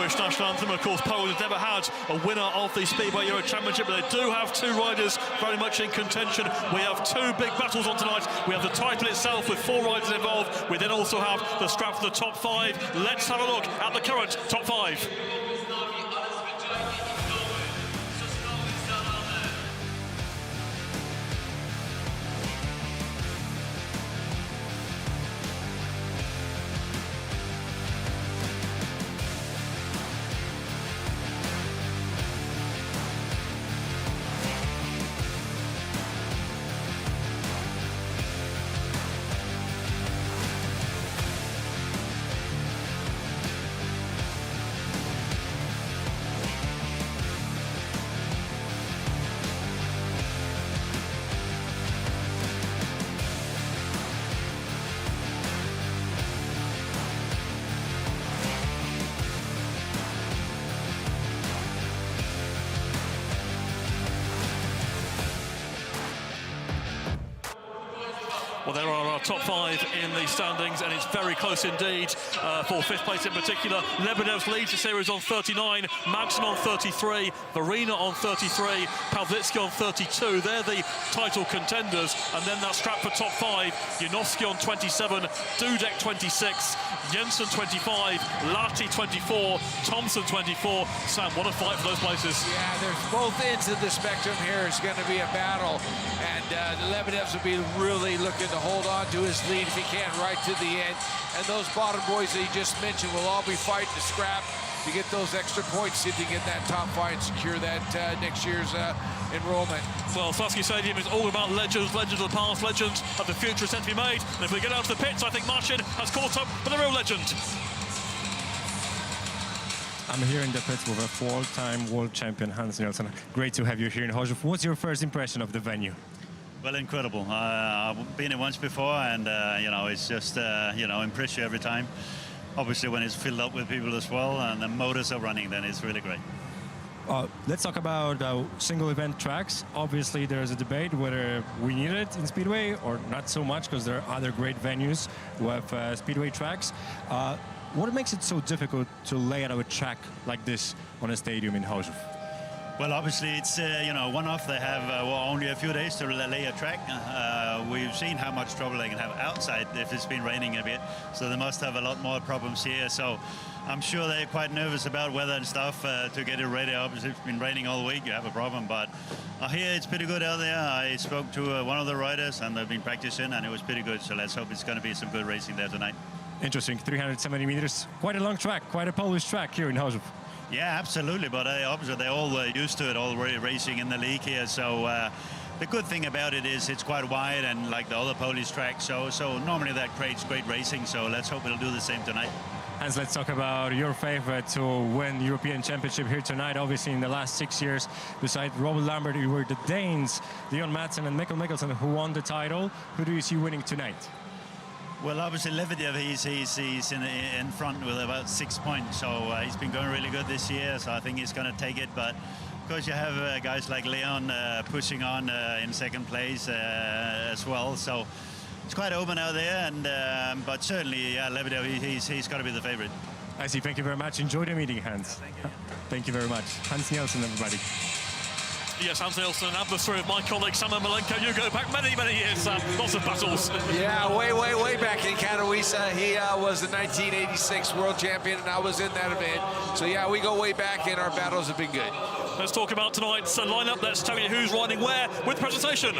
Polish national anthem. Of course, Poland have never had a winner of the Speedway Euro Championship, but they do have two riders very much in contention. We have two big battles on tonight. We have the title itself with 4 riders involved. We then also have the scrap for the top 5. Let's have a look at the current top 5. Well, there are our top 5 in the standings, and it's very close indeed for 5th place in particular. Lebedevs leads the series on 39, Madsen on 33, Woryna on 33, Pawlicki on 32. They're the title contenders, and then that scrap for top 5, Janowski on 27, Dudek 26, Jensen 25, Lahti 24, Thomsen 24. Sam, what a fight for those places. Yeah, there's both ends of the spectrum here. It's going to be a battle, and Lebedevs will be really looking to hold on to his lead if he can right to the end. And those bottom boys that he just mentioned will all be fighting to scrap to get those extra points if they get that top 5 and secure that next year's enrollment. Well, Pawlicki Stadium is all about legends, legends of the past, legends of the future is set to be made. And if we get out to the pits, I think Maciej has caught up with a real legend. I'm here in the pits with a 4-time world champion, Hans Nielsen. Great to have you here in Chorzów. What's your first impression of the venue? Well, incredible. I've been here once before, and you know, it's just impress you every time. Obviously, when it's filled up with people as well, and the motors are running, then it's really great. Let's talk about single event tracks. Obviously, there's a debate whether we need it in Speedway or not so much, because there are other great venues who have Speedway tracks. What makes it so difficult to lay out a track like this on a stadium in Chorzów? Well, obviously, it's one-off. They have only a few days to lay a track. We've seen how much trouble they can have outside if it's been raining a bit, so they must have a lot more problems here. So I'm sure they're quite nervous about weather and stuff to get it ready. Obviously, it's been raining all week, you have a problem, but here it's pretty good out there. I spoke to one of the riders, and they've been practicing, and it was pretty good, so let's hope it's going to be some good racing there tonight. Interesting, 370 meters, quite a long track, quite a Polish track here in Chorzów. Yeah, absolutely, but obviously they're all used to it already, racing in the league here. So the good thing about it is it's quite wide and like the other Polish tracks. So normally that creates great racing. So let's hope it'll do the same tonight. Hans, let's talk about your favorite to win the European Championship here tonight. Obviously, in the last 6 years, besides Robert Lambert, you were the Danes, Leon Madsen and Mikkel Mikkelsen, who won the title. Who do you see winning tonight? Well, obviously Lebedevs, he's in front with about 6 points, so he's been going really good this year, so I think he's going to take it. But of course you have guys like Leon pushing on in second place as well, so it's quite open out there. And but certainly, Lebedevs, he's got to be the favorite. I see. Thank you very much. Enjoy the meeting, Hans. Thank you. Thank you very much. Hans Nielsen, everybody. Yes, Hans Nielsen, an adversary of my colleague Samuel Malenko. You go back many, many years, lots of battles. Yeah, way back in Katowice. He was the 1986 world champion, and I was in that event. So yeah, we go way back, and our battles have been good. Let's talk about tonight's lineup. Let's tell you who's riding where with the presentation.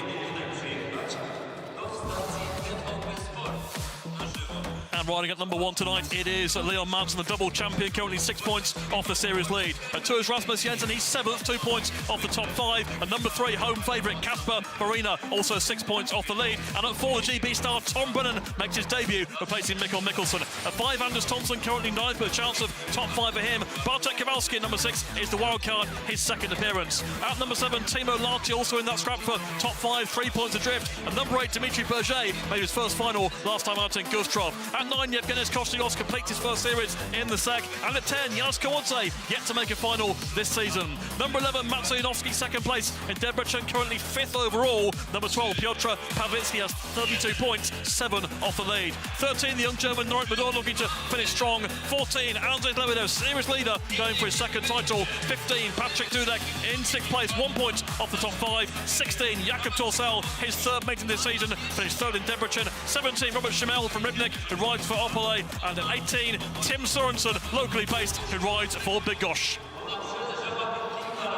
And riding at number 1 tonight, it is Leon Madsen, the double champion, currently 6 points off the series lead. At 2 is Rasmus Jensen, he's 7th, 2 points off the top 5. At number 3, home favourite Kacper, Woryna, also 6 points off the lead. And at 4, the GB star Tom Brennan makes his debut, replacing Mikkel Mikkelsen. At 5, Andzejs Thomsen, currently 9th, with a chance of top 5 for him. Bartek Kowalski at number 6 is the wild card, his second appearance. At number 7, Timo Lahti, also in that scrap for top 5, 3 points adrift. And number 8, Dimitri Berge made his first final last time out in Güstrow. At 9, Jevgenijs Kostigovs completes his first series in the SEC. And at 10, Kołodziej, yet to make a final this season. Number 11, Janowski, second place in Debrecen, currently 5th overall. Number 12, Piotr, Pawlicki has 32 points, 7 off the lead. 13, the young German Norick Blödorn looking to finish strong. 14, Andzejs Lebedevs, series leader, going for his second title. 15, Patrick Dudek in 6th place, 1 point off the top 5. 16, Thomsen, his third meeting this season, finished third in Debrecen. 17, Robert Schimmel from Rybnik, who rides for Opole. And at 18, Tim Sørensen, locally based, who rides for Berge.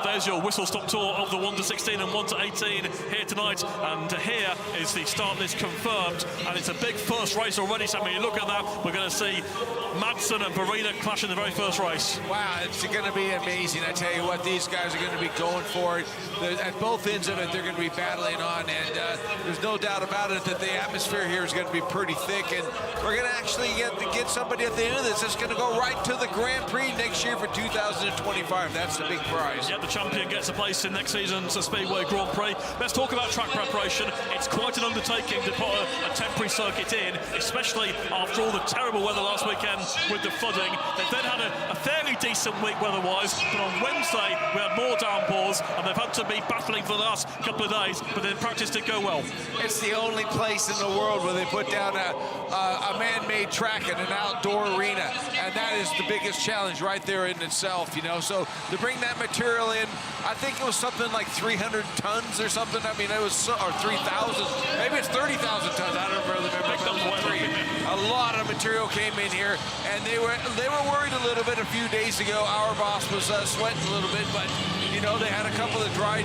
There's your whistle-stop tour of the 1 to 16 and 1 to 18 here tonight. And here is the start list confirmed. And it's a big first race already, so when you look at that, we're going to see Madsen and Woryna clash in the very first race. Wow, it's going to be amazing. I tell you what, these guys are going to be going for it. At both ends of it, they're going to be battling on. And there's no doubt about it that the atmosphere here is going to be pretty thick. And we're going to actually get somebody at the end of this that's going to go right to the Grand Prix next year for 2025. That's the big prize. Yeah, the champion gets a place in next season's Speedway Grand Prix. Let's talk about track preparation. It's quite an undertaking to put a temporary circuit in, especially after all the terrible weather last weekend with the flooding. They've then had a fairly decent week weather-wise, but on Wednesday we had more downpours, and they've had to be battling for the last couple of days, but in practice did go well. It's the only place in the world where they put down a man-made track in an outdoor arena, and that is the biggest challenge right there in itself, you know. So to bring that material in, I think it was something like 300 tons or something. I mean, it was, or 3,000, maybe it's 30,000 tons. I don't really remember. A lot of material came in here, and they were worried a little bit a few days ago. Our boss was sweating a little bit, but you know, they had a couple of dry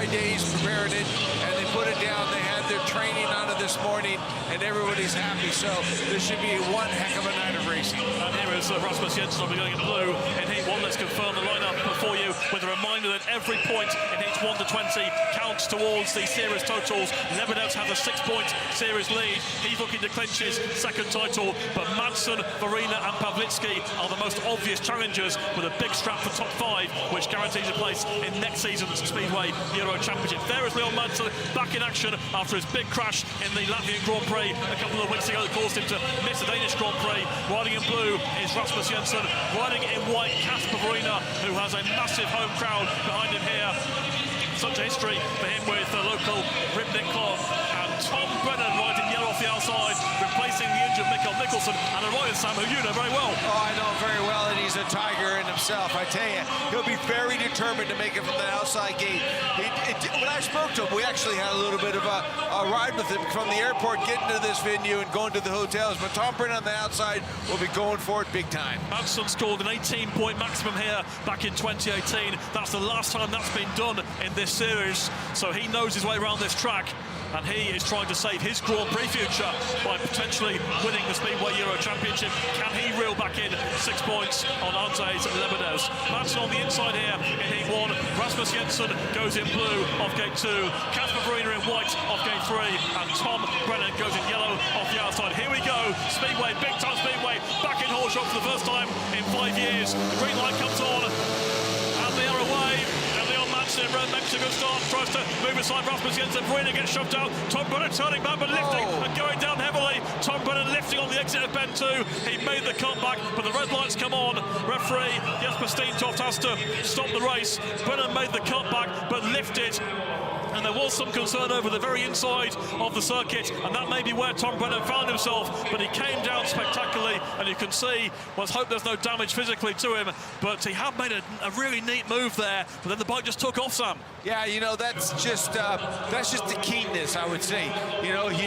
days preparing it, and they put it down. They had their training on it this morning, and everybody's happy. So this should be one heck of a night of racing. And here is Rasmus Jensen, will be going in blue in heat 1. Let's confirm the lineup for you with a reminder that every point in heats 1 to 20 counts towards the series totals. Lebedevs has a 6-point series lead. He's looking to clinch his second title, but Madsen, Woryna and Pawlicki are the most obvious challengers with a big strap for top 5, which guarantees a place in next season's Speedway Euro Championship. There is Madsen back in action after his big crash in the Latvian Grand Prix a couple of weeks ago that caused him to miss the Danish Grand Prix. Riding in blue is Rasmus Jensen. Riding in white, Kacper, who has a massive home crowd behind him here. Such a history for him with the local Rybnik club. And Tom Brennan riding yellow off the outside, replacing the injured Nicholson, and a rider, Sam, who you know very well. Oh, I know him very well, and he's a tiger in himself. I tell you, he'll be very determined to make it from the outside gate. When I spoke to him, we actually had a little bit of a ride with him from the airport, getting to this venue and going to the hotels. But Tom Brennan on the outside will be going for it big time. Madsen scored an 18-point maximum here back in 2018. That's the last time that's been done in this series, so he knows his way around this track. And he is trying to save his Grand Prix future by potentially winning the Speedway Euro Championship. Can he reel back in 6 points on Andzejs Lebedevs? Madsen on the inside here in heat 1. Rasmus Jensen goes in blue off gate 2. Kacper in white off gate 3. And Tom Brennan goes in yellow off the outside. Here we go. Speedway, big time Speedway, back in Chorzów for the first time in 5 years. The green light comes on, and they are away. Makes a good start, tries to move aside Rasmus Jensen. Woryna gets shoved out. Tom Brennan turning back but lifting and going down heavily. Tom Brennan lifting on the exit of bend 2. He made the cutback, but the red lights come on. Referee Jesper Steentoft has to stop the race. Brennan made the cutback but lifted. And there was some concern over the very inside of the circuit, and that may be where Tom Brennan found himself, but he came down spectacularly, and you can see, let's hope there's no damage physically to him, but he had made a really neat move there, but then the bike just took off, Sam. Yeah, you know, that's just the keenness, I would say. You know, he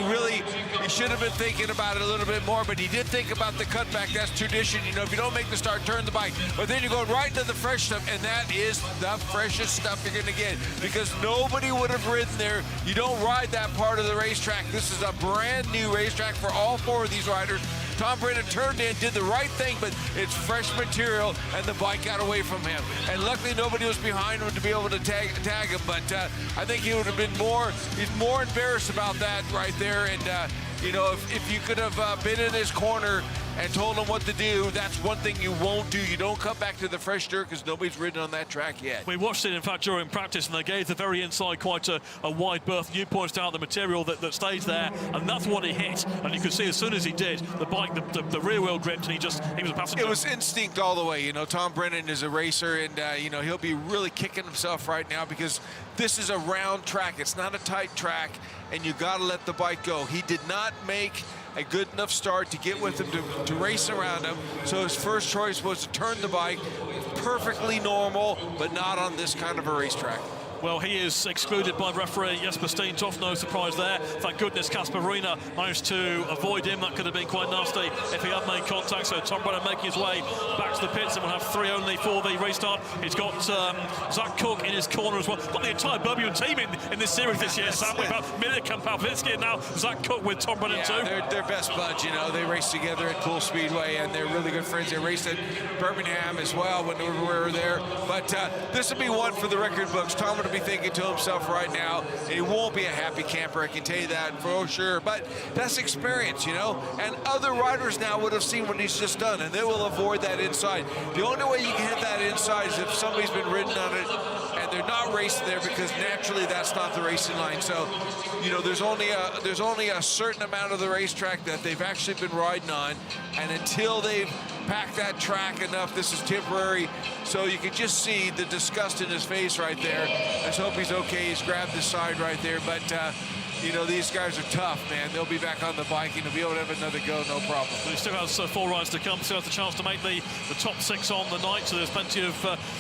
should have been thinking about it a little bit more, but he did think about the cutback. That's tradition. You know, if you don't make the start, turn the bike. But then you're going right into the fresh stuff, and that is the freshest stuff you're going to get, because nobody would have ridden there. You don't ride that part of the racetrack. This is a brand new racetrack for all 4 of these riders. Tom Brennan turned in, did the right thing, but it's fresh material, and the bike got away from him. And luckily, nobody was behind him to be able to tag him, but I think he would have been he's more embarrassed about that right there. And, you know, if you could have been in his corner and told them what to do, that's one thing you won't do. You don't come back to the fresh dirt because nobody's ridden on that track yet. We watched it, in fact, during practice, and they gave the very inside quite a wide berth. You pointed out the material that stays there, and that's what he hit. And you could see as soon as he did, the bike, the rear wheel gripped, and he was a passenger. It was instinct all the way. You know, Tom Brennan is a racer, and, you know, he'll be really kicking himself right now because this is a round track. It's not a tight track, and you got to let the bike go. He did not make a good enough start to get with him to race around him. So his first choice was to turn the bike. Perfectly normal, but not on this kind of a racetrack. Well, he is excluded by referee Jesper Steentoft, no surprise there. Thank goodness Kacper Woryna managed to avoid him. That could have been quite nasty if he had made contact. So Tom Brennan making his way back to the pits, and we'll have 3 only for the restart. He's got Zach Cook in his corner as well. Got the entire Berge team in this series this year, Sam. We've got Milik and Pawlicki, and now Zach Cook with Tom Brennan too. They're best buds, you know. They race together at Pool Speedway, and they're really good friends. They raced at Birmingham as well when we were there. But this will be one for the record books. Tom will be thinking to himself right now, he won't be a happy camper, I can tell you that for sure, but that's experience, you know, and other riders now would have seen what he's just done, and they will avoid that inside. The only way you can hit that inside is if somebody's been ridden on it and they're not racing there, because naturally that's not the racing line. So, you know, there's only a certain amount of the racetrack that they've actually been riding on, and until they've packed that track enough, this is temporary. So you can just see the disgust in his face right there. Let's hope he's okay. He's grabbed the side right there, but you know, these guys are tough, man. They'll be back on the bike and they'll be able to have another go, no problem. Well, he still has 4 rides to come, still has the chance to make the top 6 on the night, so there's plenty of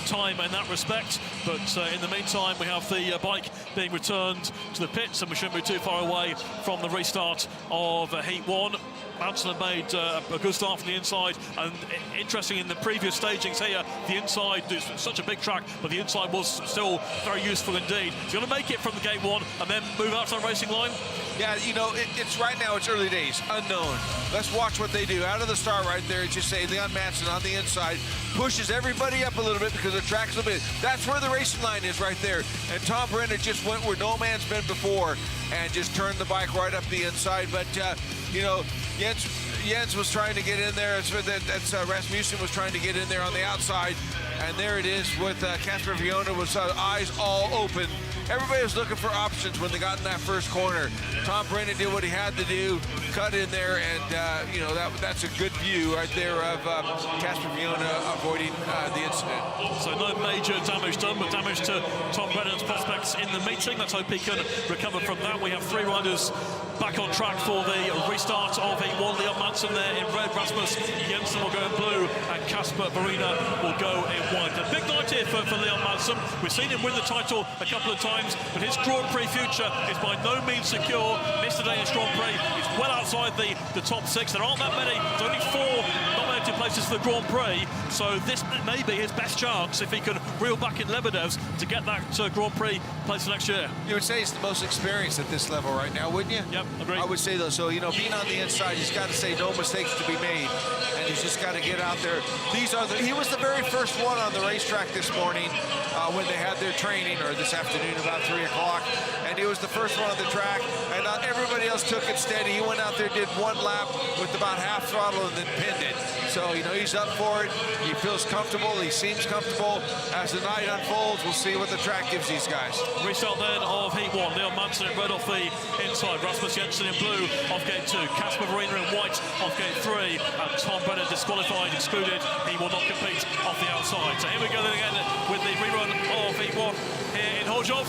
time in that respect. But in the meantime, we have the bike being returned to the pits, and we shouldn't be too far away from the restart of Heat 1. Madsen had made a good start from the inside, and interesting in the previous stagings here, the inside is such a big track, but the inside was still very useful indeed. He's going to make it from the gate 1 and then move out to the racing line. Yeah, you know, it's right now, it's early days, unknown. Let's watch what they do. Out of the start right there, just say Leon Madsen on the inside, pushes everybody up a little bit because the track's a little bit. That's where the racing line is right there. And Tom Brennan just went where no man's been before and just turned the bike right up the inside. But, you know, Jens was trying to get in there. Rasmussen was trying to get in there on the outside. And there it is with Kacper Woryna with eyes all open. Everybody was looking for options when they got in that first corner. Tom Brennan did what he had to do, cut in there, and you know, that's a good view right there of Kacper Woryna avoiding the incident. So no major damage done, but damage to Tom Brennan's prospects in the meeting. Let's hope he can recover from that. We have 3 riders back on track for the restart of Heat 1. Leon Madsen there in red, Rasmus Jensen will go in blue, and Kacper Woryna will go in white. A big night here for Leon Madsen. We've seen him win the title a couple of times, but his Grand Prix future is by no means secure. Missed the Danish Grand Prix. He's well outside the top 6. There aren't that many. There's only 4 nominated places for the Grand Prix, so this may be his best chance if he can reel back in Lebedevs to get that Grand Prix place for next year. You would say he's the most experienced at this level right now, wouldn't you? Yep, agreed. I would say though, so, you know, being on the inside, he's got to say no mistakes to be made, and he's just got to get out there. He was the very first one on the racetrack this morning when they had their training, or this afternoon about 3 o'clock, and he was the first one on the track, and everybody else took it steady. He went out there, did 1 lap with about half throttle, and then pinned it. So, you know, he's up for it. He feels comfortable. He seems comfortable. As the night unfolds, we'll see what the track gives these guys. Restart then of Heat 1. Leon Madsen in red off the inside. Rasmus Jensen in blue off gate 2. Kacper Woryna in white off gate 3. And Tom Brennan disqualified, excluded. He will not compete off the outside. So here we go then again with the rerun of Heat 1 here in Chorzów.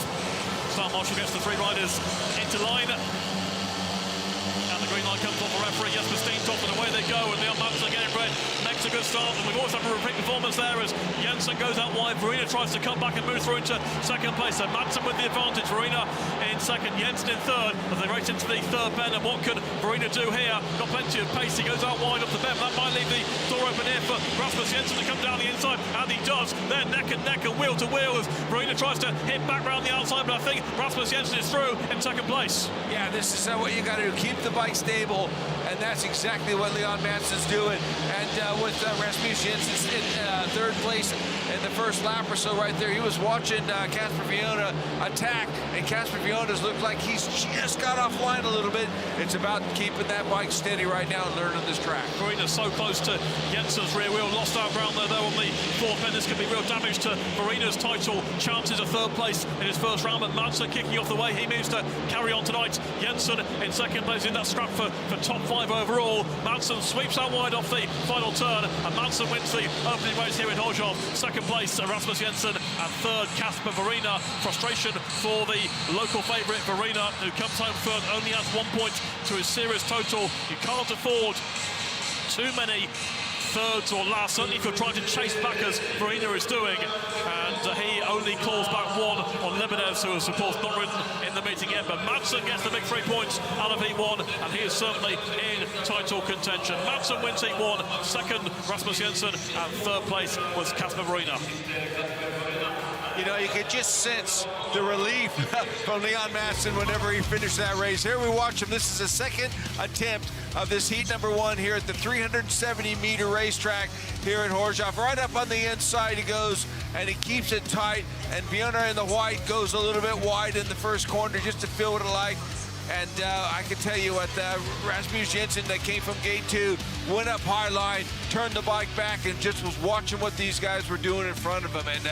Start marshal gets the 3 riders into line. And the green light comes off the referee, Jesper Steentoft, and away they go. And Leon Madsen getting red, makes a good start. And we've always had a repeat performance there as Jensen goes out wide. Woryna tries to come back and move through into second place. So Madsen with the advantage. Woryna in second, Jensen in third as they race into the third bend. And what can Woryna do here? Got plenty of pace. He goes out wide off the bend. That might leave the door open here for Rasmus Jensen to come down the inside. And he does. They're neck and neck and wheel to wheel as Woryna tries to hit back round the outside. But I think Rasmus Jensen is through in second place. Yeah, this is what you got to do. Keep the bike stable, and that's exactly what Leon Madsen's doing. And with Rasmus Jensen in third place in the first lap or so right there, he was watching Kacper Viona attack, and Kacper Viona's looked like he's just got offline a little bit. It's about keeping that bike steady right now and learning this track. Woryna's so close to Jensen's rear wheel, lost out ground there on the fourth bend. This could be real damage to Woryna's title chances of third place in his first round, but Madsen kicking off the way. He means to carry on tonight. Jensen in second place in that scrap for top 5 overall. Madsen sweeps out wide off the final turn, and Madsen wins the opening race here in Chorzów. Second place, Rasmus Jensen, and third, Kacper Woryna. Frustration for the local favourite, Woryna, who comes home third, only has 1 point to his series total. You can't afford too many thirds or last, certainly if you're trying to chase back as Woryna is doing, and he only calls back one on Lebedevs, who has of course not ridden in the meeting yet, but Madsen gets the big 3 points out of Heat 1, and he is certainly in title contention. Madsen wins Heat 1, second Rasmus Jensen, and third place was Kacper Woryna. You know, you could just sense the relief from Leon Madsen whenever he finished that race. Here we watch him. This is the second attempt of this heat number 1 here at the 370-meter racetrack here at Chorzów. Right up on the inside he goes, and he keeps it tight. And Piotr in the white goes a little bit wide in the first corner just to feel what it like. And I can tell you what, Rasmus Jensen that came from gate 2 went up high line, turned the bike back, and just was watching what these guys were doing in front of him. And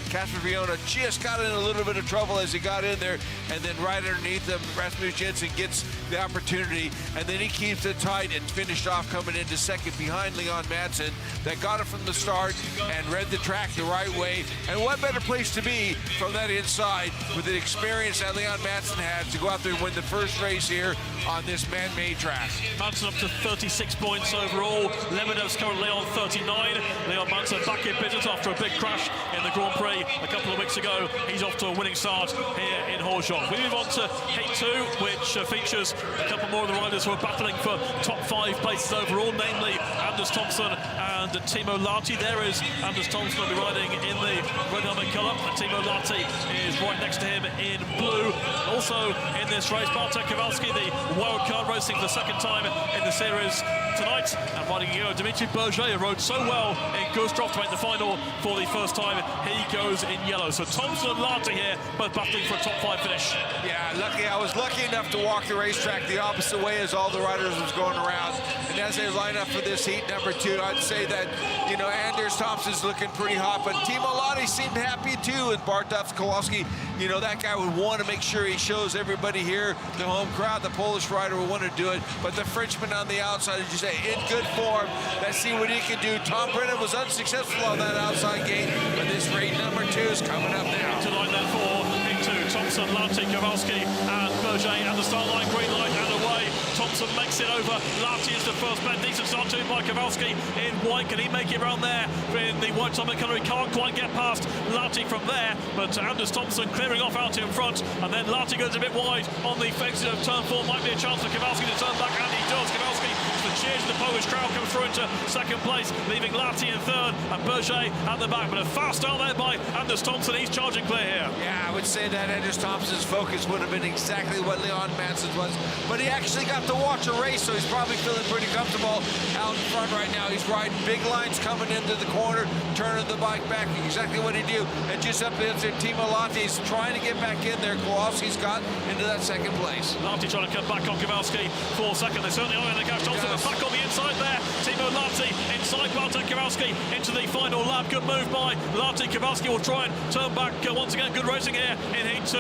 Kacper Viona just got in a little bit of trouble as he got in there, and then right underneath him, Rasmus Jensen gets the opportunity, and then he keeps it tight and finished off coming into second behind Leon Madsen that got it from the start and read the track the right way. And what better place to be from that inside with the experience that Leon Madsen had to go out there and win the first race here on this man-made track. Madsen up to 36 points overall. Lebedevs currently on 39. Leon Madsen back in business after a big crash in the Grand Prix a couple of weeks ago. He's off to a winning start here in Chorzów. We move on to Heat 2, which features a couple more of the riders who are battling for top 5 places overall, namely Andzejs Thomsen and Timo Lahti. There is Andzejs Thomsen will be riding in the red helmet colour, and Timo Lahti is right next to him in blue. Also in this race, Kowalski, the wild card, racing for the second time in the series tonight, and riding Dimitri Berge, who rode so well in Güstrow to make the final for the first time. He goes in yellow. So Thomsen and Lahti here, both battling for a top 5 finish. Yeah, I was lucky enough to walk the racetrack the opposite way as all the riders was going around. And as they line up for this heat number 2, I'd say that, you know, Andzejs Thomsen's looking pretty hot, but Timo Lahti seemed happy too, and Bartłomiej, Kowalski, you know, that guy would want to make sure he shows everybody here, the home crowd, the Polish rider will want to do it, but the Frenchman on the outside, as you say, in good form. Let's see what he can do. Tom Brennan was unsuccessful on that outside gate, but this race number 2 is coming up now. To line that for into Thomsen, Lahti, Kowalski, and Berge, and the start line, green light and away. Thomsen makes it over. Lahti is the first bend. Decent start to by Kowalski in white. Can he make it around there in the white helmet colour? He can't quite get past Lahti from there, but Andzejs Thomsen clearing off out in front, and then Lahti goes a bit wide on the exit of turn 4. Might be a chance for Kowalski to turn back, and he does. Kowalski, the cheers of the Polish crowd, comes through into second place, leaving Lahti in third and Berge at the back. But a fast start there by Andzejs Thomsen. He's charging clear here. Yeah, I would say that Andzejs Thomsen's focus would have been exactly what Leon Madsen's was, but he actually got to watch a race, so he's probably feeling pretty comfortable out in front right now. He's riding big lines coming into the corner, turning the bike back, exactly what he do. And just up there, Timo Lahti's trying to get back in there. Kowalski's got into that second place. Lahti trying to come back on Kowalski for second. They certainly are in the catch. Thomsen is back on the inside there. Timo Lahti inside Bartek Kowalski into the final lap. Good move by Lahti. Kowalski will try and turn back once again. Good racing here in Heat 2.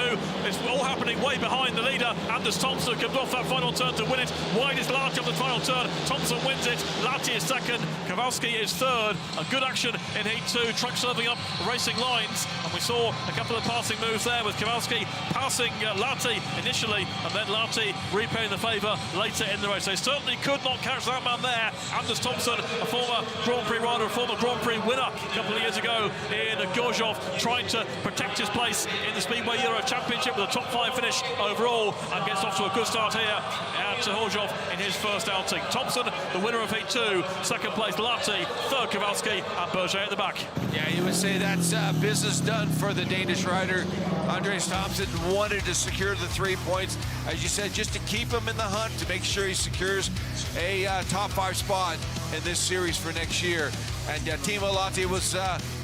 It's all happening way behind the leader. Andzejs Thomsen comes off that final turn to win it. Wide is Lahti on the final turn. Thomsen wins it. Lahti is second. Kowalski is third. A good action in Heat 2. Truck serving up racing lines. And we saw a couple of passing moves there with Kowalski passing Lahti initially, and then Lahti repaying the favour later in the race. They certainly could not catch There's that man there, Anders Thomsen, a former Grand Prix rider, a former Grand Prix winner a couple of years ago in Chorzów, trying to protect his place in the Speedway Euro Championship with a top 5 finish overall, and gets off to a good start here at Chorzów in his first outing. Thomsen, the winner of Heat 2, second place Lahti, third Kowalski, and Berge at the back. Yeah, you would say that's business done for the Danish rider. Andzejs Thomsen wanted to secure the 3 points, as you said, just to keep him in the hunt, to make sure he secures a top 5 spot in this series for next year. And Timo Lahti was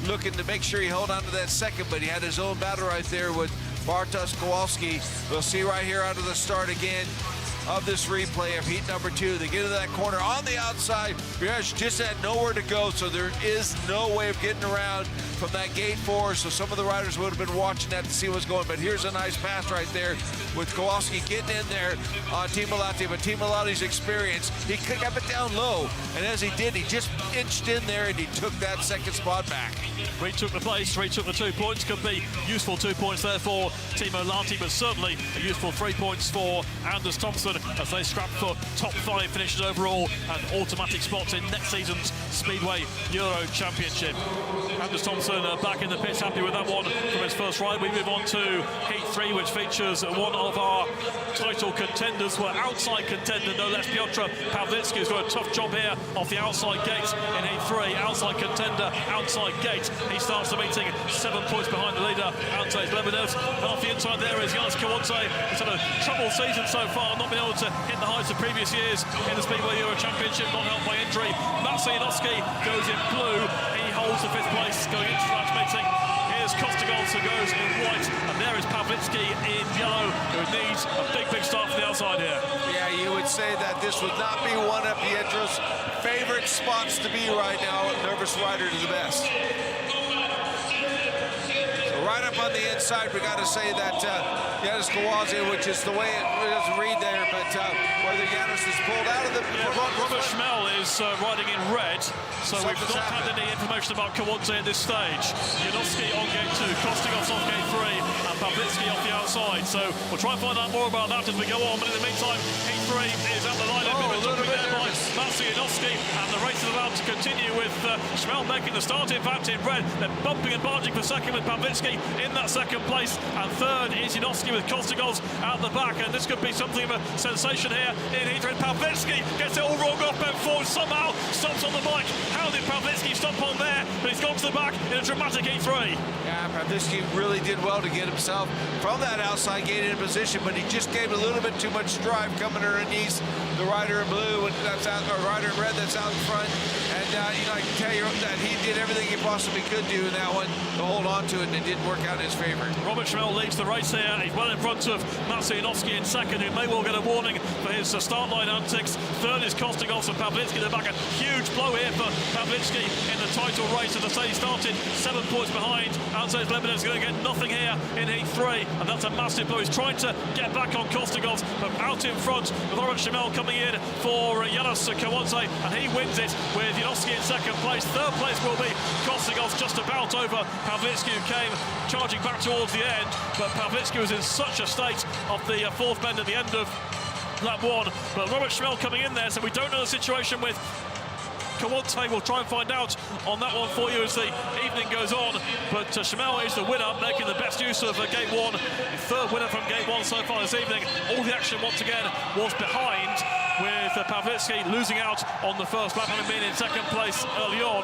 looking to make sure he held on to that second, but he had his own battle right there with Kowalski. We'll see right here out of the start again of this replay of heat number 2. They get to that corner on the outside. Berge just had nowhere to go, so there is no way of getting around from that gate 4. So some of the riders would have been watching that to see what's going. But here's a nice pass right there with Kowalski getting in there on Timo Lahti. But Timo Lahti's experience, he kept it down low, and as he did, he just inched in there and he took that second spot back. Retook the place, retook the 2 points. Could be useful 2 points there for Timo Lahti, but certainly a useful 3 points for Anders Thomsen as they scrap for top 5 finishes overall and automatic spots in next season's Speedway Euro Championship. Anders Thomsen back in the pits, happy with that one from his first ride. We move on to Heat 3, which features one of our title contenders, well, outside contender, no less, Piotr Pawlicki, who's got a tough job here off the outside gate in Heat 3. Outside contender, outside gate. He starts the meeting 7 points behind the leader, Andzejs Lebedevs. And off the inside there is Jevgenijs. He's had a troubled season so far, not been able to hit the heights of previous years in the Speedway Euro Championship, not helped by injury. Janowski goes in blue. He holds the 5th place going into tonight's meeting. Here's Kostigovs, who goes in white, and there is Pawlicki in yellow, who needs a big start from the outside here. Yeah, you would say that this would not be one of Pietro's favorite spots to be right now. Nervous rider to the best. Right up on the inside, we got to say that Janowski Kołodziej, which is the way it doesn't read there, but whether Janowski is pulled out of the... Robert Schmel is riding in red, so we've not had any information about Kołodziej at this stage. Janowski on gate 2, Kostigovs on gate 3, and Pawlicki off the outside. So we'll try and find out more about that as we go on, but in the meantime, heat 3 is at the line. A little bit there by Maciej, and the race is allowed to continue with Schmel making the start, in fact, in red. They're bumping and barging for second with Pawlicki in that second place, and third is Janowski with Kostigovs out the back, and this could be something of a sensation here in Heat 3. Pawlicki gets it all wrong off Ben Ford, somehow stops on the bike. How did Pawlicki stop on there? But he's gone to the back in a dramatic Heat 3. Yeah, Pawlicki really did well to get himself from that outside gate in position, but he just gave a little bit too much drive coming underneath the rider in blue, and that's out, or rider in red that's out in front. And you know, I can tell you that he did everything he possibly could do in that one to hold on to it, and it didn't work out in his favor. Robert Schmel leads the race here. He's well in front of Janowski in second, who may well get a warning for his start line antics. Third is Kostigovs and Pawlicki in the back. A huge blow here for Pawlicki in the title race. As I say, he started 7 points behind. Andzejs Lebedevs going to get nothing here in Heat 3, and that's a massive blow. He's trying to get back on Kostigovs, but out in front with Robert Schmel coming in for Janowski Kołodziej, and he wins it with Janowski in second place. Third place will be Kostigovs, just about over Pawlicki, who came charging back towards the end, but Pawlicki was in such a state of the fourth bend at the end of lap 1. But Robert Schmel coming in there, so we don't know the situation with Kołodziej. We'll try and find out on that one for you as the evening goes on. But Schmel is the winner, making the best use of gate 1. The third winner from gate 1 so far this evening. All the action once again was behind, with Pawlicki losing out on the first lap and being in second place early on.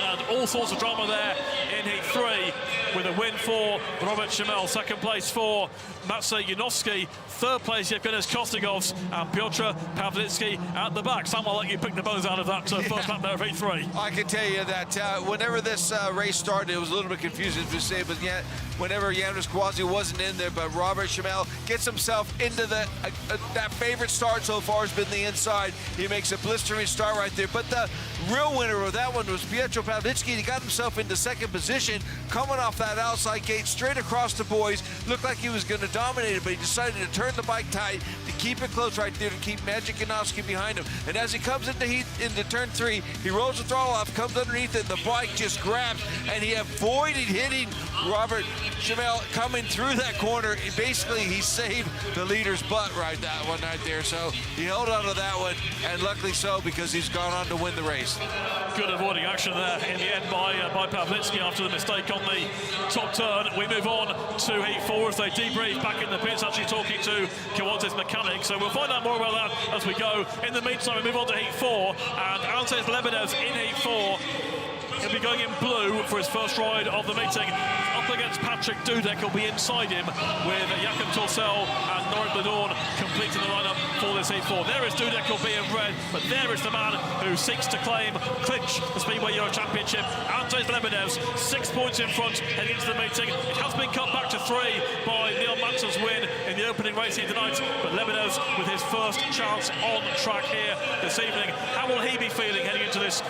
And all sorts of drama there in Heat 3, with a win for Robert Schmel, second place for Maciej Janowski, third place Jevgenijs Kostigovs, and Piotr Pawlicki at the back. Sam, I'll let you pick the bones out of that first lap there of Heat 3. I can tell you that whenever this race started, it was a little bit confusing to say, but yet whenever Janowski Kołodziej wasn't in there, but Robert Schmel gets himself into the that favorite start so far has been the inside. He makes a blistering start right there, but the real winner of that one was Piotr Pawlicki. He got himself into second position. position, coming off that outside gate, straight across the boys. Looked like he was going to dominate it, but he decided to turn the bike tight, to keep it close right there, to keep Jevgenijs behind him. And as he comes into turn 3, he rolls the throttle off, comes underneath it, and the bike just grabs, and he avoided hitting Robert Jamel coming through that corner. Basically, he saved the leader's butt right there. So he held on to that one, and luckily so, because he's gone on to win the race. Good avoiding action there in the end by Pawlicki after the mistake on the top turn. We move on to Heat 4 as they debrief back in the pits, actually talking to Kołodziej's mechanic. So we'll find out more about that as we go. In the meantime, we move on to Heat 4, and Andzejs Lebedevs in Heat 4. He'll be going in blue for his first ride of the meeting. Up against Patrick Dudek, he'll be inside him with Jakob Torsell and Norick Blödorn completing the lineup for this Heat 4. There is Dudek, who'll be in red, but there is the man who seeks to clinch the Speedway Euro Championship. Andzejs Lebedevs, 6 points in front heading into the meeting. It has been cut back to 3 by Leon Madsen's win in the opening race here tonight, but Lebedevs with his first chance on track here this evening. How will he be feeling heading into this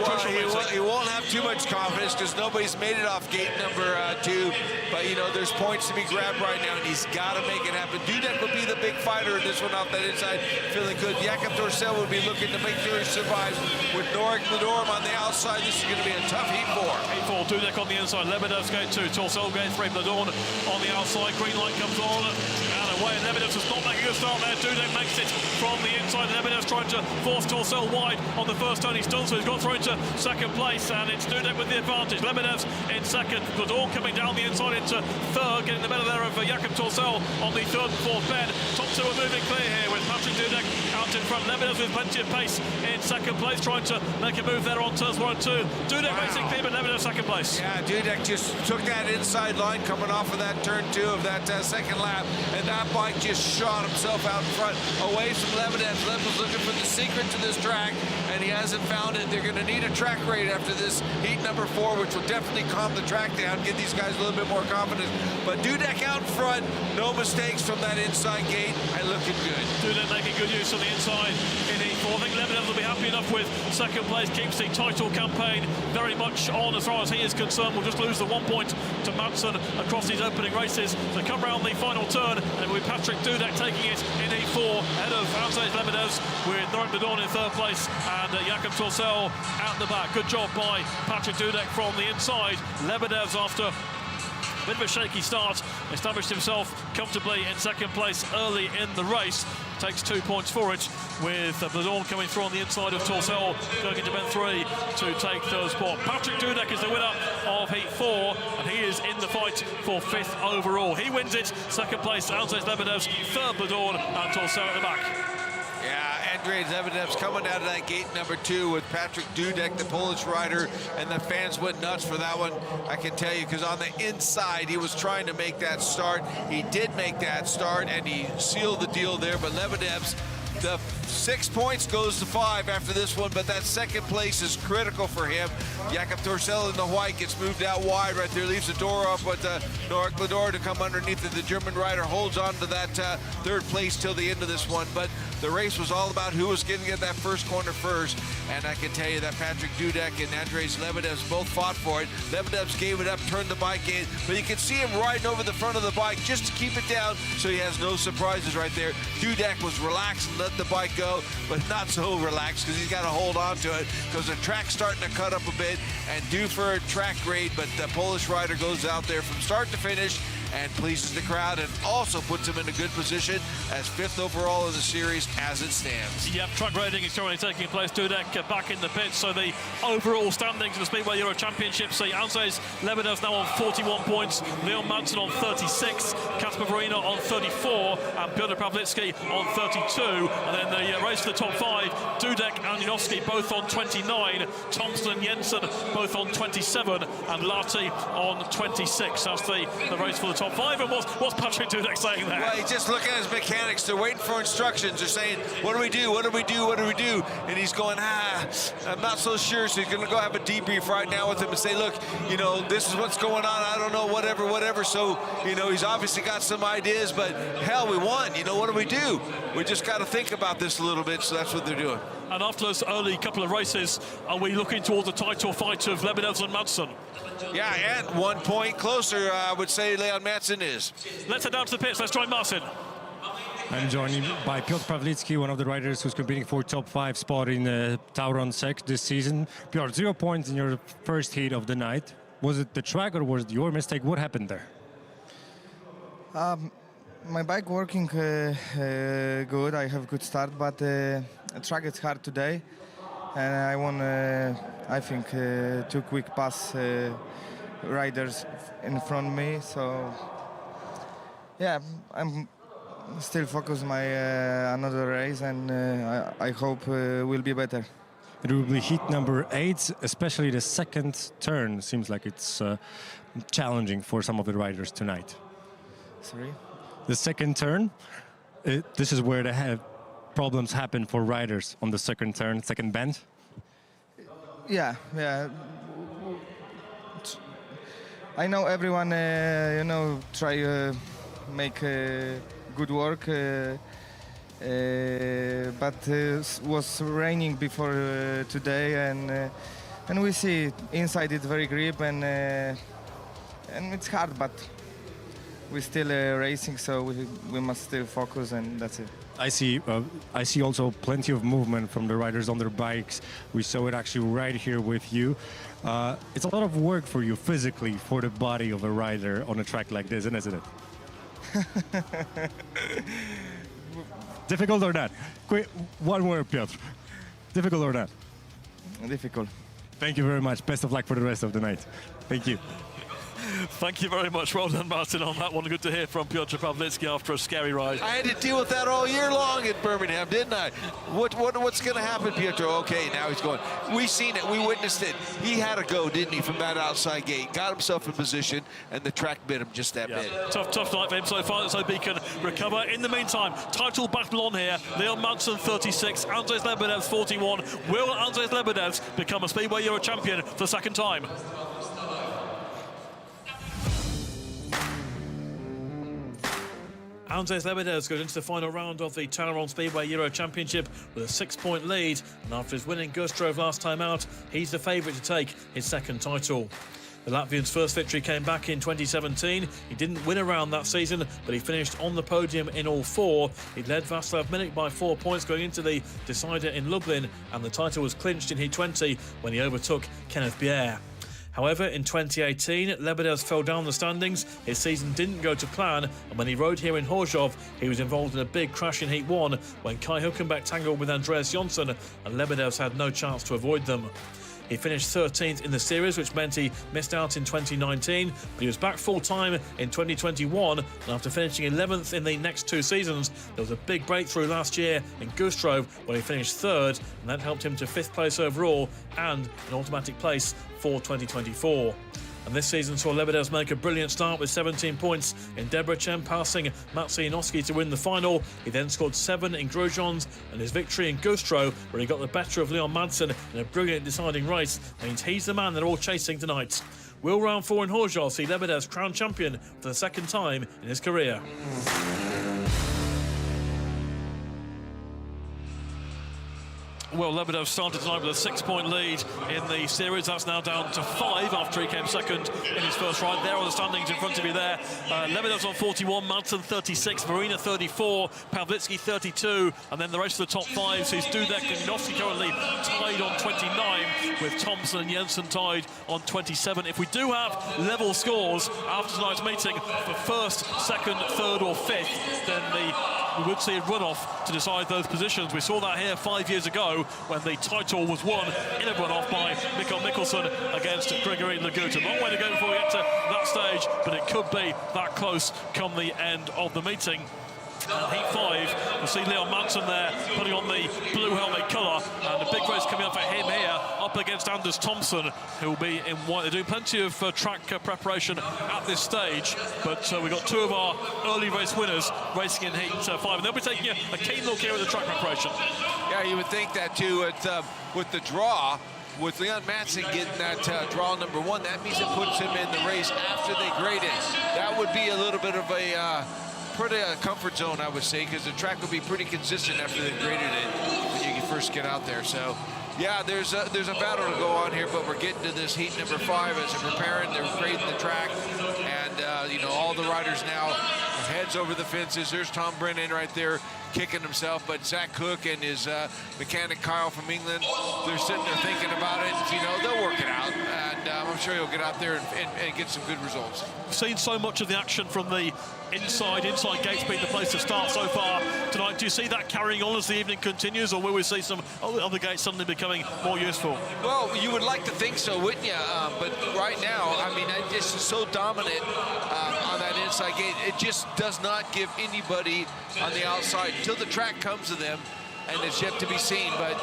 crucial meeting? He won't have too much confidence because nobody's made it off gate number 2, but you know there's points to be grabbed right now, and he's got to make it happen. Dudek will be the big fighter in this one off that inside, feeling good. Jakob Torsell will be looking to make sure he survives with Norick Blödorn on the outside. This is going to be a tough Heat 4. Heat 4, Dudek on the inside, Lebedevs gate 2, Torsell gate 3, Blödorn on the outside. Green light comes on, and away. Lebedevs was not making a start there. Dudek makes it from the inside. Lebedevs trying to force Torsell wide on the first turn. He's done so. He's got through into second place, and it's Dudek with the advantage. Lebedevs in second. Blödorn coming down the inside into third, getting the better there of Jakob Torsell on the third and fourth bend. Top 2 are moving clear here with Patrick Dudek out in front. Lebedevs with plenty of pace in second place, trying to make a move there on turns 1 and 2. Dudek racing clear, but Lebedevs second place. Yeah, Dudek just took that inside line coming off of that turn 2 of that second lap, and that bike just shot himself out in front, away from Lebedevs. Lebedevs looking for the secret to this track, and he hasn't found it. They're going to need a track raid after this Heat number 4, which will definitely calm the track down, give these guys a little bit more confidence. But Dudek out in front, no mistakes from that inside gate, and looking good. Dudek making good use of the inside in Heat 4. I think Lebedevs will be happy enough with second place, keeps the title campaign very much on as far as he is concerned. We'll just lose the 1 point to Madsen across these opening races. So come round the final turn, and with Patrick Dudek taking it in Heat 4 ahead of Andzejs Lebedevs with Norick Blödorn in third place and Jakob Torsell out the back. Good job by Patrick Dudek from the inside. Lebedevs, after a bit of a shaky start, established himself comfortably in second place early in the race. Takes 2 points for it, with Blödorn coming through on the inside of Torsell, going into bend 3 to take third spot. Patrick Dudek is the winner of Heat 4, and he is in the fight for 5th overall. He wins it. Second place, Andzejs Lebedevs. Third, Blödorn, and Torsell at the back. Yeah, Andzejs Lebedevs coming out of that gate number 2 with Patrick Dudek, the Polish rider, and the fans went nuts for that one, I can tell you, because on the inside, he was trying to make that start. He did make that start, and he sealed the deal there, but Lebedevs, the 6 points goes to 5 after this one, but that second place is critical for him. Jakob Torsell in the white gets moved out wide right there, leaves the door up with Norick Blödorn to come underneath it. The German rider holds on to that third place till the end of this one, but the race was all about who was getting at that first corner first, and I can tell you that Patrick Dudek and Andzejs Lebedevs both fought for it. Lebedevs gave it up, turned the bike in, but you can see him riding over the front of the bike just to keep it down so he has no surprises right there. Dudek was relaxed and let the bike go, but not so relaxed because he's got to hold on to it because the track's starting to cut up a bit and due for a track grade, but the Polish rider goes out there from start to finish and pleases the crowd and also puts him in a good position as 5th overall in the series as it stands. Yep, track rating is currently taking place. Dudek back in the pits, so the overall standings of the Speedway Euro Championship see Andzejs Lebedevs now on 41 points, Leon Madsen on 36, Kacper Woryna on 34, and Piotr Pawlicki on 32. And then the race for the top 5, Dudek and Janowski both on 29, Thomsen and Jensen both on 27, and Lahti on 26. That's the race for the top 5. And what's Patrick Dudek saying there? Well, he's just looking at his mechanics. They're waiting for instructions. They're saying, what do we do? What do we do? What do we do? And he's going, I'm not so sure. So he's going to go have a debrief right now with him and say, look, you know, this is what's going on. I don't know, whatever. So, you know, he's obviously got some ideas, but hell, we won. You know, what do? We just got to think about this a little bit, so that's what they're doing. And after those early couple of races, are we looking towards the title fight of Lebedevs and Madsen? Yeah, and 1 point closer, I would say Leon Madsen is. Let's head down to the pits. Let's join Madsen. I'm joined by Piotr Pawlicki, one of the riders who's competing for top 5 spot in TAURON SEC this season. Piotr, 0 points in your first heat of the night. Was it the track or was it your mistake? What happened there? My bike working good. I have good start, but track is hard today, and I won. I think 2 quick pass riders in front of me. So yeah, I'm still focused my another race, and I hope will be better. It will be heat number 8, especially the second turn. Seems like it's challenging for some of the riders tonight. Sorry. The second turn, this is where the problems happen for riders on the second turn, second bend. Yeah. I know everyone, you know, try make good work, but was raining before today, and we see inside it's very grip, and it's hard, but we're still racing, so we must still focus, and that's it. I see also plenty of movement from the riders on their bikes. We saw it actually right here with you. It's a lot of work for you physically, for the body of a rider on a track like this, isn't it? Difficult or not? Quick, one word, Piotr. Difficult or not? Difficult. Thank you very much. Best of luck for the rest of the night. Thank you. Thank you very much. Well done, Martin, on that one. Good to hear from Piotr Pawlicki after a scary ride. I had to deal with that all year long in Birmingham, didn't I? What's going to happen, Piotr? Okay, now he's going. We seen it. We witnessed it. He had to go, didn't he, from that outside gate? Got himself in position, and the track bit him just that bit. Tough night for him so far. Let's hope he can recover. In the meantime, title battle on here. Leon Madsen, 36. Andzejs Lebedevs, 41. Will Andzejs Lebedevs become a Speedway Euro champion for the second time? Andzejs Lebedevs goes into the final round of the TAURON Speedway Euro Championship with a 6-point lead, and after his winning Güstrow last time out, he's the favourite to take his second title. The Latvian's first victory came back in 2017. He didn't win a round that season, but he finished on the podium in all 4. He led Václav Minnick by 4 points going into the decider in Lublin, and the title was clinched in Heat 20 when he overtook Kenneth Bjerre. However, in 2018, Lebedevs fell down the standings. His season didn't go to plan, and when he rode here in Chorzów, he was involved in a big crash in Heat 1 when Kai Hülkenberg tangled with Andzejs Jensen, and Lebedevs had no chance to avoid them. He finished 13th in the series, which meant he missed out in 2019, but he was back full-time in 2021, and after finishing 11th in the next 2 seasons, there was a big breakthrough last year in Güstrow, where he finished 3rd, and that helped him to 5th place overall and an automatic place for 2024. And this season saw Lebedevs make a brilliant start with 17 points in Debrecen, passing Maciej Janowski to win the final. He then scored 7 in Grudziądz, and his victory in Güstrow, where he got the better of Leon Madsen in a brilliant deciding race, means he's the man they're all chasing tonight. Will round 4 in Chorzów see Lebedevs crowned champion for the second time in his career? Well, Lebedevs started tonight with a 6-point lead in the series. That's now down to 5 after he came second in his first ride. There are the standings in front of you there. Lebedevs on 41, Madsen 36, Woryna 34, Pawlicki 32, and then the rest of the top 5 sees Dudek and Janowski currently tied on 29, with Thomsen and Jensen tied on 27. If we do have level scores after tonight's meeting for first, second, third or fifth, then we would see a runoff to decide those positions. We saw that here 5 years ago when the title was won in a runoff by Mikko Mikkelsen against Gregory Laguta. Long way to go before we get to that stage, but it could be that close come the end of the meeting. And heat 5, we'll see Leon Madsen there putting on the blue helmet colour, and a big race coming up for him here, up against Andzejs Thomsen, who will be in white. They're doing plenty of track preparation at this stage, but we've got two of our early race winners racing in heat 5, and they'll be taking a keen look here at the track preparation. Yeah, you would think that too with the draw. With Leon Madsen getting that draw number 1, that means it puts him in the race after they grade it. That would be a little bit of a pretty comfort zone, I would say, because the track will be pretty consistent after they graded it when you first get out there. So, yeah, there's a battle to go on here, but we're getting to this heat number 5 as they're preparing, they're grading the track, and you know, all the riders now heads over the fences. There's Tom Brennan right there kicking himself, but Zach Cook and his mechanic Kyle from England, they're sitting there thinking about it. You know, they'll work it out, and I'm sure he'll get out there and get some good results. We've seen so much of the action from the inside gates being the place to start so far tonight. Do you see that carrying on as the evening continues, or will we see some other gates suddenly becoming more useful? Well, you would like to think so, wouldn't you? But right now, I mean, it just is so dominant on that inside gate. It just does not give anybody on the outside until the track comes to them, and it's yet to be seen. But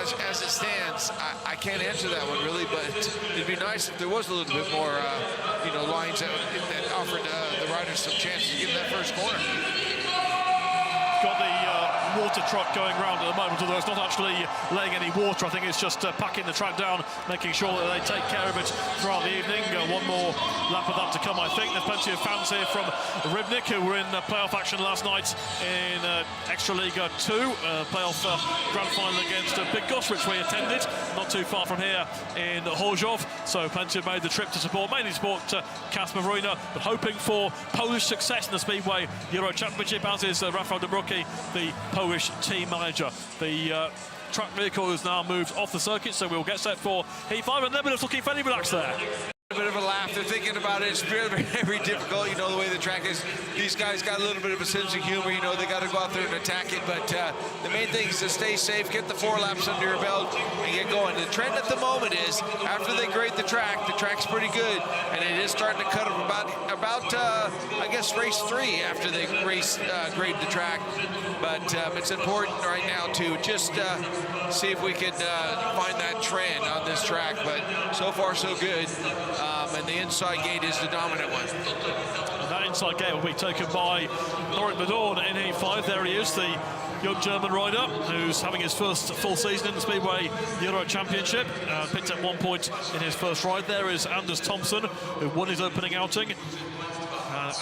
as it stands, I can't answer that one really, but it'd be nice if there was a little bit more, you know, lines that offered the riders some chances to get in that first corner. Got the water truck going around at the moment, although it's not actually laying any water. I think it's just packing the track down, making sure that they take care of it throughout the evening. One more lap of that to come, I think. There's plenty of fans here from Rybnik, who were in playoff action last night in Extraliga 2, playoff grand final against Big Goss, which we attended, not too far from here in Chorzów. So plenty have made the trip to support, mainly support Kacper, Woryna, but hoping for Polish success in the Speedway Euro Championship, as is Rafał Dobrucki, the Polish team manager. The track vehicle has now moved off the circuit, so we'll get set for heat 5, and Lebedevs looking fairly relaxed there. A bit of a laugh. They're thinking about it. It's very, very difficult. You know, the way the track is. These guys got a little bit of a sense of humor. You know, they got to go out there and attack it. But the main thing is to stay safe, get the 4 laps under your belt, and get going. The trend at the moment is, after they grade the track's pretty good, and it is starting to cut about I guess race 3 after they grade the track. But it's important right now to just see if we can find that trend on this track. But so far, so good. And the inside gate is the dominant one. And that inside gate will be taken by Norick Blödorn in heat 5. There he is, the young German rider who's having his first full season in the Speedway Euro Championship. Picked up 1 point in his first ride. There is Andzejs Thomsen, who won his opening outing.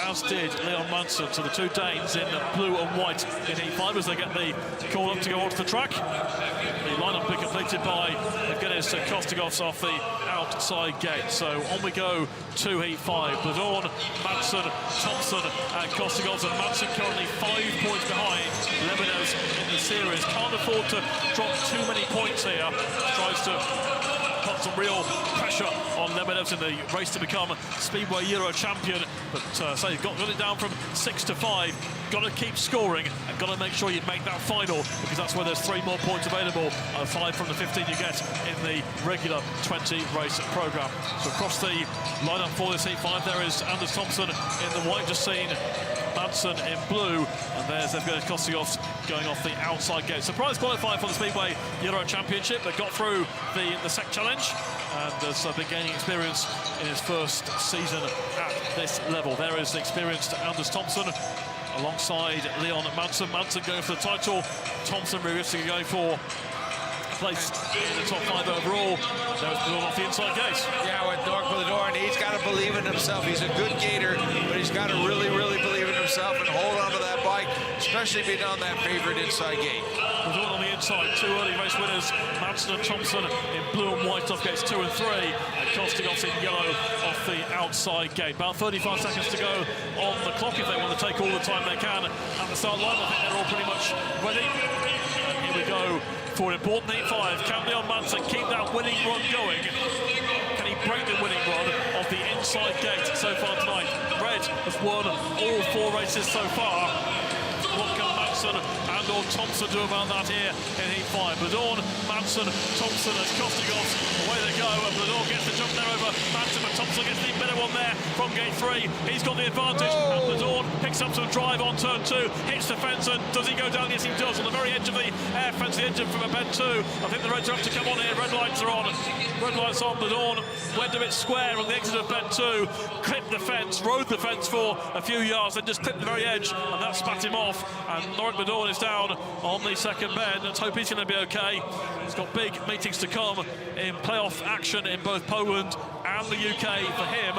As did Leon Madsen, to the two Danes in blue and white in heat 5 as they get the call up to go onto the track. The lineup will be completed by Jevgenijs Kostigovs off the outside gate. So on we go to heat 5. Blödorn, Madsen, Thomsen and Kostigovs, and Madsen currently 5 points behind Lebedevs in the series. Can't afford to drop too many points here. Tries to put some real pressure on Lebedevs in the race to become Speedway Euro champion, but so you've got it down from 6 to 5. Got to keep scoring and got to make sure you make that final, because that's where there's 3 more points available, 5 from the 15 you get in the regular 20 race program. So across the lineup for this heat 5, there is Andzejs Thomsen in the white, just seen Madsen in blue, and there's Jevgenijs Kostigovs going off the outside gate. Surprise qualifier for the Speedway Euro Championship, but got through the SEC challenge and has been gaining experience in his first season at this level. There is the experienced Andzejs Thomsen alongside Leon Madsen. Madsen going for the title, Thomsen realistically going for place in the top 5 overall. There's Blödorn off the inside gate. Yeah, with Norick Blödorn, he's got to believe in himself. He's a good gator, but he's got to really, really believe in himself and hold on to that bike, especially being on that favorite inside gate. Blödorn on the inside, 2 early race winners, Madsen and Thomsen in blue and white off gates 2 and 3, and Kostigovs in yellow off the outside gate. About 35 seconds to go on the clock if they want to take all the time they can at the start line. I think they're all pretty much ready. And here we go for an important heat 5. Can Leon Madsen keep that winning run going? Can he break the winning run of the inside gate so far tonight? Red has won all 4 races so far. What can Madsen and or Thomsen do about that here in heat 5? Blödorn, Madsen, Thomsen as Kostigovs, away they go, and Blödorn gets the jump there over Madsen, but Thomsen gets the better one there from gate 3. He's got the advantage. And Blödorn picks up some drive on turn 2, hits the fence, and does he go down? Yes, he does. On the very edge of the air fence, the edge of bend 2. I think the reds are up to come on here. Red lights are on. Red lights on. Blödorn went a bit square on the exit of bend 2, clipped the fence, rode the fence for a few yards, then just clipped the very edge, and that spat him off. And Norick Blödorn is down on the second bend. Let's hope he's going to be okay. He's got big meetings to come in playoff action in both Poland and the UK for him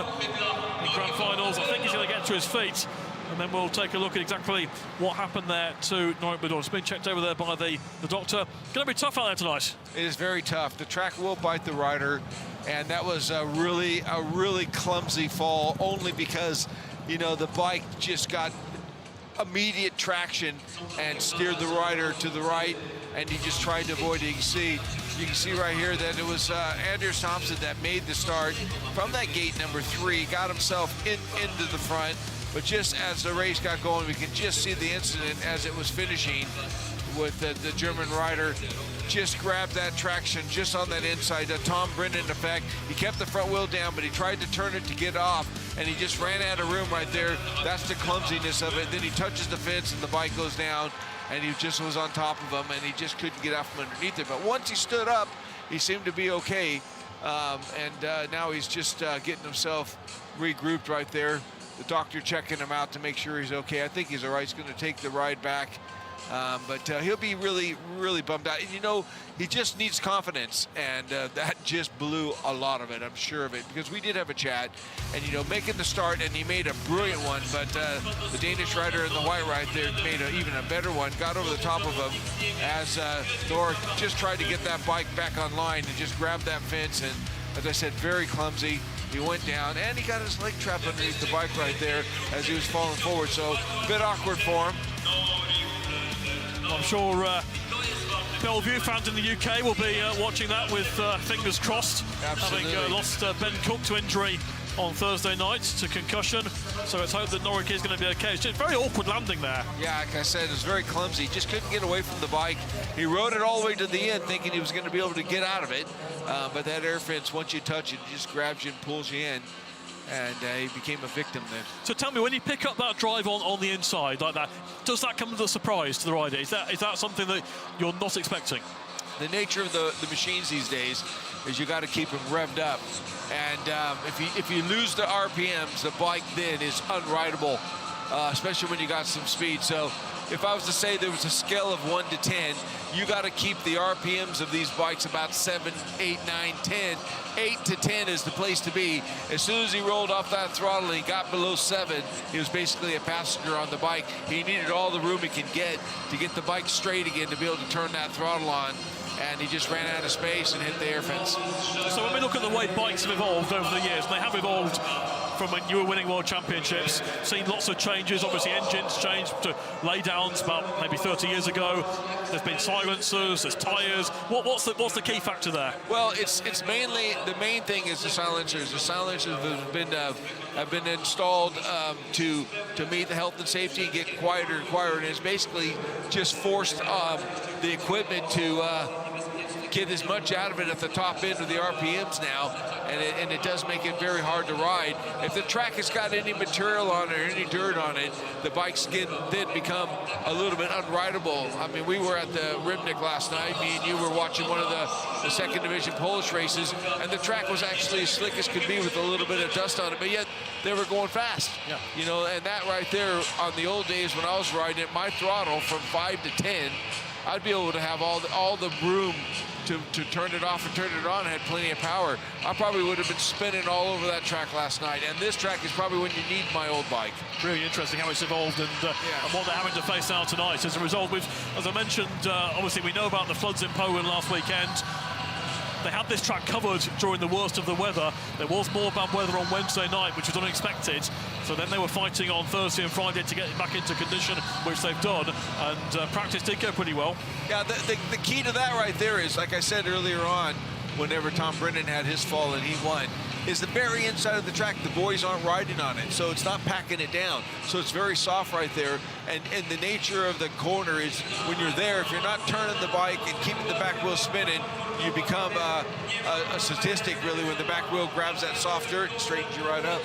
in grand finals. I think he's going to get to his feet, and then we'll take a look at exactly what happened there to Norick Blödorn. It's been checked over there by the doctor. Going to be tough out there tonight. It is very tough. The track will bite the rider, and that was a really clumsy fall, only because, you know, the bike just got immediate traction and steered the rider to the right, and he just tried to avoid it. You can see right here that it was Andzejs Thomsen that made the start from that gate number 3, got himself into the front, but just as the race got going, we can just see the incident as it was finishing with the German rider just grabbed that traction just on that inside, a Tom Brennan effect. He kept the front wheel down, but he tried to turn it to get off, and he just ran out of room right there. That's the clumsiness of it. Then he touches the fence, and the bike goes down, and he just was on top of him, and he just couldn't get out from underneath it. But once he stood up, he seemed to be okay, and now he's just getting himself regrouped right there. The doctor checking him out to make sure he's okay. I think he's all right. He's going to take the ride back. But he'll be really bummed out. And, you know, he just needs confidence, and that just blew a lot of it, I'm sure of it, because we did have a chat, and, you know, making the start, and he made a brilliant one, but the Danish rider in the white right there made even a better one, got over the top of him as Thor just tried to get that bike back online and just grabbed that fence, and, as I said, very clumsy. He went down, and he got his leg trapped underneath the bike right there as he was falling forward, so a bit awkward for him. I'm sure Bellevue fans in the UK will be watching that with fingers crossed. Absolutely. Having lost Ben Cook to injury on Thursday night to concussion, so let's hope that Norick is going to be okay. It's just a very awkward landing there. Yeah, like I said, it was very clumsy. Just couldn't get away from the bike. He rode it all the way to the end thinking he was going to be able to get out of it, but that air fence, once you touch it, it just grabs you and pulls you in. And he became a victim then. So tell me, when you pick up that drive on the inside like that, does that come as a surprise to the rider? Is that something that you're not expecting? The nature of the machines these days is you got to keep them revved up. And if you lose the RPMs, the bike then is unrideable, especially when you got some speed. So if I was to say there was a scale of 1 to 10, you got to keep the RPMs of these bikes about 7, 8, 9, 10. 8 to 10 is the place to be. As soon as he rolled off that throttle and he got below 7, he was basically a passenger on the bike. He needed all the room he could get to get the bike straight again to be able to turn that throttle on. And he just ran out of space and hit the air fence. So when we look at the way bikes have evolved over the years, and they have evolved from when you were winning World Championships, seen lots of changes. Obviously, engines changed to laydowns about maybe 30 years ago. There's been silencers, there's tyres. What's the key factor there? Well, it's mainly, the main thing is the silencers. The silencers have been installed to meet the health and safety and get quieter and quieter, and it's basically just forced the equipment to get as much out of it at the top end of the RPMs now, and it does make it very hard to ride. If the track has got any material on it or any dirt on it, the bikes can then become a little bit unrideable. I mean, we were at the Rybnik last night. Me and you were watching one of the second division Polish races, and the track was actually as slick as could be with a little bit of dust on it, but yet they were going fast. Yeah. You know, and that right there, on the old days when I was riding it, my throttle from 5 to 10, I'd be able to have all the room to turn it off and turn it on. I had plenty of power. I probably would have been spinning all over that track last night, and this track is probably when you need my old bike. Really interesting how it's evolved and what they're having to face now tonight. As a result, as I mentioned, obviously we know about the floods in Poland last weekend. They had this track covered during the worst of the weather. There was more bad weather on Wednesday night, which was unexpected. So then they were fighting on Thursday and Friday to get back into condition, which they've done. And practice did go pretty well. Yeah, the key to that right there is, like I said earlier on, whenever Tom Brennan had his fall and he won, is the very inside of the track. The boys aren't riding on it, so it's not packing it down. So it's very soft right there. And the nature of the corner is when you're there, if you're not turning the bike and keeping the back wheel spinning, you become a statistic, really, when the back wheel grabs that soft dirt and straightens you right up.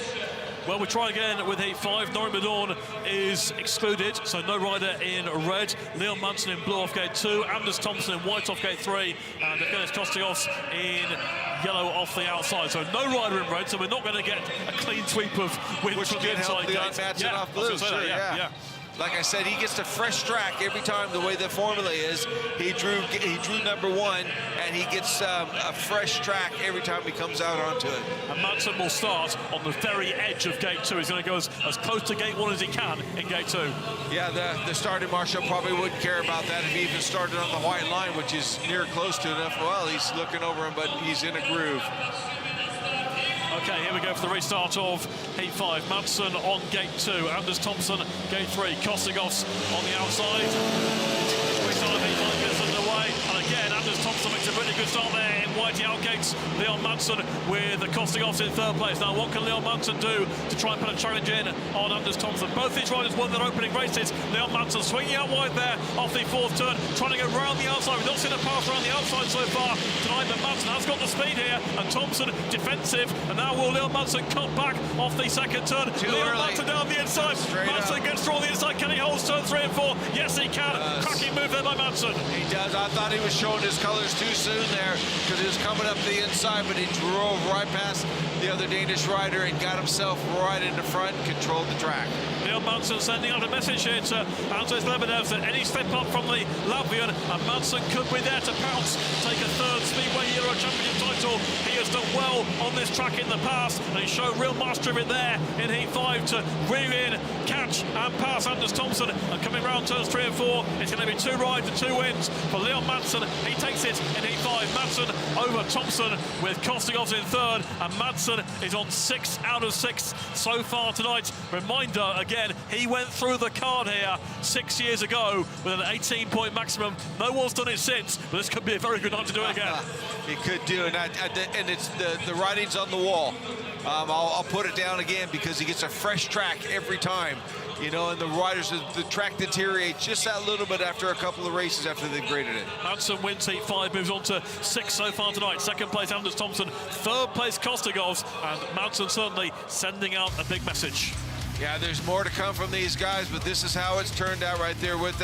Well, we try again with heat 5. Norick Blödorn is excluded, so no rider in red. Leon Madsen in blue off gate 2. Anders Thomsen in white off gate 3. And Jevgenijs Kostigovs in yellow off the outside. So no rider in red, so we're not going to get a clean sweep of wins from the inside gate. Madsen off blue, sure, yeah. Like I said, he gets a fresh track every time. The way the formula is, he drew number 1, and he gets a fresh track every time he comes out onto it. And Madsen will start on the very edge of gate 2. He's going to go as close to gate 1 as he can in gate 2. Yeah, the starting marshal probably wouldn't care about that if he even started on the white line, which is near close to enough. Well, he's looking over him, but he's in a groove. Okay, here we go for the restart of heat 5. Madsen on gate 2, Anders Thomsen gate 3, Kostigovs on the outside. Restart of heat 5 gets underway, and again Anders Thomsen makes a really good start there in whitey out gates. Leon Madsen with the Kostigovs in 3rd place. Now what can Leon Madsen do to try and put a challenge in on Anders Thomsen? Both these riders won their opening races. Leon Madsen swinging out wide there off the 4th turn, trying to go round the outside. We've not seen a pass around the outside so far tonight, but Madsen has got the speed here, and Thomsen defensive, and now will Leon Madsen cut back off the 2nd turn. Leon Madsen down the inside. Madsen gets through on the inside. Can he hold turn 3 and 4? Yes, he can. Cracking move there by Madsen. He does. I thought he was showing his colors too soon there because he was coming up the inside, but he drove right past the other Danish rider and got himself right in the front and controlled the track. Leon Madsen sending out a message here to Andzejs Lebedevs that any step up from the Latvian, and Madsen could be there to pounce, take a 3rd Speedway Euro Championship title. He has done well on this track in the past, and he showed real mastery of it there in heat 5 to reel in, catch and pass Anders Thomsen. And coming round turns 3 and 4, it's going to be 2 rides and 2 wins for Leon Madsen. He takes it in heat 5. Madsen over Thomsen with Kostigovs in 3rd, and Madsen is on 6 out of 6 so far tonight. Reminder again, he went through the card here 6 years ago with an 18-point maximum. No one's done it since, but this could be a very good night to do it again. He could do it, and it's the writing's on the wall. I'll put it down again because he gets a fresh track every time. You know, and the riders, the track deteriorates just that little bit after a couple of races after they've graded it. Madsen wins heat 5, moves on to 6 so far tonight. 2nd place Anders Thomsen, 3rd place Kostigovs, and Madsen certainly sending out a big message. Yeah, there's more to come from these guys, but this is how it's turned out right there with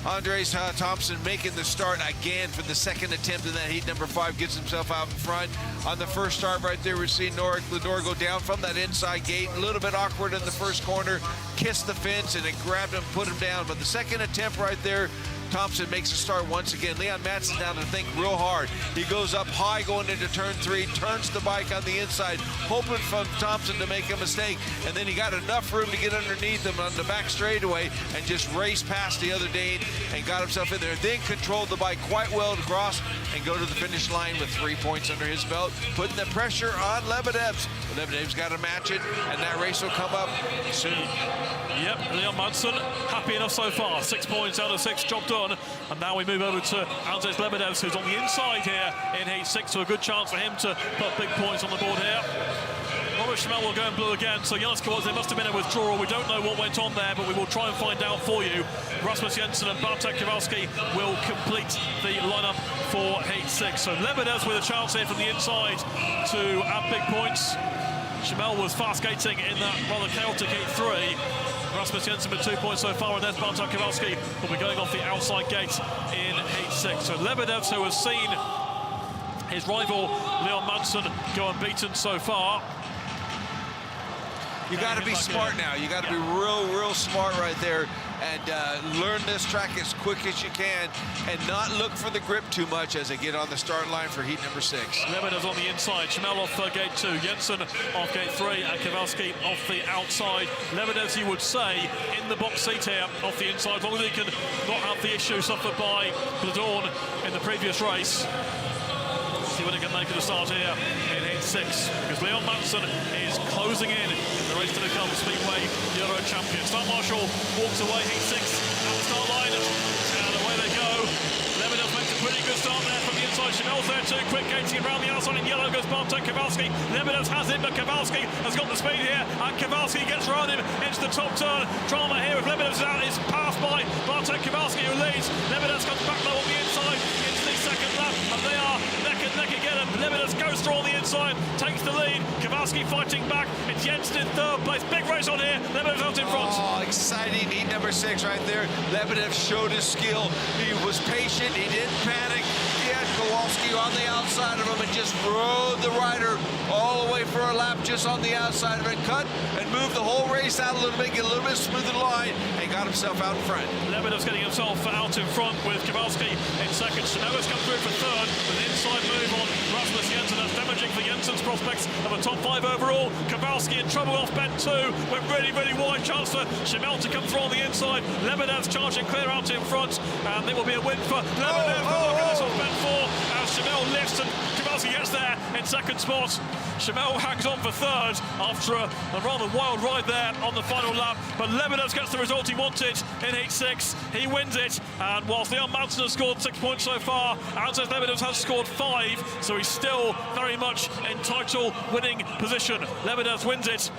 Andzejs Thomsen making the start again for the 2nd attempt in that heat. Number 5 gets himself out in front. On the first start right there, we're seeing Norick Blödorn go down from that inside gate. A little bit awkward in the first corner, kissed the fence, and it grabbed him, put him down. But the 2nd attempt right there, Thomsen makes a start once again. Leon Madsen down to think real hard. He goes up high going into turn 3, turns the bike on the inside, hoping for Thomsen to make a mistake, and then he got enough room to get underneath him on the back straightaway and just race past the other Dane and got himself in there. Then controlled the bike quite well to cross and go to the finish line with 3 points under his belt, putting the pressure on Lebedevs. Lebedevs got to match it, and that race will come up soon. Yep, Leon Madsen happy enough so far. 6 points out of 6, job done. And now we move over to Andzejs Lebedevs, who's on the inside here in heat 6, so a good chance for him to put big points on the board here. Robert Schmel will go in blue again, so Janowski, there must have been a withdrawal. We don't know what went on there, but we will try and find out for you. Rasmus Jensen and Kowalski will complete the lineup for heat 6. So Lebedevs with a chance here from the inside to add big points. Schmel was fast skating in that rather chaotic heat 3. Rasmus Jensen with 2 points so far, and there's Kowalski will be going off the outside gate in heat 6. So Lebedevs, who has seen his rival Leon Madsen go unbeaten so far. You got to be smart now. You got to be real smart right there and learn this track as quick as you can and not look for the grip too much as they get on the start line for heat number 6. Lebedevs on the inside, Schmel off gate 2, Jensen off gate 3, and Kowalski off the outside. Lebedevs, you would say, in the box seat here off the inside, as long as he can not have the issue suffered by Blödorn in the previous race. See when he can make it a start here in heat 6, because Leon Madsen is closing in the race to become Speedway Euro Champion. Start Marshall walks away, heat 6 at the start line, and away they go. Lebedevs makes a pretty good start there from the inside. Schmel's there too, quick gating around the outside in yellow goes Kowalski. Lebedevs has it, but Kowalski has got the speed here, and Kowalski gets around him into the top turn. Drama here with Lebedevs out is passed by Kowalski, who leads. Lebedevs comes back low on the inside into the second lap, and they are neck and neck again, and Lebedevs goes through on the inside, takes the lead. Kowalski fighting back. It's Jensen in third place. Big race on here. Lebedevs out in front. Oh, exciting. Heat number 6 right there. Lebedevs showed his skill. He was patient. He didn't panic. He had Kowalski on the outside of him and just rode the rider all the way for a lap just on the outside of it. Cut and moved the whole race out a little bit, get a little bit smoother line, and got himself out in front. Lebedevs getting himself out in front with Kowalski in second. Chanel's come through for third with an inside move on Rasmus Jensen. That's damaging for Jensen's prospects of a top 5 overall. Kowalski in trouble off bend 2. Went really, really wide. Chance for Chanel to come through on the inside. Lebedevs charging clear out in front, and it will be a win for Lebedevs. Look at this off bend 4 as Chanel lifts and Kowalski gets there in second spot. Chanel hangs on for third after a rather wild ride there on the final lap, but Lebedevs gets the result he wanted in Heat 6. He wins it, and whilst Leon Madsen has scored 6 points so far, Andzejs Lebedevs has scored 5, so he's still very much in title winning position. Lebedevs wins it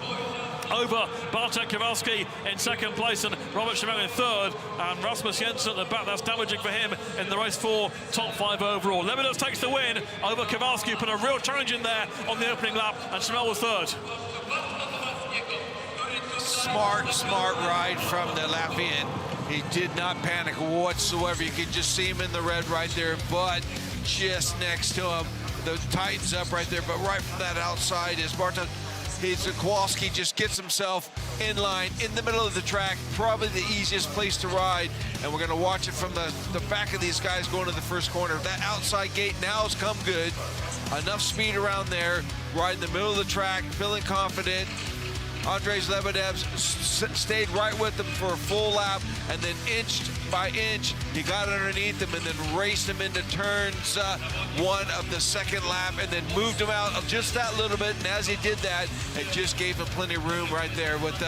over Bartek Kowalski in second place and Robert Chanel in third, and Rasmus Jensen at the back. That's damaging for him in the race for top 5 overall. Lebedevs takes the win over Kowalski, put a real challenge in there on the opening lap, and Chanel was third. Smart ride from the Latvian. He did not panic whatsoever. You could just see him in the red right there, but just next to him, the tightens up right there, but right from that outside is Bartok. Kowalski just gets himself in line in the middle of the track, probably the easiest place to ride, and we're going to watch it from the back of these guys going to the first corner. That outside gate now has come good. Enough speed around there, right in the middle of the track, feeling confident. Andzejs Lebedevs stayed right with him for a full lap, and then inch by inch, he got underneath him and then raced him into turns 1 of the second lap, and then moved him out just that little bit. And as he did that, it just gave him plenty of room right there with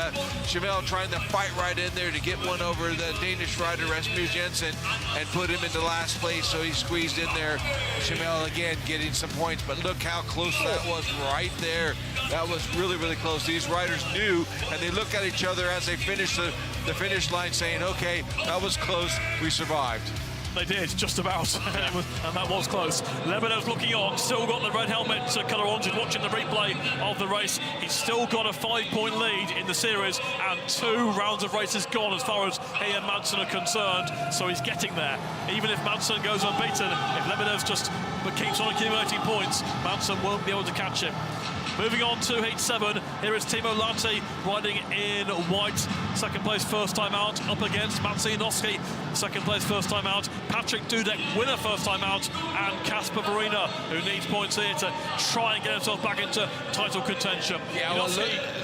Chanel trying to fight right in there to get one over the Danish rider Rasmus Jensen and put him into last place. So he squeezed in there. Chanel again getting some points, but look how close that was right there. That was really, really close. These riders knew, and they look at each other as they finish the finish line saying, okay, that was close, we survived. They did, just about, and that was close. Lebedevs looking on, still got the red helmet to colour on, just watching the replay of the race. He's still got a 5-point lead in the series, and 2 rounds of races gone as far as he and Madsen are concerned, so he's getting there. Even if Madsen goes unbeaten, if Lebedevs just keeps on accumulating points, Madsen won't be able to catch him. Moving on to Heat 7, here is Timo Lahti riding in white. Second place first time out, up against Janowski. Second place first time out. Patrick Dudek, winner first time out. And Kacper Woryna, who needs points here to try and get himself back into title contention. Yeah, well,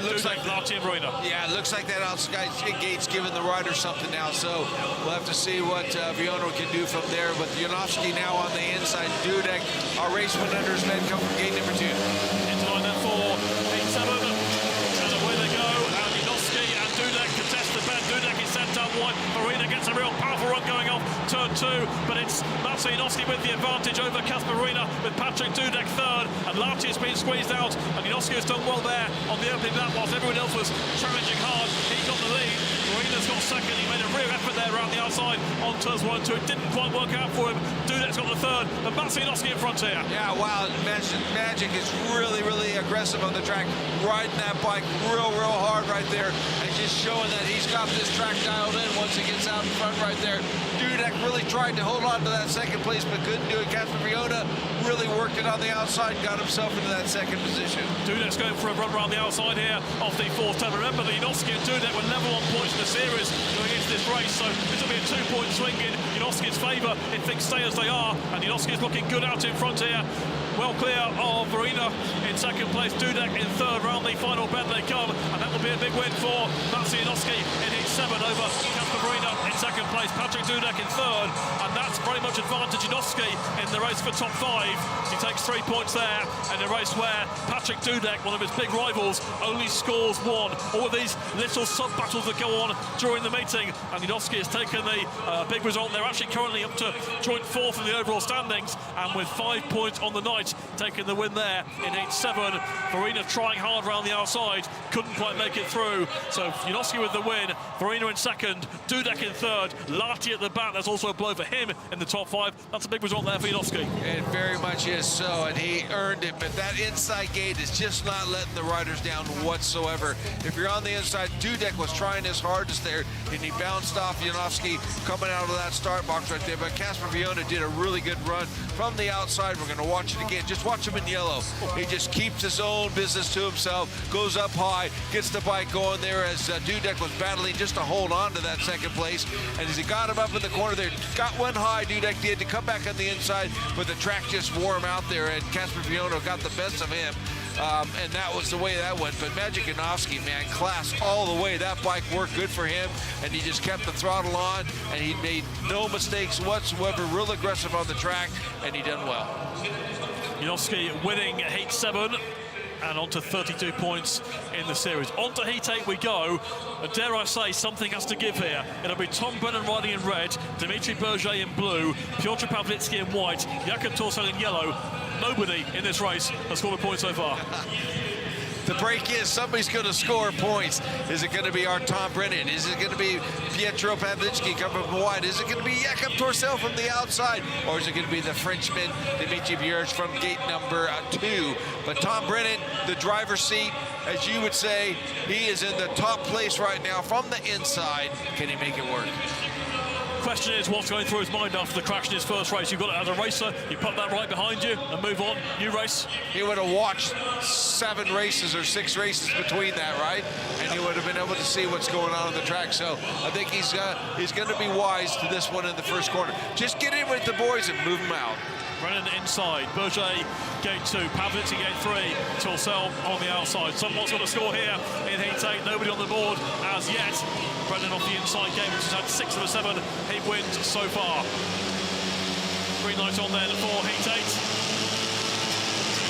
looks like Lahti and Woryna. Yeah, it looks like that outside gate's giving the rider something now, so we'll have to see what Woryna can do from there. But Janowski now on the inside. Dudek, our race win under his men, come from gate number 2. Into line there for Heat 7. And away they go. And Janowski and Dudek contest the bend. Dudek is sent out wide. Woryna gets a real powerful run going off turn 2, but it's Maciej Janowski with the advantage over Kacper Woryna, with Patrick Dudek third, and Lahti has been squeezed out, and Janowski has done well there on the opening lap whilst everyone else was challenging hard. He got the lead. Woryna's got second. He made a real effort there around the outside on turns 1 and 2. It didn't quite work out for him. Dudek's got the third, and Maciej Janowski in front here. Yeah, wow, Magic is really, really aggressive on the track, riding that bike real hard right there, and just showing that he's got this track dialed in once he gets out in front right there. Dudek really tried to hold on to that second place, but couldn't do it. Kacper Woryna really worked it on the outside and got himself into that second position. Dudek's going for a run around the outside here off the 4th turn. Remember, the Janowski and Dudek were level on points in the series going into this race, so this will be a 2-point swing in Janowski's favour if things stay as they are, and Janowski's looking good out in front here. Well clear of Woryna in second place, Dudek in third. Round the final bend they come, and that will be a big win for Maciej Janowski in Heat 7 over Kacper Woryna in second place, Patrick Dudek in third, and that's very much advantage Janowski in the race for top 5. He takes 3 points there in a race where Patrick Dudek, one of his big rivals, only scores 1. All of these little sub-battles that go on during the meeting, and Janowski has taken the big result. They're actually currently up to joint 4th in the overall standings, and with 5 points on the night, taking the win there in Heat 7. Woryna trying hard around the outside, couldn't quite make it through. So Janowski with the win. Woryna Woryna in second, Dudek in third, Lahti at the back. There's also a blow for him in the top 5. That's a big result there for Janowski. It very much is so, and he earned it, but that inside gate is just not letting the riders down whatsoever. If you're on the inside, Dudek was trying his hardest there, and he bounced off Janowski coming out of that start box right there, but Kacper did a really good run from the outside. We're going to watch it again. Just watch him in yellow. He just keeps his own business to himself, goes up high, gets the bike going there as Dudek was battling just to hold on to that second place. And as he got him up in the corner there, got one high, Dudek did, to come back on the inside, but the track just wore him out there, and Kacper got the best of him. And that was the way that went. But Janowski, man, class all the way. That bike worked good for him, and he just kept the throttle on, and he made no mistakes whatsoever, real aggressive on the track, and he done well. Janowski winning Heat 7 and on to 32 points in the series. On to Heat 8 we go. And dare I say, something has to give here. It'll be Tom Brennan riding in red, Dimitri Berge in blue, Piotr Pawlicki in white, Jakob Thomsen in yellow. Nobody in this race has scored a point so far. The break is somebody's going to score points. Is it going to be our Tom Brennan? Is it going to be Piotr Pawlicki coming from wide? Is it going to be Jakob Thomsen from the outside? Or is it going to be the Frenchman, Dimitri Berge, from gate number 2? But Tom Brennan, the driver's seat, as you would say, he is in the top place right now from the inside. Can he make it work? Question is, what's going through his mind after the crash in his first race? You've got it as a racer, you put that right behind you and move on, new race. He would have watched 7 races or 6 races between that, right? And he would have been able to see what's going on the track. So I think he's going to be wise to this one in the first corner. Just get in with the boys and move them out. Brennan inside, Berge gate 2, Pawlicki gate 3, Thomsen on the outside. Someone's got to score here in Heat 8, nobody on the board as yet. Brennan off the inside gate, which has had 6 of the 7 Heat wins so far. Green light on then for Heat 8.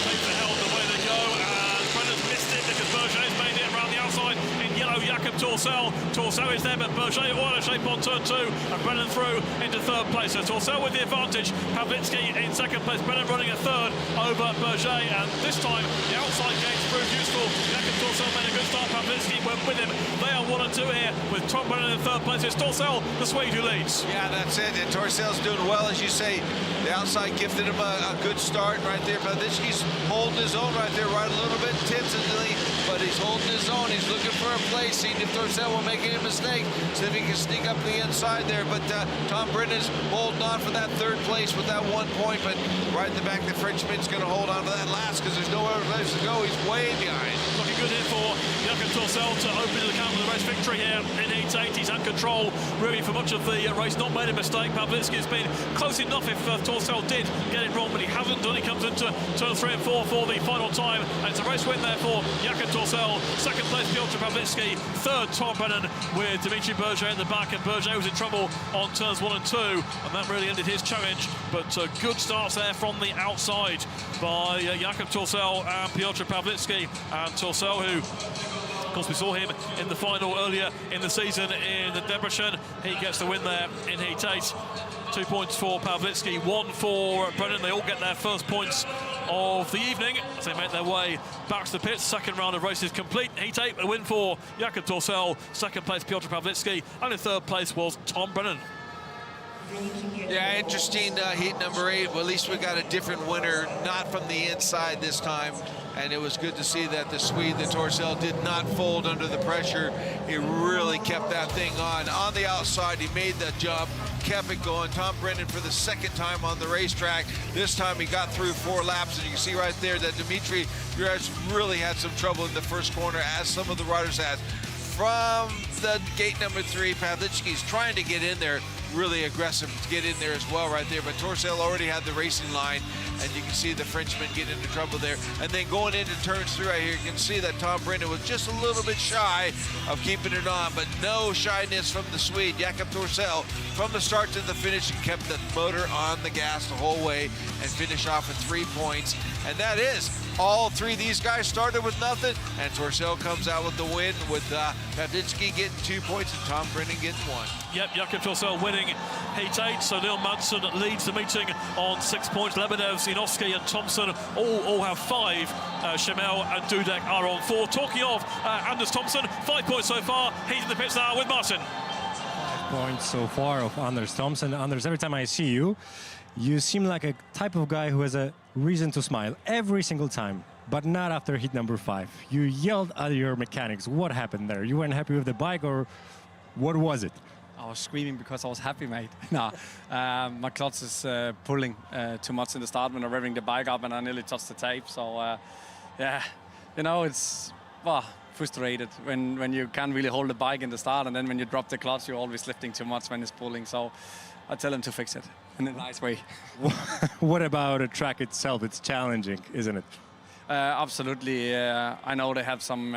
Take the hell away they go, and Brennan's missed it because Berge has made it around the outside in yellow. Jakob Thomsen. Thomsen is there, but Berge out of shape on turn 2, and Brennan through into third place. So Thomsen with the advantage, Pawlicki in second place, Brennan running a third over Berge, and this time the outside gates proved useful. Jakob Thomsen made a good start, Pawlicki went with him. They are 1 and 2 here with Tom Brennan in third place. It's Thomsen, the Swede, who leads. Yeah, that's it, and Thomsen's doing well, as you say. The outside gifted him a good start right there. Pawlicki's holding his own right there, right a little bit tentatively, but he's holding his own. He's looking for a place, seeing if Thomsen will make any mistake, see if he can sneak up the inside there. But Tom Brennan's holding on for that third place with that 1 point, but right in the back, the Frenchman's going to hold on to that last because there's nowhere else to go. He's way behind. Looking good here for Jakob Thomsen to open the count with the race victory here in Heat 8. He's had control really for much of the race, not made a mistake. Pawlicki has been close enough if Thomsen did get it wrong, but he hasn't done. He comes into turn 3 and 4 for the final time, and it's a race win there for Jakob Thomsen. Second place, Piotr Pawlicki. Third, Tom Brennan with Dimitri Berge in the back, and Berge was in trouble on turns 1 and 2, and that really ended his challenge. But good starts there from the outside by Jakob Thomsen and Piotr Pawlicki. And Thomsen, who, of course, we saw him in the final earlier in the season in Debrecen. He gets the win there in Heat 8. 2 points for Pawlicki, 1 for Brennan. They all get their first points of the evening as they make their way back to the pits. Second round of races complete. Heat 8, a win for Jakob Thomsen. Second place, Piotr Pawlicki. And in third place was Tom Brennan. Yeah, interesting heat number 8. Well, at least we got a different winner, not from the inside this time. And it was good to see that the Swede, the Thomsen, did not fold under the pressure. He really kept that thing on. On the outside, he made the jump, kept it going. Tom Brennan for the second time on the racetrack. This time he got through 4 laps, and you can see right there that Dimitri really had some trouble in the first corner, as some of the riders had. From the gate number 3, Pawlicki's trying to get in there, really aggressive to get in there as well right there, but Thomsen already had the racing line, and you can see the Frenchman get into trouble there. And then going into turns 3 right here, you can see that Tom Brennan was just a little bit shy of keeping it on, but no shyness from the Swede, Jakob Thomsen, from the start to the finish, and kept the motor on the gas the whole way and finished off with 3 points. And that is all three of these guys started with nothing, and Torsell comes out with the win with Pawlicki getting 2 points and Tom Brennan getting 1. Yep, Jakob Torsell winning heat 8, so Leon Madsen leads the meeting on 6 points. Lebedevs, Janowski and Thomsen all have 5. Schemel and Dudek are on 4. Talking of Anders Thomsen, 5 points so far. He's in the pits now with Madsen. 5 points so far of Anders Thomsen. Anders, every time I see you, you seem like a type of guy who has a reason to smile every single time, but not after heat number 5. You yelled at your mechanics. What happened there? You weren't happy with the bike, or what was it? I was screaming because I was happy, mate. Nah, my clutch is pulling too much in the start when I'm revving the bike up, and I nearly touched the tape. So, yeah, you know, it's frustrated when you can't really hold the bike in the start, and then when you drop the clutch, you're always lifting too much when it's pulling. So I tell him to fix it in a nice way. What about the track itself? It's challenging, isn't it? Absolutely. I know they have some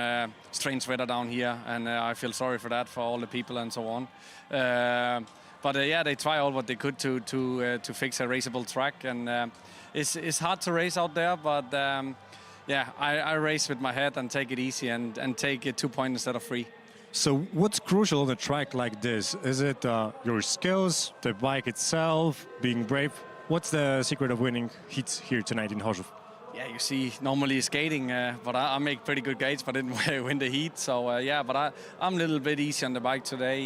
strange weather down here, and I feel sorry for that, for all the people and so on. But yeah, they try all what they could to fix a raceable track, and it's hard to race out there. But yeah, I race with my head and take it easy and take it 2 points instead of 3. So what's crucial on a track like this? Is it your skills, the bike itself, being brave? What's the secret of winning heats here tonight in Chorzów? Yeah, you see, normally skating, but I make pretty good gates, but didn't win the heat. So yeah, but I'm a little bit easy on the bike today.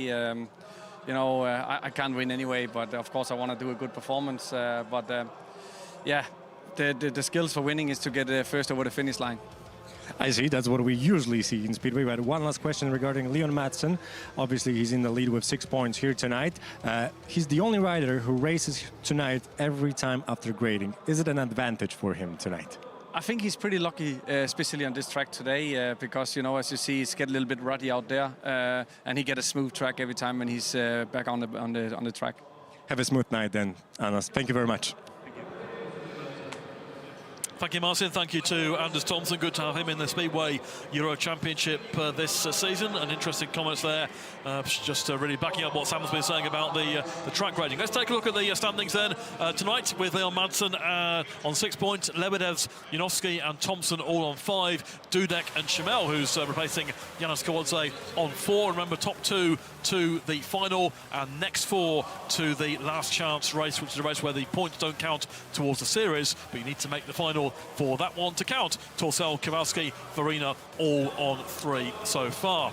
You know, I can't win anyway, but of course I want to do a good performance. But yeah, the skills for winning is to get first over the finish line. I see, that's what we usually see in Speedway. But one last question regarding Leon Madsen. Obviously, he's in the lead with 6 points here tonight. He's the only rider who races tonight every time after grading. Is it an advantage for him tonight? I think he's pretty lucky, especially on this track today, because, you know, as you see, it's get a little bit ruddy out there, and he get a smooth track every time when he's back on the track. Have a smooth night then, Anders. Thank you very much. Thank you, Martin. Thank you to Anders Thomsen. Good to have him in the Speedway Euro Championship this season. And interesting comments there, just really backing up what Sam's been saying about the track grading. Let's take a look at the standings then. Tonight with Leon Madsen on 6 points, Lebedevs, Janowski and Thomsen all on 5, Dudek and Schemel, who's replacing Janos Kołodziej, on 4. Remember, top 2 to the final and next 4 to the last chance race, which is a race where the points don't count towards the series, but you need to make the final for that one to count. Torsell, Kowalski, Woryna all on 3 so far.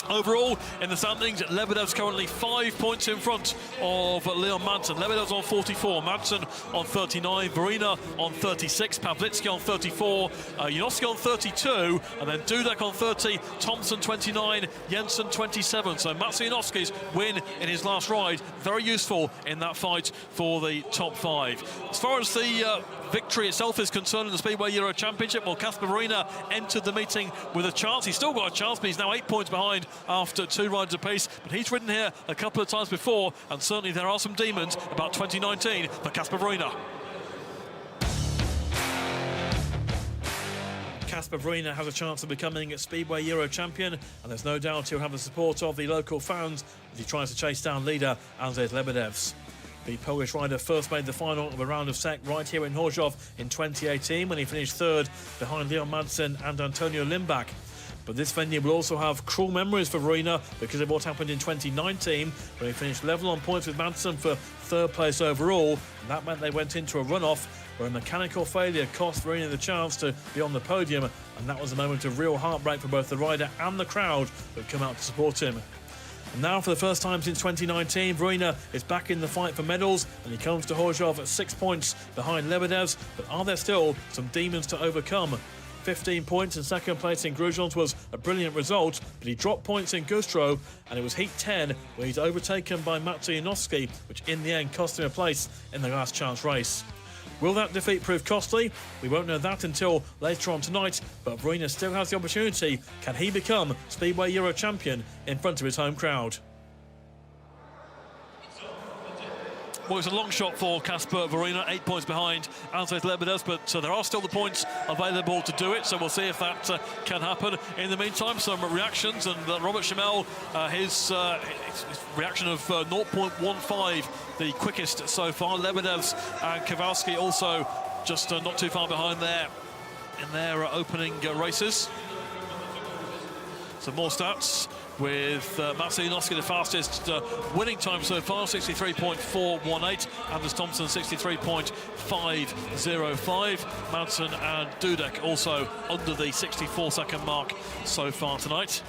Overall, in the standings, Lebedevs currently 5 points in front of Leon Madsen. Lebedevs on 44, Madsen on 39, Woryna on 36, Pawlicki on 34, Janowski on 32, and then Dudek on 30, Thomsen 29, Jensen 27. So Maciej Janowski's win in his last ride, very useful in that fight for the top 5. As far as the victory itself is concerned in the Speedway Euro Championship, well, Kacper Woryna entered the meeting with a chance. He's still got a chance, but he's now 8 points behind after 2 rides apiece. But he's ridden here a couple of times before, and certainly there are some demons about 2019 for Kacper Woryna. Kacper Woryna has a chance of becoming a Speedway Euro champion, and there's no doubt he'll have the support of the local fans as he tries to chase down leader Andzejs Lebedevs. The Polish rider first made the final of a round of SEC right here in Chorzów in 2018 when he finished 3rd behind Leon Madsen and Antonio Limbach. But this venue will also have cruel memories for Woryna because of what happened in 2019 when he finished level on points with Madsen for 3rd place overall, and that meant they went into a runoff where a mechanical failure cost Woryna the chance to be on the podium, and that was a moment of real heartbreak for both the rider and the crowd that had come out to support him. And now, for the first time since 2019, Woryna is back in the fight for medals, and he comes to Chorzów at 6 points behind Lebedevs. But are there still some demons to overcome? 15 points in 2nd place in Grudziądz was a brilliant result, but he dropped points in Güstrow, and it was heat 10 where he's overtaken by Maciej Janowski, which in the end cost him a place in the last chance race. Will that defeat prove costly? We won't know that until later on tonight, but Woryna still has the opportunity. Can he become Speedway Euro champion in front of his home crowd? Well, it's a long shot for Kacper Woryna, 8 points behind Andzejs Lebedevs, but there are still the points available to do it, so we'll see if that can happen. In the meantime, some reactions, and Robert Schemel, his reaction of 0.15, the quickest so far. Lebedevs and Kowalski also just not too far behind there in their opening races. Some more stats with Maciej the fastest winning time so far, 63.418. Anders Thomsen, 63.505. Madsen and Dudek also under the 64-second mark so far tonight.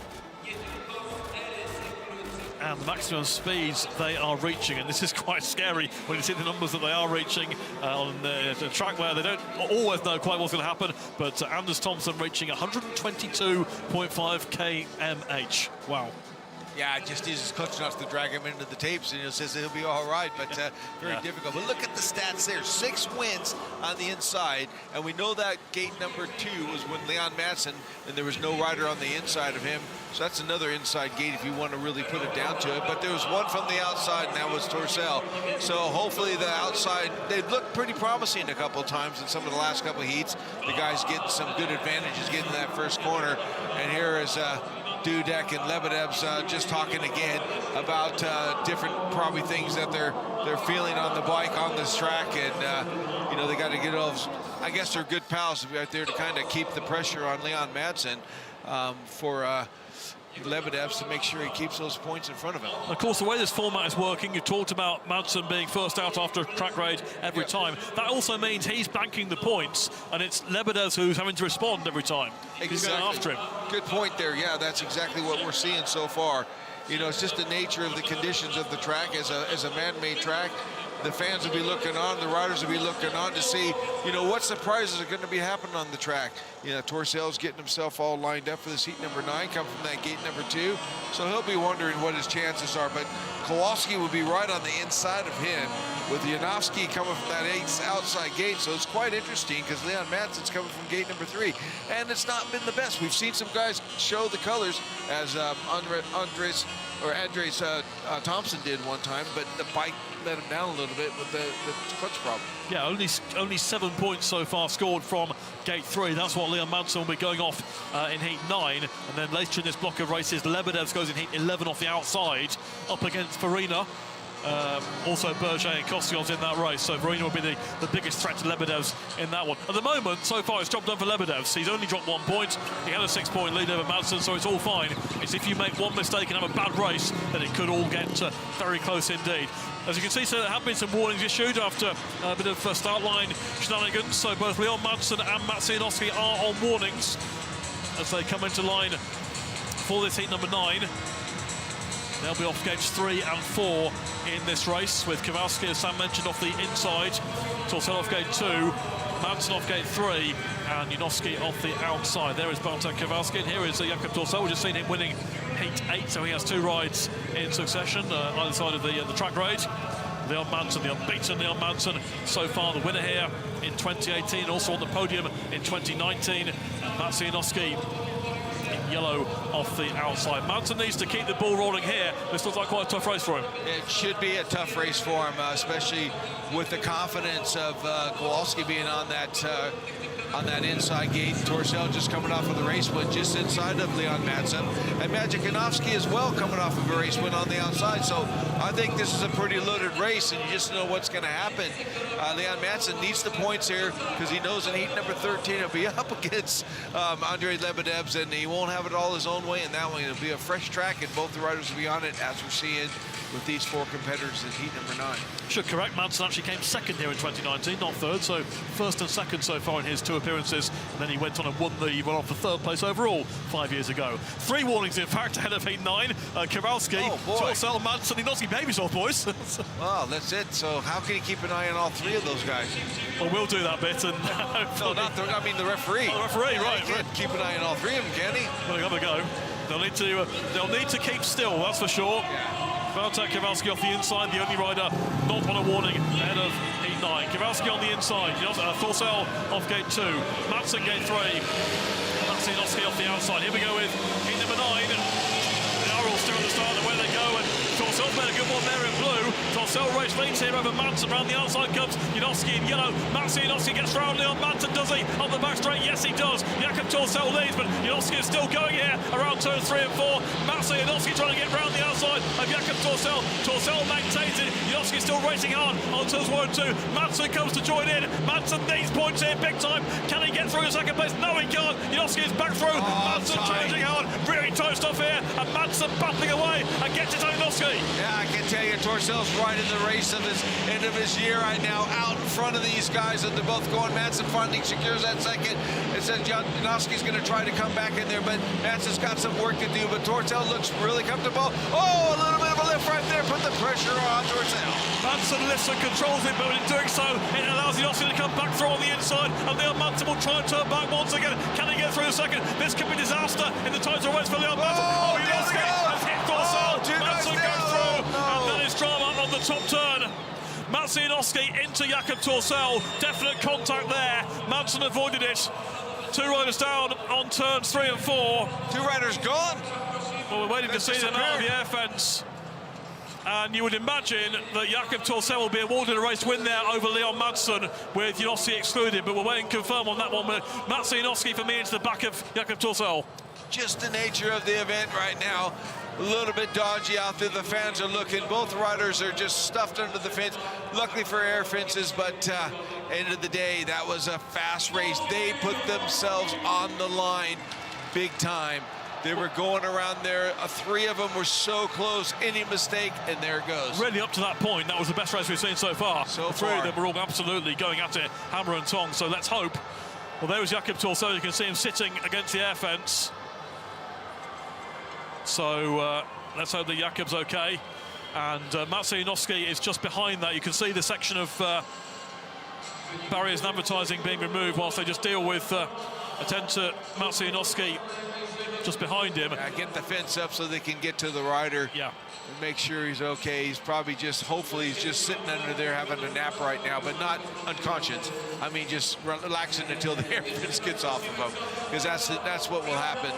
And the maximum speeds they are reaching, and this is quite scary when you see the numbers that they are reaching on the track where they don't always know quite what's going to happen, but Anders Thomsen reaching 122.5 km/h. Wow. Yeah, just he's clutch enough to drag him into the tapes, and he says he'll be all right, but very difficult. But look at the stats there. 6 wins on the inside, and we know that gate number 2 was when Leon Madsen, and there was no rider on the inside of him. So that's another inside gate if you want to really put it down to it. But there was one from the outside, and that was Torcell. So hopefully the outside, they've looked pretty promising a couple of times in some of the last couple of heats. The guys getting some good advantages getting that first corner. And here is Dudek and Lebedevs just talking again about different probably things that they're feeling on the bike on this track, and you know, they got to get those. I guess they're good pals right there to kind of keep the pressure on Leon Madsen for Lebedevs to make sure he keeps those points in front of him. Of course, the way this format is working, you talked about Madsen being first out after a track raid every time. That also means he's banking the points, and it's Lebedevs who's having to respond every time. Exactly. He's going after him. Good point there. Yeah, that's exactly what we're seeing so far. You know, it's just the nature of the conditions of the track as a man-made track. The fans will be looking on, the riders will be looking on to see, you know, what surprises are going to be happening on the track. You know, Torcell's getting himself all lined up for this heat number 9, come from that gate number 2. So he'll be wondering what his chances are. But Kowalski will be right on the inside of him with Janowski coming from that outside gate. So it's quite interesting because Leon Madsen's coming from gate number 3. And it's not been the best. We've seen some guys show the colors as Andzejs Thomsen did one time, but the bike let him down a little bit with the clutch problem. Yeah, only 7 points so far scored from gate 3. That's what Leon Madsen will be going off in heat 9. And then later in this block of races, Lebedevs goes in heat 11 off the outside, up against Woryna. Also Berge and Kostigovs in that race, so Woryna will be the biggest threat to Lebedevs in that one. At the moment, so far, it's job done for Lebedevs. He's only dropped 1 point. He had a 6-point lead over Madsen, so it's all fine. It's if you make one mistake and have a bad race, then it could all get very close indeed. As you can see, so there have been some warnings issued after a bit of start line shenanigans. So both Leon Madsen and Janowski are on warnings as they come into line for this heat number 9. They'll be off gates 3 and 4 in this race, with Kowalski, as Sam mentioned, off the inside, Torcell off gate 2, Madsen off gate 3, and Janowski off the outside. There is Bartek Kowalski, and here is Jakob Torcell. We've just seen him winning heat 8, so he has 2 rides in succession either side of the track raid. Leon Madsen, the unbeaten Leon Madsen, so far the winner here in 2018, also on the podium in 2019. Maciej Janowski in yellow off the outside. Madsen needs to keep the ball rolling here. This looks like quite a tough race for him. It should be a tough race for him, especially with the confidence of Kowalski being on that inside gate. Torcell just coming off of the race win just inside of Leon Madsen. And Jevgenijs as well coming off of a race win on the outside. So I think this is a pretty loaded race, and you just know what's going to happen. Leon Madsen needs the points here because he knows in heat number 13 he'll be up against Andzejs Lebedevs, and he won't have it all his own way in that one. It'll be a fresh track, and both the riders will be on it, as we're seeing with these 4 competitors in heat number 9. Should correct, Madsen actually came second here in 2019, not third, so first and second so far in his 2 appearances, and then he went on and won the run off for 3rd place overall 5 years ago. 3 warnings, in fact, ahead of heat 9. Kowalski, Torcell, Madsen, Janowski, babies off, boys. Well, that's it. So how can you keep an eye on all 3 of those guys? Well, we'll do that bit. And no, not the, I mean the referee. Oh, the referee, right. He can't keep an eye on all 3 of them, can he? Well, have a go. They'll need to keep still, that's for sure. Bartek Kowalski off the inside, the only rider not on a warning ahead of heat 9. Kowalski on the inside, Torcell off gate 2, Madsen gate 3, Maciej Janowski off the outside. Here we go with heat number 9. They are all still at the start of where they go, and Torcell's made a good one there in blue. Torcell race leads here over Madsen. Around the outside comes Janowski in yellow. Janowski gets round Leon Madsen, does he? On the back straight, yes he does. Jakob Torcell leads, but Janowski is still going here around turns 3 and 4. Janowski trying to get round the outside of Jakob Torcell. Torcell maintains it. Janowski still racing hard on turns 1 and 2. Madsen comes to join in. Madsen needs points here big time. Can he get through to second place? No, he can't. Janowski is back through. Madsen charging hard. Really tight stuff here. And Madsen battling away and gets it to Janowski. Yeah, I can tell you, Torcell's right in the race of his end of his year right now, out in front of these guys, and they're both going. Madsen finally secures that second. It says Janowski's going to try to come back in there, but Madsen's got some work to do. But Torcell looks really comfortable. Oh, a little bit of a lift right there. Put the pressure on Torcell. Madsen lifts and controls it, but in doing so, it allows Janowski to come back through on the inside, and Leon Madsen will try and turn back once again. Can he get through the second? This could be disaster in the title race for Leon Madsen. Oh, Janowski has hit Torcell. Madsen goes through, and that is drama on the top turn. Janowski into Jakob Torcell. Definite contact there. Madsen avoided it. 2 riders down on turns 3 and 4. 2 riders gone. Well, we're waiting to see them out of the air fence. And you would imagine that Jakob Torcell will be awarded a race win there over Leon Madsen with Janowski excluded, but we're waiting to confirm on that one. But Janowski for me into the back of Jakob Torcell. Just the nature of the event right now. A little bit dodgy out there. The fans are looking. Both riders are just stuffed under the fence. Luckily for air fences, but end of the day, that was a fast race. They put themselves on the line big time. They were going around there. 3 of them were so close. Any mistake, and there it goes. Really, up to that point, that was the best race we've seen so far. So the 3 of them were all absolutely going at it, hammer and tong. So let's hope. Well, there was Jakob Torcell. You can see him sitting against the air fence. So let's hope that Jakob's okay. And Janowski is just behind that. You can see the section of barriers and advertising being removed whilst they just deal with, attend to Janowski just behind him. Yeah, get the fence up so they can get to the rider. Yeah. And make sure he's okay. He's probably just, hopefully he's just sitting under there having a nap right now, but not unconscious. I mean, just relaxing until the air fence gets off of him, because that's what will happen.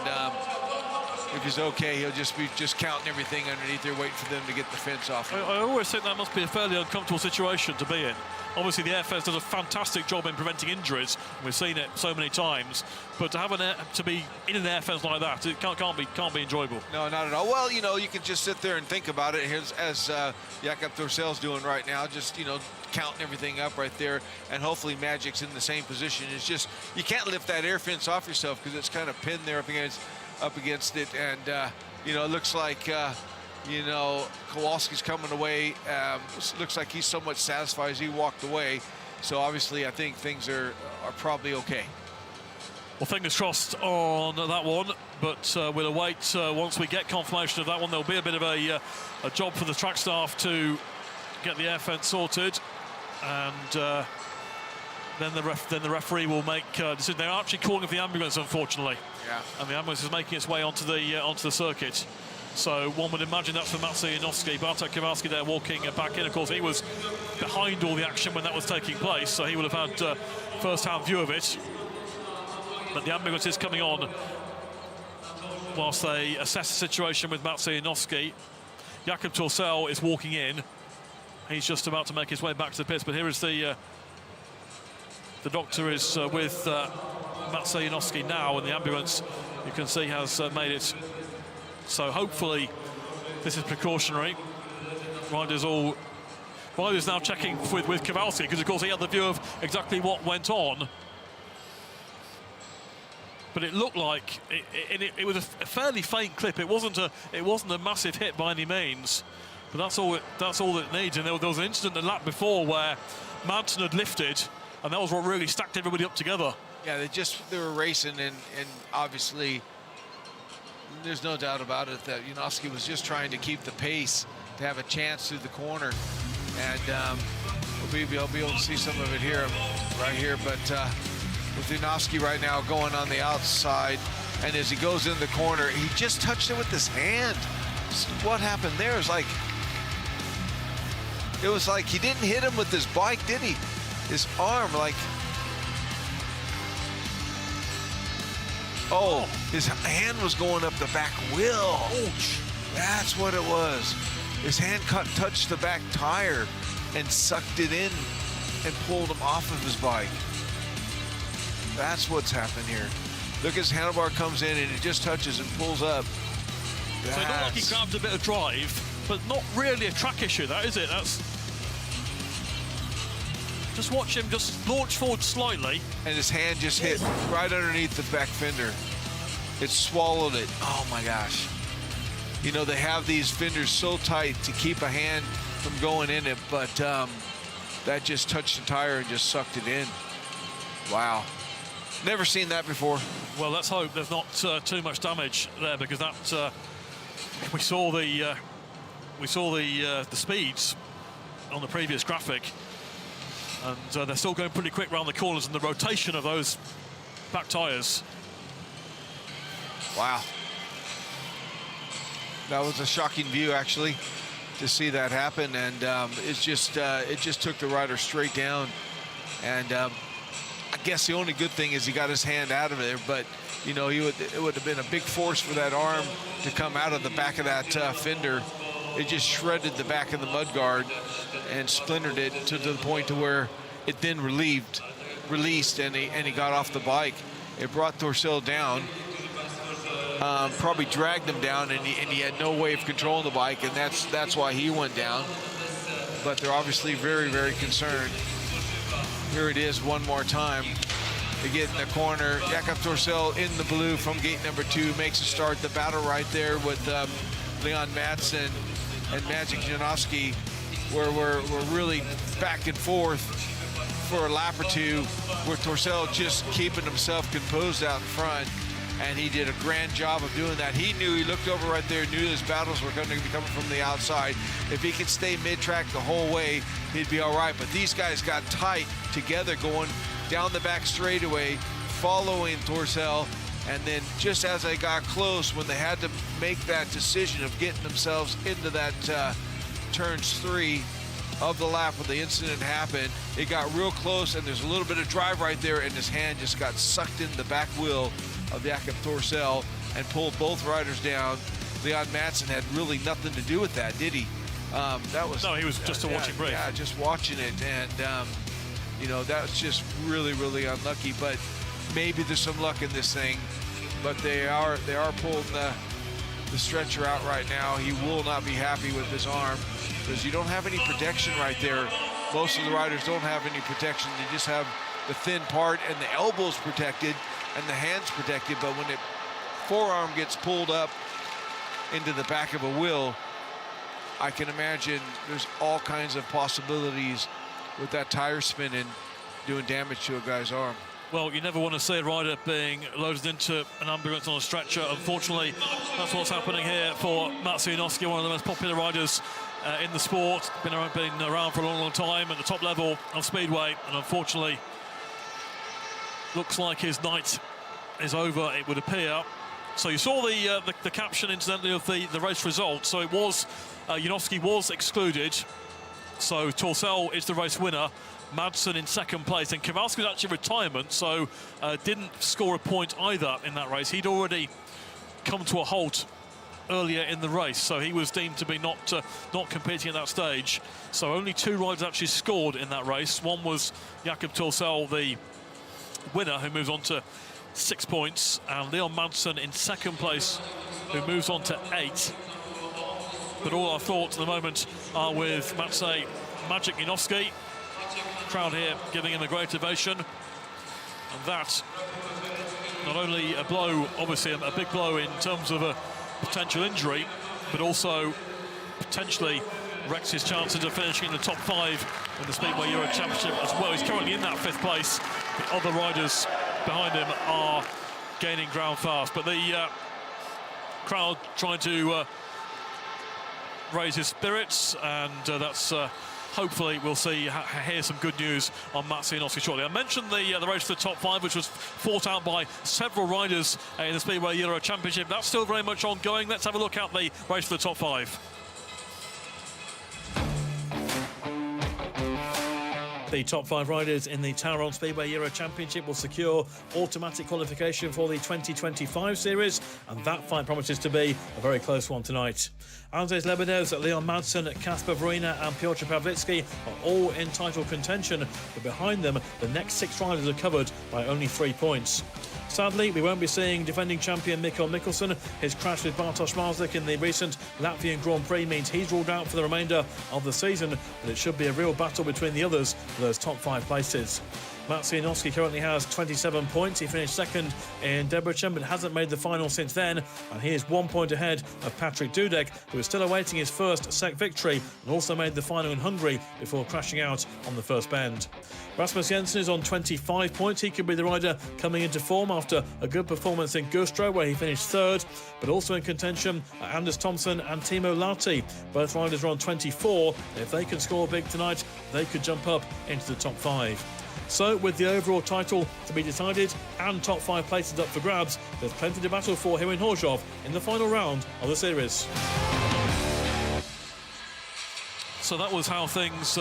If he's okay, he'll just be counting everything underneath there, waiting for them to get the fence off. I always think that must be a fairly uncomfortable situation to be in. Obviously, the air fence does a fantastic job in preventing injuries. We've seen it so many times, but to have to be in an air fence like that, it can't be enjoyable. No, not at all. Well, you know, you can just sit there and think about it. Here's as Jakob Torcell's doing right now, just counting everything up right there, and hopefully Magic's in the same position. It's just you can't lift that air fence off yourself because it's kind of pinned there up against it, and it looks like Kowalski's coming away. Looks like he's somewhat satisfied as he walked away. So obviously, I think things are probably okay. Well, fingers crossed on that one, but we'll await once we get confirmation of that one. There'll be a bit of a job for the track staff to get the air fence sorted, and then the referee will make a decision. They're actually calling of the ambulance, unfortunately. Yeah. And the ambulance is making its way onto the circuit. So one would imagine that's for Janowski. Bartek Kowalski there walking back in. Of course, he was behind all the action when that was taking place, so he will have had first-hand view of it. But the ambulance is coming on whilst they assess the situation with Janowski. Jakob Torcell is walking in. He's just about to make his way back to the pits, but here is the doctor is with Janowski now, and the ambulance, you can see, has made it. So hopefully this is precautionary. Riders now checking with Kowalski, because of course he had the view of exactly what went on. But it looked like it was a fairly faint clip. It wasn't a massive hit by any means. But that's all it needs. And there was an incident the lap before where Madsen had lifted, and that was what really stacked everybody up together. Yeah, they were racing, and obviously there's no doubt about it that Janowski was just trying to keep the pace to have a chance through the corner, and I'll be able to see some of it here, right here. But with Janowski right now going on the outside, and as he goes in the corner, he just touched it with his hand. What happened there is like, it was like he didn't hit him with his bike, did he? His arm, like, oh, his hand was going up the back wheel. Ouch. That's what it was. His hand touched the back tire and sucked it in and pulled him off of his bike. That's what's happened here. Look, his handlebar comes in and it just touches and pulls up. So it looked like he grabbed a bit of drive, but not really a track issue, that is it? That's just watch him just launch forward slightly. And his hand just hit right underneath the back fender. It swallowed it. Oh my gosh. You know, they have these fenders so tight to keep a hand from going in it, but that just touched the tire and just sucked it in. Wow. Never seen that before. Well, let's hope there's not too much damage there, because that we saw the speeds on the previous graphic, and they're still going pretty quick around the corners, and the rotation of those back tires. Wow. That was a shocking view, actually, to see that happen, and it just took the rider straight down. And I guess the only good thing is he got his hand out of there, but you know, it would have been a big force for that arm to come out of the back of that fender. It just shredded the back of the mudguard and splintered it to the point to where it then released, and he got off the bike. It brought Torcell down, probably dragged him down, and he had no way of controlling the bike, and that's why he went down. But they're obviously very, very concerned. Here it is one more time. They get in the corner. Jakob Torcell in the blue from gate number 2 makes a start. The battle right there with Leon Madsen and Magic Janowski, where we're really back and forth for a lap or two, where Torcell just keeping himself composed out in front, and he did a grand job of doing that. He looked over right there, knew his battles were going to be coming from the outside. If he could stay mid-track the whole way, he'd be all right. But these guys got tight together going down the back straightaway, following Torcell, and then just as they got close, when they had to make that decision of getting themselves into that turns 3 of the lap when the incident happened, it got real close, and there's a little bit of drive right there, and his hand just got sucked in the back wheel of Jakob Torcell and pulled both riders down. Leon Madsen had really nothing to do with that, did he? No, he was just watching break. Yeah, just watching it, and you know, that was just really, really unlucky. But maybe there's some luck in this thing. But they are pulling the stretcher out right now. He will not be happy with his arm, because you don't have any protection right there. Most of the riders don't have any protection. They just have the thin part, and the elbows protected and the hands protected. But when the forearm gets pulled up into the back of a wheel, I can imagine there's all kinds of possibilities with that tire spinning, doing damage to a guy's arm. Well, you never want to see a rider being loaded into an ambulance on a stretcher. Unfortunately, that's what's happening here for Maciej Janowski, one of the most popular riders in the sport. Been around for a long, long time at the top level of Speedway, and unfortunately, looks like his night is over, it would appear. So you saw the caption, incidentally, of the race result. So it was, Janowski was excluded. So Torcell is the race winner. Madsen in second place, and Kowalski was actually retirement, so didn't score a point either in that race. He'd already come to a halt earlier in the race, so he was deemed to be not competing at that stage. So only 2 riders actually scored in that race. One was Jakob Torcell, the winner, who moves on to 6 points, and Leon Madsen in second place, who moves on to 8. But all our thoughts at the moment are with Maciej Magic Janowski. Crowd here giving him a great ovation, and that not only a blow, obviously a big blow in terms of a potential injury, but also potentially wrecks his chances of finishing in the top 5 in the Speedway Euro Championship as well. He's currently in that 5th place. The other riders behind him are gaining ground fast, but the crowd trying to raise his spirits, and that's hopefully we'll hear some good news on Maciej Janowski shortly. I mentioned the race for the top 5, which was fought out by several riders in the Speedway Euro Championship. That's still very much ongoing. Let's have a look at the race for the top 5. The top 5 riders in the TAURON Speedway Euro Championship will secure automatic qualification for the 2025 series, and that fight promises to be a very close one tonight. Andzejs Lebedevs, Leon Madsen, Kacper, Woryna and Piotr Pawlicki are all in title contention, but behind them the next 6 riders are covered by only 3 points. Sadly, we won't be seeing defending champion Mikkel Mikkelsen. His crash with Bartłomiej in the recent Latvian Grand Prix means he's ruled out for the remainder of the season, but it should be a real battle between the others for those top 5 places. Maciej Janowski currently has 27 points. He finished second in Debrecen, but hasn't made the final since then, and he is 1 point ahead of Patrik Dudek, who is still awaiting his first SEC victory and also made the final in Hungary before crashing out on the first bend. Rasmus Jensen is on 25 points. He could be the rider coming into form after a good performance in Güstrow, where he finished third, but also in contention are Andzejs Thomsen and Timo Lahti. Both riders are on 24. If they can score big tonight, they could jump up into the top 5. So, with the overall title to be decided and top 5 places up for grabs, there's plenty to battle for here in Chorzów in the final round of the series. So that was how things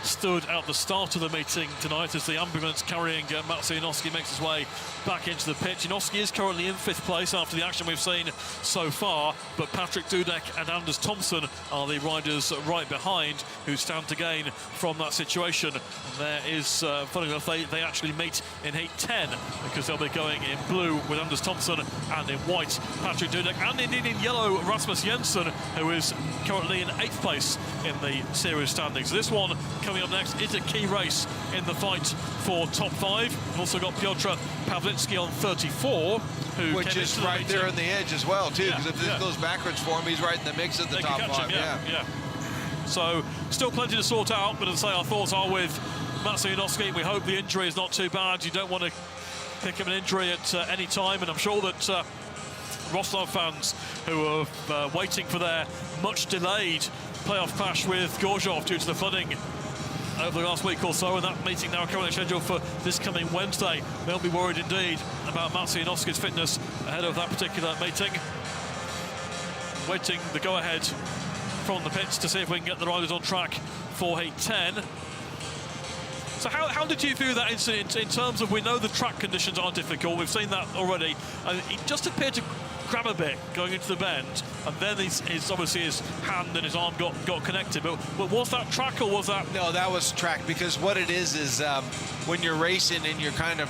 stood at the start of the meeting tonight, as the ambulance carrying Maciej Janowski makes his way back into the pit. Janowski is currently in 5th place after the action we've seen so far, but Patrik Dudek and Andzejs Thomsen are the riders right behind who stand to gain from that situation. And there is, funny enough, they actually meet in heat 10, because they'll be going in blue with Andzejs Thomsen and in white Patrik Dudek, and indeed in yellow Rasmus Jensen, who is currently in 8th place in the series standings. So this one coming up next is a key race in the fight for top 5. We've also got Piotr Pawlicki on 34, which is right there on the edge as well, too, because if this goes backwards for him, he's right in the mix of the top 5. Yeah. So still plenty to sort out, but as I say, our thoughts are with Maciej Janowski. We hope the injury is not too bad. You don't want to pick him an injury at any time, and I'm sure that Wrocław fans who are waiting for their much delayed playoff clash with Chorzów due to the flooding over the last week or so, and that meeting now currently scheduled for this coming Wednesday, they'll be worried indeed about Maciej Janowski's fitness ahead of that particular meeting. Waiting the go-ahead from the pits to see if we can get the riders on track for heat 10. So how did you view that incident in terms of, we know the track conditions are difficult, we've seen that already, and he just appeared to grab a bit going into the bend, and then obviously his hand and his arm got connected. But was that track, or was that... No, that was track, because what it is when you're racing and you're kind of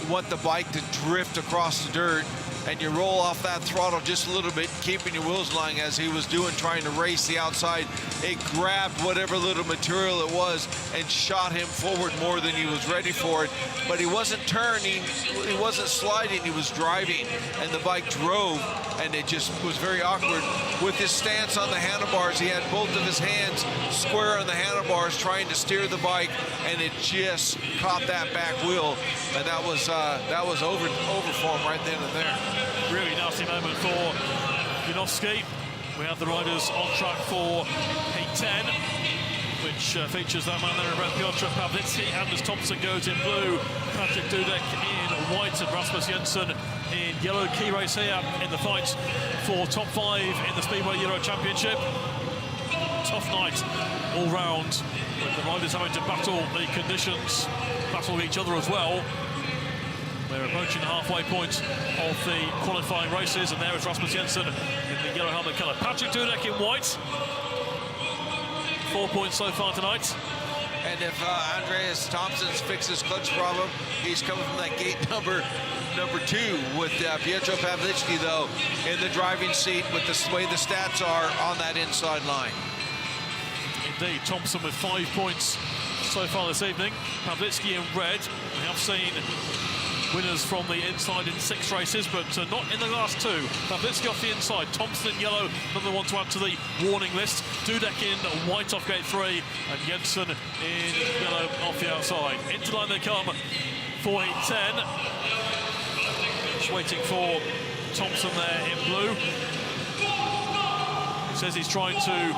want the bike to drift across the dirt, and you roll off that throttle just a little bit, keeping your wheels lying as he was doing, trying to race the outside. It grabbed whatever little material it was and shot him forward more than he was ready for it. But he wasn't turning, he wasn't sliding, he was driving, and the bike drove, and it just was very awkward. With his stance on the handlebars, he had both of his hands square on the handlebars trying to steer the bike, and it just caught that back wheel, and that was over for him right then and there. Really nasty moment for Janowski. We have the riders on track for heat 10, which features that man there in red, Piotr Pawlicki. Andzejs Thomsen goes in blue, Patrik Dudek in white, and Rasmus Jensen in yellow. Key race here in the fight for top 5 in the Speedway Euro Championship. Tough night all round, with the riders having to battle the conditions, battle each other as well. We're approaching the halfway point of the qualifying races, and there is Rasmus Jensen in the yellow helmet colour. Patrik Dudek in white. 4 points so far tonight. And if Andzejs Thomsen fixes clutch problem, he's coming from that gate number 2 with Piotr Pawlicki, though, in the driving seat with the way the stats are on that inside line. Indeed, Thomsen with 5 points so far this evening. Pawlicki in red. We have seen winners from the inside in 6 races, but not in the last 2. Pawlicki off the inside, Thomsen in yellow, another one to add to the warning list. Dudek in white off gate 3, and Jensen in yellow off the outside. Into line they come for heat 10. Just waiting for Thomsen there in blue. He says he's trying to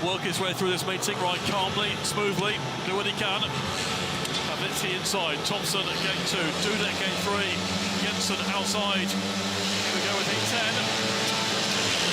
work his way through this meeting, ride calmly, smoothly, do what he can. Pawlicki inside, Thomsen at gate 2, Dudek gate 3, Jensen outside. Here we go with heat 10.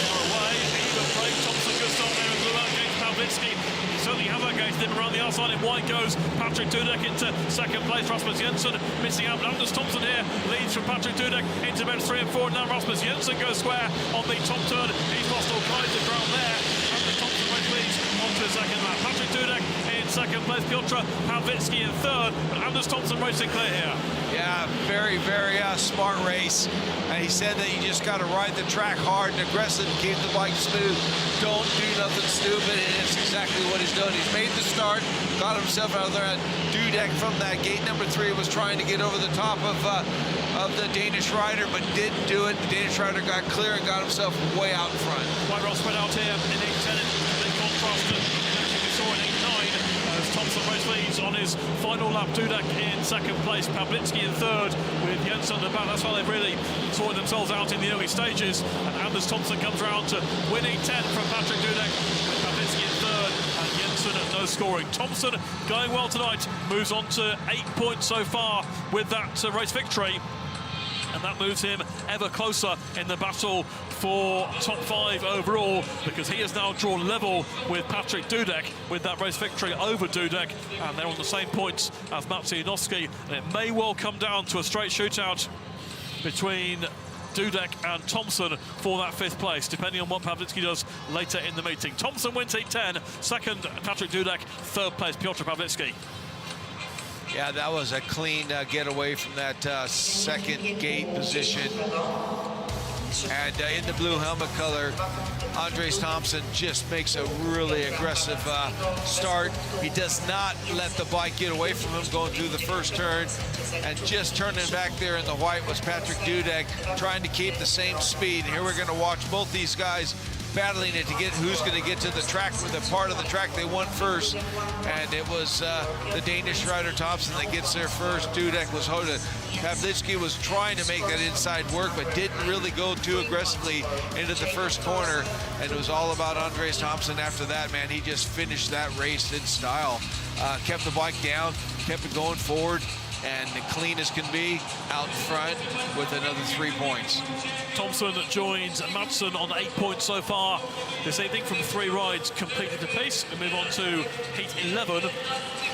Far away, even break, Thomsen, Güstrow there in blue out gate Pawlicki. He certainly has that gate relegated him. Around the outside in white goes Patrick Dudek into second place. Rasmus Jensen missing out. Andzejs Thomsen here leads from Patrick Dudek into bench 3 and 4. Now Rasmus Jensen goes square on the top turn. He's lost all kinds of ground there. Andzejs Thomsen leads onto the second lap. Patrick Dudek in second place. Piotr Pawlicki in third. But Andzejs Thomsen racing clear here. Yeah, very, very smart race. And he said that you just got to ride the track hard and aggressive and keep the bike smooth. Don't do nothing stupid, and it's exactly what he's done. He's made the start, got himself out of there. Dudek from that gate number 3 was trying to get over the top of the Danish rider, but didn't do it. The Danish rider got clear and got himself way out in front. Quite well spread out here in 8-10 in contrast to actually we saw in 8-9. As Thomsen race leads on his final lap. Dudek in second place, Pawlicki in third with Jensen at the back. That's how they've really sorted themselves out in the early stages. And Andzejs Thomsen comes around to winning 10 from Patrick Dudek with Pawlicki in third and Jensen at no scoring. Thomsen going well tonight, moves on to 8 points so far with that race victory. And that moves him ever closer in the battle for top 5 overall, because he has now drawn level with Patrick Dudek with that race victory over Dudek, and they're on the same points as Maciej and Janowski, and it may well come down to a straight shootout between Dudek and Thomsen for that 5th place, depending on what Pawlicki does later in the meeting. Thomsen wins 8-10, second Patrick Dudek, 3rd place Piotr Pawlicki. Yeah, that was a clean getaway from that second gate position. And in the blue helmet color, Andzejs Thomsen just makes a really aggressive start. He does not let the bike get away from him going through the first turn. And just turning back there in the white was Patrick Dudek, trying to keep the same speed. And here we're going to watch both these guys battling it to get who's going to get to the track with the part of the track they won first. And it was the Danish rider Thomsen that gets there first. Dudek was holding. Pawlicki was trying to make that inside work, but didn't really go too aggressively into the first corner. And it was all about Andzejs Thomsen after that, man. He just finished that race in style. Kept the bike down, kept it going forward, and clean as can be out front with another 3 points. Thomsen joins Madsen on 8 points so far this evening from 3 rides completed apiece. We move on to heat 11,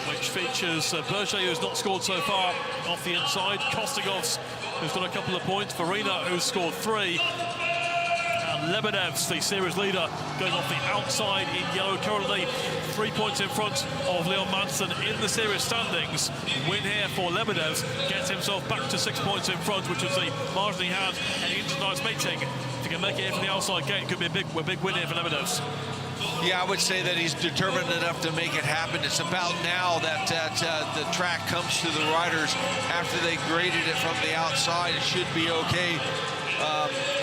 which features Berge, who's not scored so far off the inside, Kostigovs, who's got a couple of points, Woryna, who's scored 3, and Lebedevs, the series leader, going off the outside in yellow, currently 3 points in front of Leon Madsen in the series standings. Win here for Lebedevs gets himself back to 6 points in front, which was the margin he had heading into tonight's meeting. If he can make it here from the outside gate, it could be a big win here for Lebedevs. Yeah, I would say that he's determined enough to make it happen. It's about now that the track comes to the riders after they graded it from the outside. It should be okay.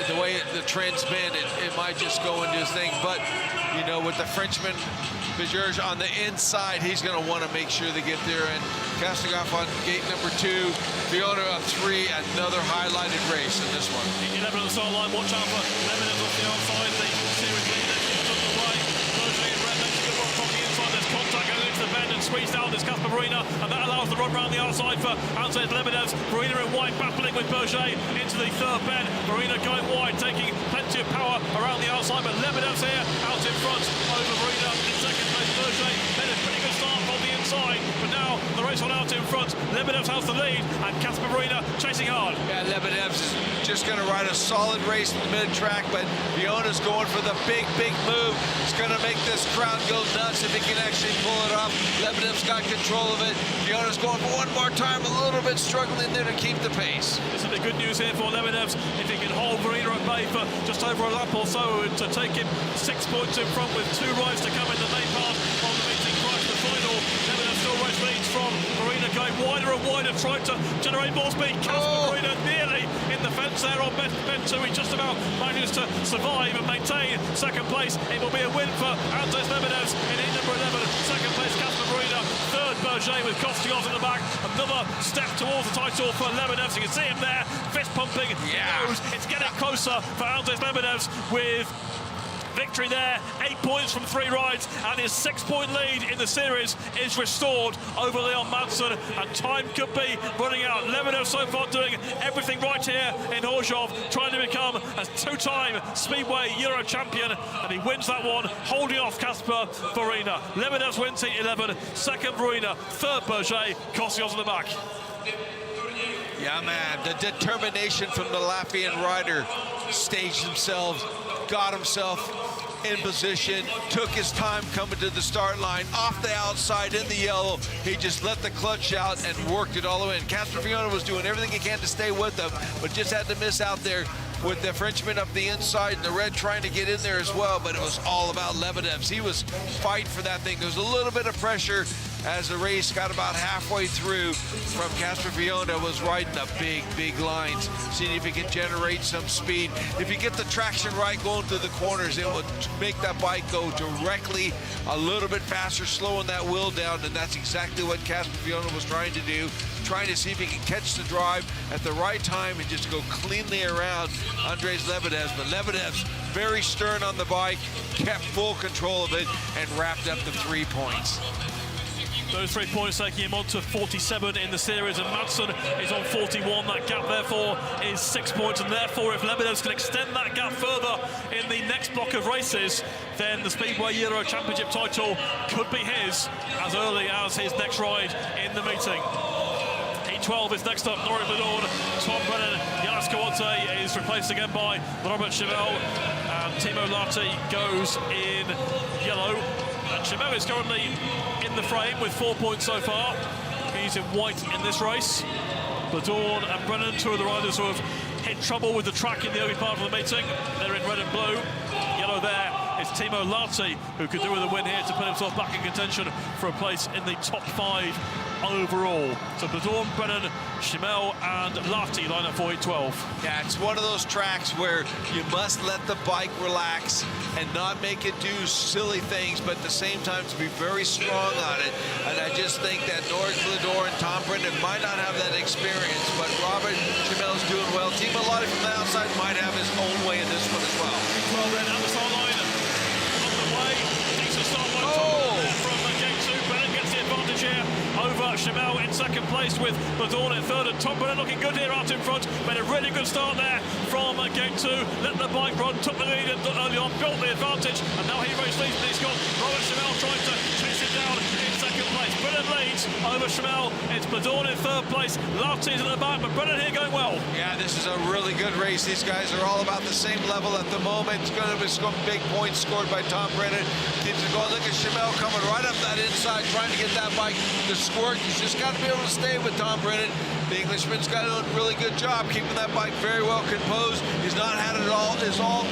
The way the trend's been, it might just go into his thing. But, you know, with the Frenchman, Berge on the inside, he's going to want to make sure they get there. And Kostigovs on gate number 2, Fiona on 3, another highlighted race in this one. 11 on the start line, watch out for Lebedevs off the outside, the series leader keeps on the right. Berge and Red makes a good run from the inside, there's contact going into the bend and squeezed out, there's Kacper Woryna, and that allows the run round the outside for Andzejs Lebedevs. Woryna in white battling with Berge into the 3rd bend. Woryna going wide, taking plenty of power around the outside, but Lebedevs here out in front over Woryna in second place. Berge made a pretty good start from the inside, but now the race on out in front. Lebedevs has the lead, and Kacper Woryna chasing hard. Yeah, Lebedevs is just going to ride a solid race in the mid-track, but Fiona's going for the big move. It's going to make this crowd go nuts if he can actually pull it off. Lebedevs got control of it. Fiona's going for one more time, a little bit struggling there to keep the pace. This is the good news here for Lebedevs. If he can hold Woryna at bay for just over a lap or so to take him 6 points in front with 2 rides to come in the main part of the meeting prior to the final. Lebedevs still race leads from Woryna, going wider and wider, trying to generate more speed. Kacper Woryna nearly in the fence there on bend 2. He just about manages to survive and maintain second place. It will be a win for Andzejs Lebedevs in heat number 11. Second place Kacper Woryna, 3rd Berge with Kostigovs in the back. Another step towards the title for Lebedevs. You can see him there, fist pumping. Yeah. It's getting closer for Andzejs Lebedevs with victory there, 8 points from 3 rides, and his 6-point lead in the series is restored over Leon Madsen, and time could be running out. Lebedevs so far doing everything right here in Chorzów, trying to become a 2-time Speedway Euro champion, and he wins that one, holding off Kacper, Woryna. Lebedevs wins heat 11, second Woryna, third Berge, Kostigovs in the back. Yeah, man, the determination from the Latvian rider, staged himself, got himself in position, took his time coming to the start line, off the outside in the yellow. He just let the clutch out and worked it all the way in. Kacper was doing everything he can to stay with him, but just had to miss out there with the Frenchman up the inside and the red trying to get in there as well, but it was all about Lebedevs. He was fighting for that thing. There was a little bit of pressure as the race got about halfway through from Kacper was riding the big lines, seeing if he can generate some speed. If you get the traction right going through the corners, it would make that bike go directly a little bit faster, slowing that wheel down, and that's exactly what Kacper was trying to do, trying to see if he can catch the drive at the right time and just go cleanly around Andzejs Lebedevs. But Lebedevs, very stern on the bike, kept full control of it, and wrapped up the 3 points. Those 3 points taking him on to 47 in the series, and Madsen is on 41. That gap, therefore, is 6 points, and therefore, if Lebedevs can extend that gap further in the next block of races, then the Speedway Euro Championship title could be his as early as his next ride in the meeting. Heat 12 is next up, Norick, Blödorn, Tom Brennan, Janowski is replaced again by Robert Schimel, and Timo Lahti goes in yellow. And Schimel is currently in the frame with 4 points so far. He's in white in this race. Blödorn and Brennan, two of the riders who have hit trouble with the track in the early part of the meeting. They're in red and blue. Yellow there is Timo Lahti, who could do with a win here to put himself back in contention for a place in the top 5 overall. So Blödorn, Brennan, Schimel and Lahti line up for 12. Yeah, it's one of those tracks where you must let the bike relax and not make it do silly things, but at the same time to be very strong on it. And I just think that Norick, Blödorn, and Tom Brennan might not have that experience, but Robert Schimel's doing well. Timo Lahti from the outside might have his own way in this one as well. 12 then down the start line, on the way, decent start by Tom from gate 2. Brennan gets the advantage here over Schimel in second place with Blödorn in third, and Tom Brennan looking good here out in front. Made a really good start there from gate 2, let the bike run, took the lead early on, built the advantage, and now he race leads, and he's got Robert Schimel trying to chase him down in second place. Brennan leads over Schimel, it's Blödorn in third place, Lahti's at the back, but Brennan here going well. Yeah, this is a really good race. These guys are all about the same level at the moment. It's going to be some big points scored by Tom Brennan. Keeps it going. Look at Schimel coming right up that inside, trying to get that bike to squirt. He's just got to be able to stay with Tom Brennan. The Englishman's got a really good job keeping that bike very well composed. He's not had it all his own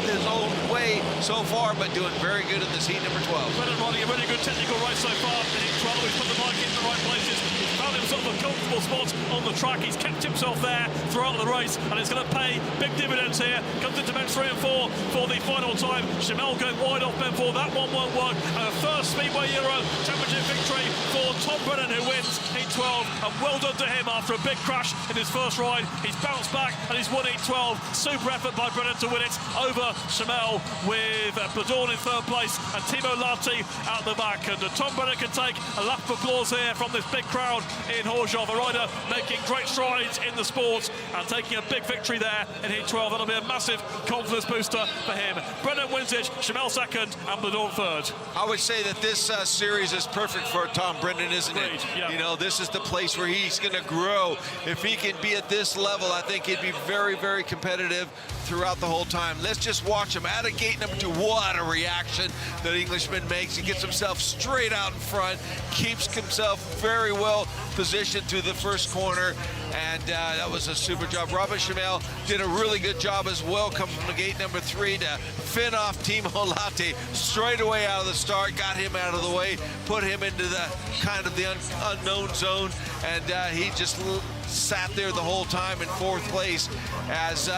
way so far, but doing very good in this heat number 12. Brennan riding a really good technical race so far in heat 12. He's put the bike in the right places. He's found himself a comfortable spot on the track. He's kept himself there throughout the race, and it's going to pay big dividends here. Comes into bend 3 and 4 for the final time. Schimel going wide off bend 4. That one won't work. And a first Speedway Euro Championship victory for Tom Brennan, who wins heat 12. And well done to him after a big crash in his first ride. He's bounced back and he's won heat 12. Super effort by Brennan to win it over Schimel, with Blödorn in third place and Timo Lahti at the back. And Tom Brennan can take a lap of applause here from this big crowd in Chorzów. A rider making great strides in the sport and taking a big victory there in heat 12. That'll be a massive confidence booster for him. Brennan wins it, Schimel second and Blödorn third. I would say that this series is perfect for Tom Brennan, isn't it? Yeah. You know, this is the place where he's going to grow. If he can be at this level, I think he'd be very, very competitive throughout the whole time. Let's just watch him at a gate number 2. What a reaction that Englishman makes. He gets himself straight out in front, keeps himself very well positioned through the first corner, and that was a super job. Robert Schimel did a really good job as well, coming from the gate number 3 to fin off Timo Lahti straight away out of the start, got him out of the way, put him into the kind of the unknown zone, and he just sat there the whole time in 4th place as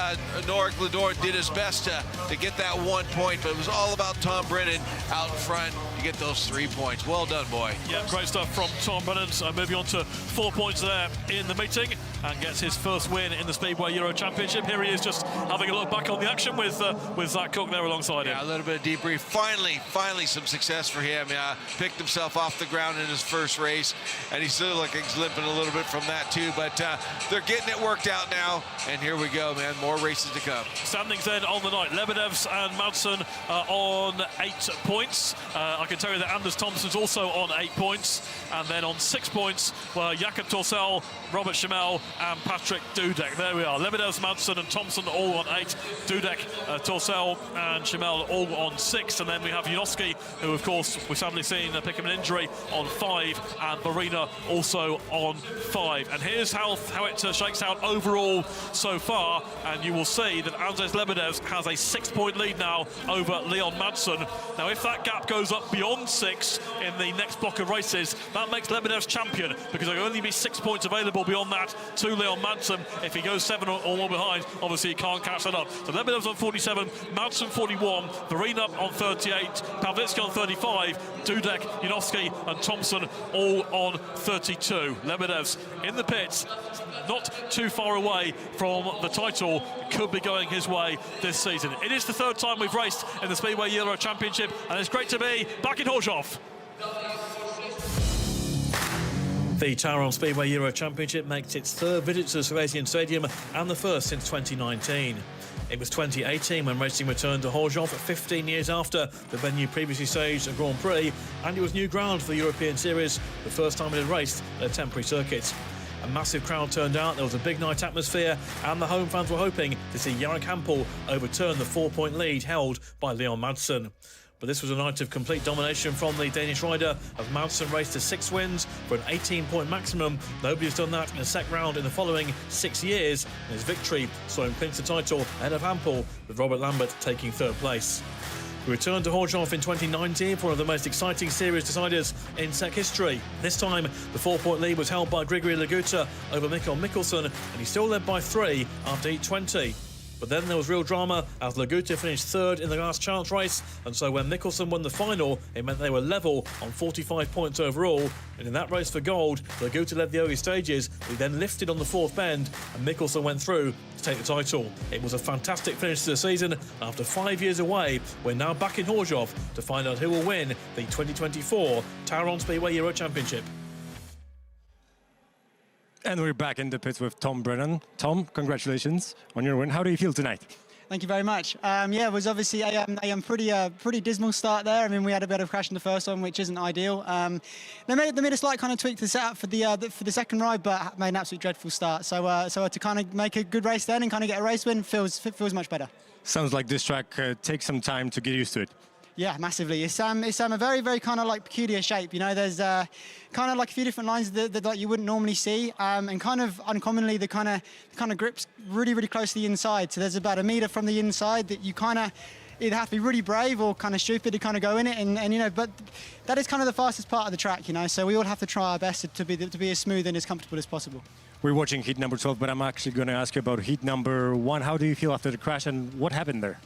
Norick Blödorn did his best to get that 1 point, but it was all about Tom Brennan out in front to get those 3 points. Well done, boy. Yeah, great stuff from Tom Brennan. So moving on to 4 points there in the meeting and gets his first win in the Speedway Euro Championship. Here he is just having a look back on the action with Zach Cook there alongside him. Yeah, a little bit of debrief. Finally some success for him. Picked himself off the ground in his first race, and he's still like he's limping a little bit from that too, but they're getting it worked out now, and here we go, man. More races to come. Standings then on the night. Lebedevs and Madsen on 8 points. I can tell you that Anders Thomsen's also on 8 points, and then on 6 points were Jakob Torsell, Robert Schimmel and Patrick Dudek. There we are. Lebedevs, Madsen and Thomsen all on 8. Dudek, Torsell and Schimmel all on 6. And then we have Janowski, who of course we've sadly seen pick up an injury, on 5, and Woryna also on 5. And here's how it shakes out overall so far, and you will see that Andzejs Lebedevs has a 6-point lead now over Leon Madsen. Now if that gap goes up beyond 6 in the next block of races, that makes Lebedevs champion, because there will only be 6 points available beyond that to Leon Madsen. If he goes 7 or more behind, obviously he can't catch that up. So Lebedevs on 47, Madsen 41, Woryna on 38, Pawlicki on 35, Dudek, Janowski and Thomsen all on 32. Lebedevs in the pits, not too far away from the title, could be going his way this season. It is the 3rd time we've raced in the Speedway Euro Championship, and it's great to be back in Chorzów. The TAURON Speedway Euro Championship makes its 3rd visit to the Silesian Stadium and the 1st since 2019. It was 2018 when racing returned to Chorzów, 15 years after the venue previously staged a Grand Prix, and it was new ground for the European Series, the first time it had raced at a temporary circuit. A massive crowd turned out, there was a big night atmosphere, and the home fans were hoping to see Jarek Hampel overturn the 4-point lead held by Leon Madsen. But this was a night of complete domination from the Danish rider, as Madsen raced to 6 wins for an 18-point maximum. Nobody's done that in a SEC round in the following 6 years, and his victory saw him clinch the title ahead of Hampel, with Robert Lambert taking 3rd place. We returned to Chorzów in 2019 for one of the most exciting series deciders in SEC history. This time, the 4-point lead was held by Grigory Laguta over Mikkel Mikkelsen, and he still led by 3 after heat 20. But then there was real drama as Laguta finished 3rd in the last chance race, and so when Mikkelsen won the final, it meant they were level on 45 points overall. And in that race for gold, Laguta led the early stages, but he then lifted on the 4th bend, and Mikkelsen went through to take the title. It was a fantastic finish to the season. After 5 years away, we're now back in Chorzów to find out who will win the 2024 TAURON Speedway Euro Championship. And we're back in the pits with Tom Brennan. Tom, congratulations on your win. How do you feel tonight? Thank you very much. Yeah, it was obviously a pretty dismal start there. I mean, we had a bit of crash in the first one, which isn't ideal. They made a slight kind of tweak to the setup for the second ride, but made an absolutely dreadful start. So to kind of make a good race then and kind of get a race win feels much better. Sounds like this track takes some time to get used to it. Yeah, massively. It's a very, very kind of like peculiar shape. You know, there's kind of like a few different lines that like you wouldn't normally see, and kind of uncommonly the kind of grips really, really close to the inside. So there's about 1 meter from the inside that you kind of either have to be really brave or kind of stupid to kind of go in it, and you know, but that is kind of the fastest part of the track, you know. So we all have to try our best to be as smooth and as comfortable as possible. We're watching heat number 12, but I'm actually going to ask you about heat number 1. How do you feel after the crash, and what happened there?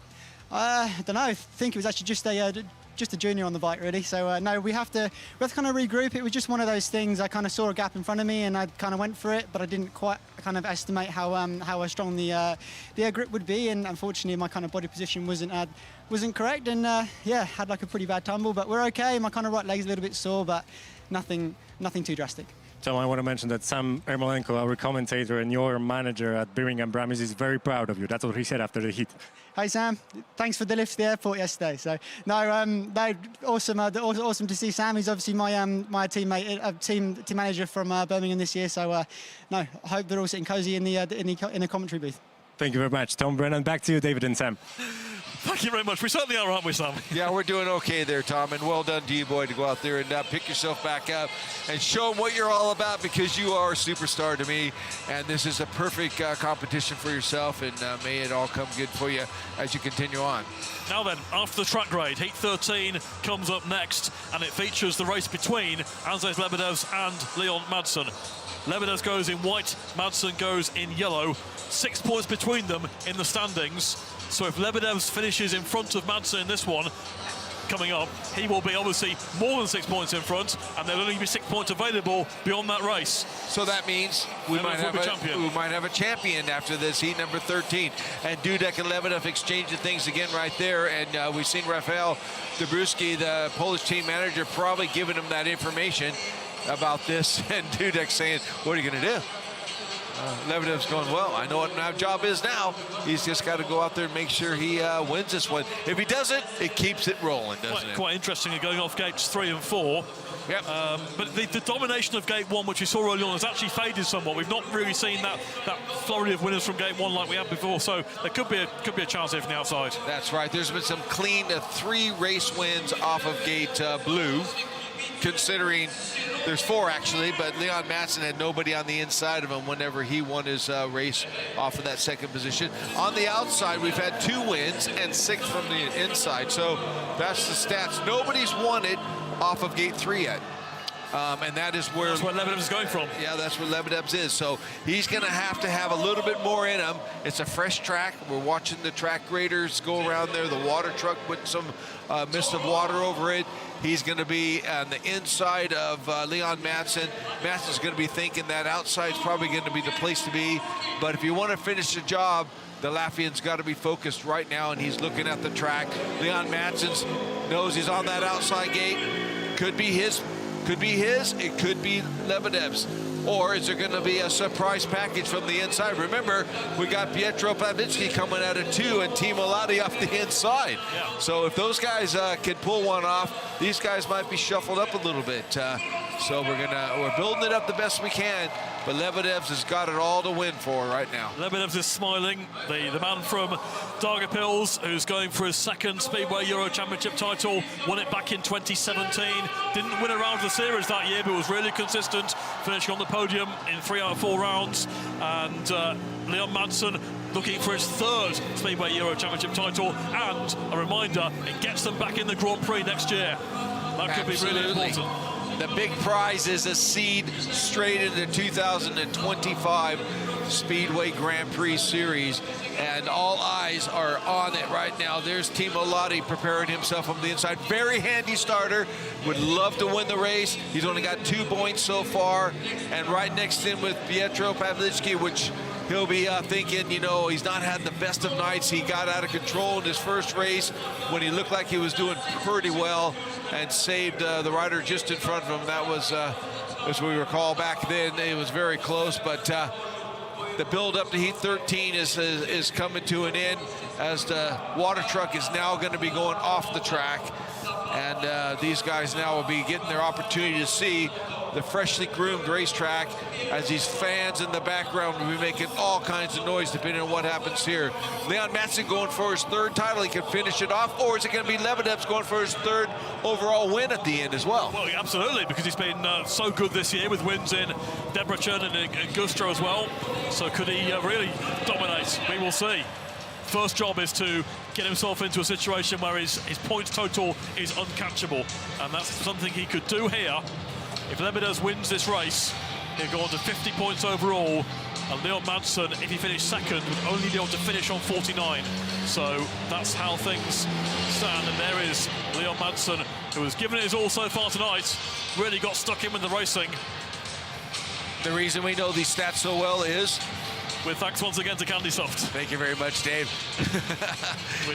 I don't know. I think it was actually just a junior on the bike, really. So no, we have to kind of regroup. It was just one of those things. I kind of saw a gap in front of me, and I kind of went for it, but I didn't quite kind of estimate how strong the air grip would be, and unfortunately, my kind of body position wasn't correct, and yeah, had like a pretty bad tumble. But we're okay. My kind of right leg's a little bit sore, but nothing too drastic. Tom, I want to mention that Sam Ermolenko, our commentator and your manager at Birmingham Brahms, is very proud of you. That's what he said after the heat. Hey Sam, thanks for the lift to the airport yesterday. So no, awesome to see Sam. He's obviously my teammate, team manager from Birmingham this year. So no, I hope they're all sitting cozy in the commentary booth. Thank you very much, Tom Brennan. Back to you, David and Sam. Thank you very much. We certainly are, aren't we, Sam? Yeah, we're doing okay there, Tom, and well done to you, boy, to go out there and pick yourself back up and show them what you're all about, because you are a superstar to me, and this is a perfect competition for yourself, and may it all come good for you as you continue on. Now then, after the track grade, Heat 13 comes up next, and it features the race between Andzejs Lebedevs and Leon Madsen. Lebedevs goes in white, Madsen goes in yellow. 6 points between them in the standings. So if Lebedevs finishes in front of Madsen in this one, coming up, he will be obviously more than 6 points in front, and there'll only be 6 points available beyond that race. So that means we might have a champion after this heat number 13. And Dudek and Lebedev exchanging things again right there. And we've seen Rafael Dabrowski, the Polish team manager, probably giving him that information about this. And Dudek saying, what are you going to do? Lebedev's going, well, I know what my job is now. He's just got to go out there and make sure he wins this one. If he doesn't, it keeps it rolling, doesn't it? Quite interesting going off gates 3 and 4. Yep. But the domination of gate 1, which we saw early on, has actually faded somewhat. We've not really seen that flurry of winners from gate 1 like we had before, so there could be a chance here from the outside. That's right. There's been some clean 3 race wins off of gate blue, considering there's 4 actually, but Leon Madsen had nobody on the inside of him whenever he won his race off of that second position. On the outside, we've had 2 wins and 6 from the inside, so that's the stats. Nobody's won it off of gate 3 yet. And that's where Lebedevs is going from. Yeah, that's where Lebedevs is. So he's going to have a little bit more in him. It's a fresh track. We're watching the track graders go around there. The water truck putting some mist of water over it. He's going to be on the inside of Leon Madsen. Madsen's going to be thinking that outside's probably going to be the place to be. But if you want to finish the job, the Latvian's got to be focused right now, and he's looking at the track. Leon Madsen knows he's on that outside gate. Could be his. It could be Lebedevs. Or is there going to be a surprise package from the inside? Remember, we got Pietro Pawlicki coming out of 2 and Timo Lahti off the inside. Yeah. So if those guys can pull one off, these guys might be shuffled up a little bit. So we're building it up the best we can, but Lebedevs has got it all to win for right now. Lebedevs is smiling. The man from Daugavpils, who's going for his 2nd Speedway Euro Championship title, won it back in 2017. Didn't win a round of the series that year, but was really consistent, finishing on the podium in 3 out of 4 rounds. And Leon Madsen looking for his 3rd Speedway Euro Championship title. And a reminder, it gets them back in the Grand Prix next year. That could be really important. The big prize is a seed straight into 2025 Speedway Grand Prix Series, and all eyes are on it right now. There's Timo Lahti preparing himself from the inside. Very handy starter, would love to win the race. He's only got 2 points so far, and right next to him with Pietro Pawlicki, which he'll be thinking, you know, he's not had the best of nights. He got out of control in his first race when he looked like he was doing pretty well and saved the rider just in front of him. That was, as we recall back then, it was very close, but the build up to heat 13 is coming to an end as the water truck is now going to be going off the track. And these guys now will be getting their opportunity to see the freshly groomed racetrack as these fans in the background will be making all kinds of noise depending on what happens here. Leon Madsen going for his 3rd title. He can finish it off, or is it going to be Lebedevs going for his 3rd overall win at the end as well? Well, yeah, absolutely, because he's been so good this year with wins in Debrecen and in Güstrow as well. So could he really dominate? We will see. First job is to get himself into a situation where his points total is uncatchable, and that's something he could do here. If Lebedevs wins this race, he'll go on to 50 points overall, and Leon Madsen, if he finished 2nd, would only be able to finish on 49. So that's how things stand, and there is Leon Madsen, who has given it his all so far tonight, really got stuck in with the racing. The reason we know these stats so well is with thanks once again to Candy Soft. Thank you very much, Dave.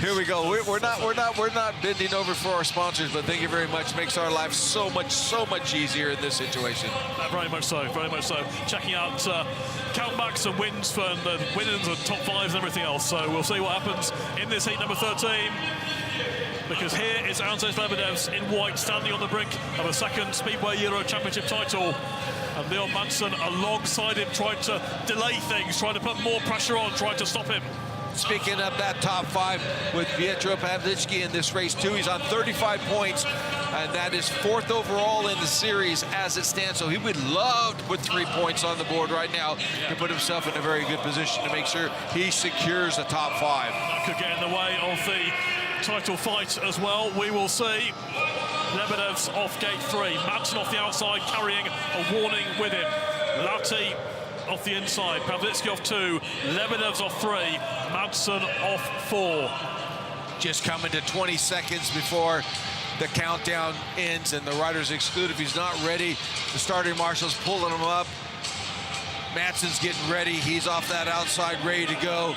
Here we go. We're not bending over for our sponsors, but thank you very much. Makes our lives so much easier in this situation. Very much so, very much so. Checking out countbacks and wins for the winners and top 5s and everything else. So we'll see what happens in this heat number 13. Because here is Andzejs Lebedevs in white, standing on the brink of a 2nd Speedway Euro Championship title. And Leon Madsen alongside him, trying to delay things, trying to put more pressure on, trying to stop him. Speaking of that top 5 with Pietro Pawlicki in this race too, he's on 35 points, and that is 4th overall in the series as it stands. So he would love to put 3 points on the board right now to put himself in a very good position to make sure he secures a top 5. That could get in the way of the title fight as well. We will see. Lebedevs off gate 3, Madsen off the outside carrying a warning with him. Lahti off the inside, Pawlicki off 2, Lebedevs off 3, Madsen off 4. Just coming to 20 seconds before the countdown ends and the rider's excluded. If he's not ready, the starting marshal's pulling him up. Madsen's getting ready. He's off that outside, ready to go.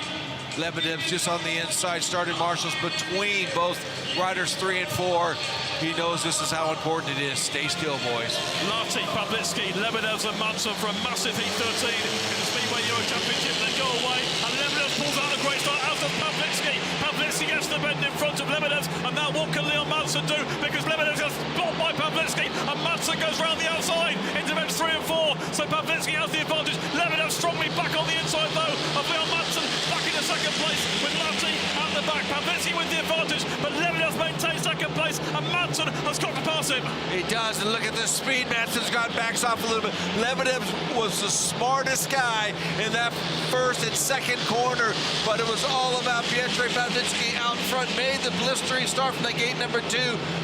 Lebedevs just on the inside. Starting marshals between both riders 3 and 4. He knows this is how important it is. Stay still, boys. Lahti, Pawlicki, Lebedevs and Madsen for a massive heat 13 in the Speedway Euro Championship. They go away, and Lebedevs pulls out a great start out of Pawlicki. Pawlicki gets the bend in front of Lebedevs, and now what can Leon Madsen do? Because Lebedevs gets blocked by Pawlicki, and Madsen goes round the outside into bench 3 and 4. So Pawlicki has the advantage. Lebedevs strongly back on the inside, though, of Leon Madsen, back in the second place with Lahti at the back. Pawlicki with the advantage, but Lebedevs maintains second place, and Madsen has got to pass him. He does, and look at the speed. Madsen's backs off a little bit. Lebedevs was the smartest guy in that first and second corner, but it was all about Piotr Pawlicki out front. Made the blistering start from the gate number 2.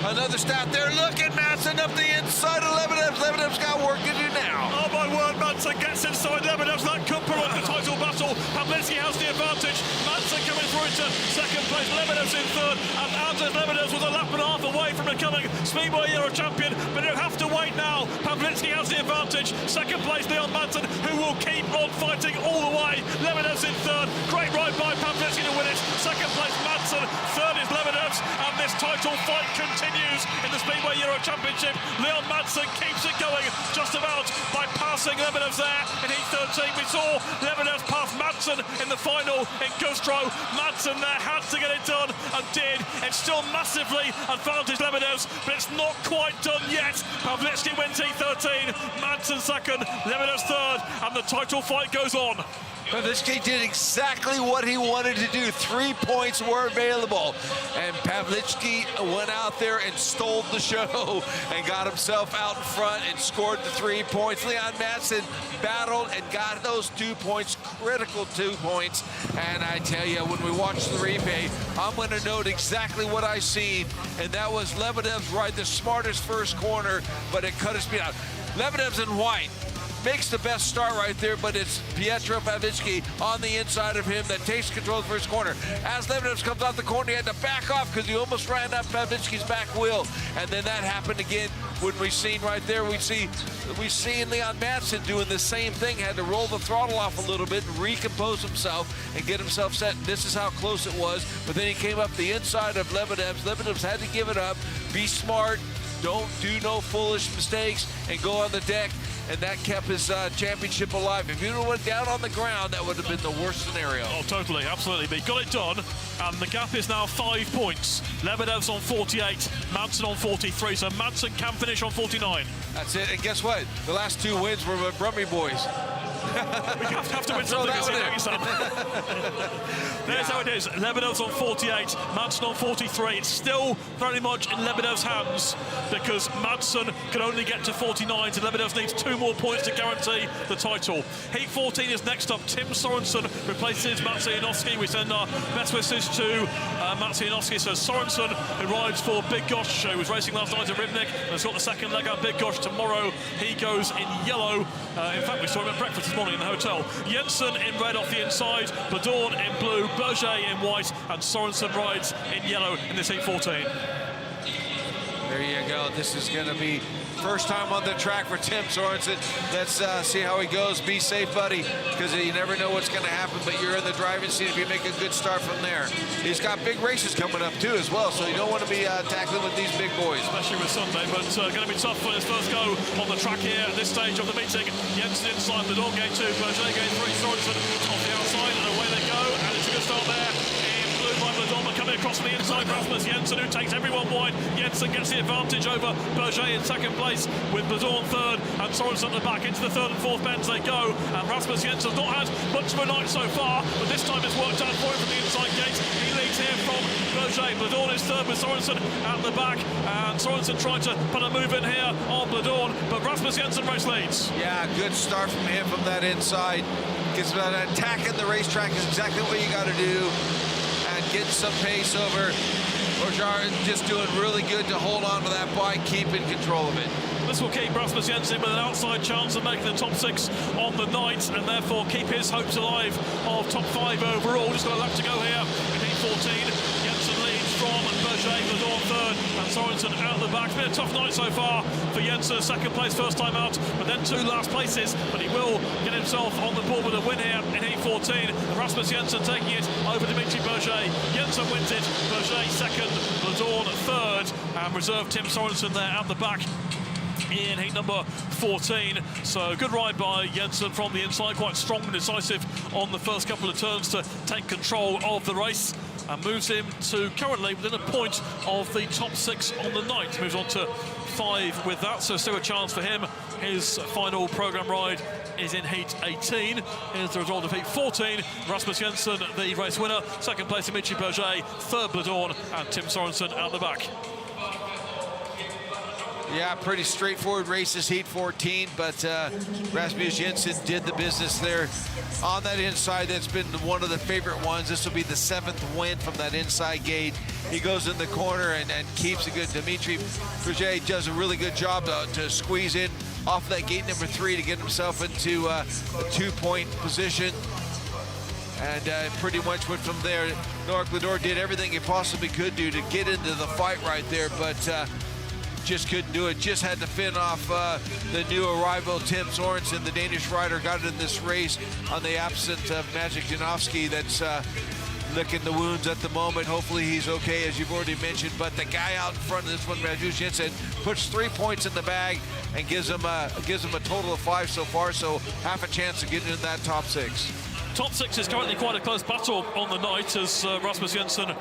Another stat there. Look at Madsen up the inside of Lebedevs. Lebedevs got work to do now. Oh my word, Madsen gets inside Lebedevs. That could prolong the title battle. Pawlicki has the advantage. Madsen coming through to second place. Lebedevs in third, and Andzejs Lebedevs was a lap and a half away from becoming Speedway Euro champion, but he'll have to wait now. Pawlicki has the advantage. Second place, Leon Madsen, who will keep on fighting all the way. Lebedevs in third. Great ride by Pawlicki to win it. Second place, Madsen. Third is Lebedevs, and this title fight continues in the Speedway Euro Championship. Leon Madsen keeps it going just about by passing Lebedevs there in heat 13. We saw Lebedevs pass Madsen in the final in Güstrow. Madsen there had to get it done and did. It's still massively advantage Lebedevs, but it's not quite done yet. Pawlicki wins heat 13, Madsen second, Lebedevs third, and the title fight goes on. Pawlicki did exactly what he wanted to do. 3 points were available, and Pawlicki went out there and stole the show and got himself out in front and scored the 3 points. Leon Madsen battled and got those 2 points, critical 2 points. And I tell you, when we watch the replay, I'm going to note exactly what I seen, and that was Lebedevs ride the smartest first corner, but it cut his speed out. Lebedevs in white makes the best start right there, but it's Piotr Pawlicki on the inside of him that takes control of the first corner. As Lebedevs comes out the corner, he had to back off because he almost ran up Pawlicki's back wheel. And then that happened again when we seen right there, we seen Leon Madsen doing the same thing, had to roll the throttle off a little bit and recompose himself and get himself set. This is how close it was, but then he came up the inside of Lebedevs. Lebedevs had to give it up, be smart, don't do no foolish mistakes, and go on the deck. And that kept his championship alive. If he would have went down on the ground, that would have been the worst scenario. Oh, totally, absolutely. But he got it done, and the gap is now 5 points. Lebedevs on 48, Madsen on 43, so Madsen can finish on 49. That's it, and guess what? The last 2 wins were with Brummy boys. We have to win something this evening, There's how it is. Lebedevs on 48, Madsen on 43. It's still very much in Lebedevs' hands because Madsen can only get to 49, so Lebedevs needs 2 more points to guarantee the title. Heat 14 is next up. Tim Sorensen replaces Janowski. We send our best wishes to Janowski. So Sorensen, who rides for Big Gosh, who was racing last night at Rybnik, and has got the second leg at Big Gosh tomorrow. He goes in yellow. In fact, we saw him at breakfast this morning in the hotel. Jensen in red off the inside, Blödorn in blue, Berge in white, and Sorensen rides in yellow in this heat 14. There you go. This is going to be first time on the track for Tim Sorensen. Let's see how he goes. Be safe, buddy, because you never know what's going to happen, but you're in the driving seat if you make a good start from there. He's got big races coming up, too, as well, so you don't want to be tackling with these big boys. Especially with Sunday, but going to be tough for his first go on the track here at this stage of the meeting. Jensen inside, the door gate 2, Berge gate 3, Sorensen off the outside, and away they go, and it's a good start there. By Blödorn, coming across the inside, Rasmus Jensen, who takes everyone wide. Jensen gets the advantage over Berge in second place, with Blödorn third, and Sorensen at the back. Into the third and fourth bends they go, and Rasmus Jensen's not had much of a night so far, but this time it's worked out for him from the inside gate. He leads here from Berge. Blödorn is third with Sorensen at the back, and Sorensen trying to put a move in here on Blödorn, but Rasmus Jensen race leads. Yeah, good start from him from that inside. Gets about attacking the racetrack is exactly what you got to do. Getting some pace over. Berge just doing really good to hold on to that bike, keep in control of it. This will keep Rasmus Jensen with an outside chance of making the top 6 on the night, and therefore keep his hopes alive of top 5 overall. Just got a lap to go here in heat 14. Jensen leads from Berge, Blödorn third, and Sorensen out the back. It's been a tough night so far for Jensen. Second place first time out, but then 2 last places. But he will get himself on the board with a win here in heat 14. And Rasmus Jensen taking it over Dimitri Berge. Jensen wins it. Berge second, Blödorn third, and reserve Tim Sorensen there at the back in heat number 14. So good ride by Jensen from the inside, quite strong and decisive on the first couple of turns to take control of the race, and moves him to currently within a point of the top 6 on the night. Moves on to 5 with that, so still a chance for him. His final programme ride is in heat 18. Here's the result of heat 14. Rasmus Jensen, the race winner. Second place, Dimitri Berge. Third, Blödorn, and Tim Sorensen out the back. Yeah, pretty straightforward races, heat 14, but Rasmus Jensen did the business there on that inside. That's been one of the favorite ones. This will be the 7th win from that inside gate. He goes in the corner and keeps it good. Dimitri Berge does a really good job to squeeze in off that gate number 3 to get himself into a 2-point position. And pretty much went from there. Norick Blödorn did everything he possibly could do to get into the fight right there, but just couldn't do it. Just had to fin off the new arrival, Tim Sorensen, the Danish rider, got in this race on the absence of Maciej Janowski. That's licking the wounds at the moment. Hopefully he's okay, as you've already mentioned. But the guy out in front of this one, Rasmus Jensen, puts 3 points in the bag and gives him a total of 5 so far. So half a chance of getting in that top 6. Top 6 is currently quite a close battle on the night, as Rasmus Jensen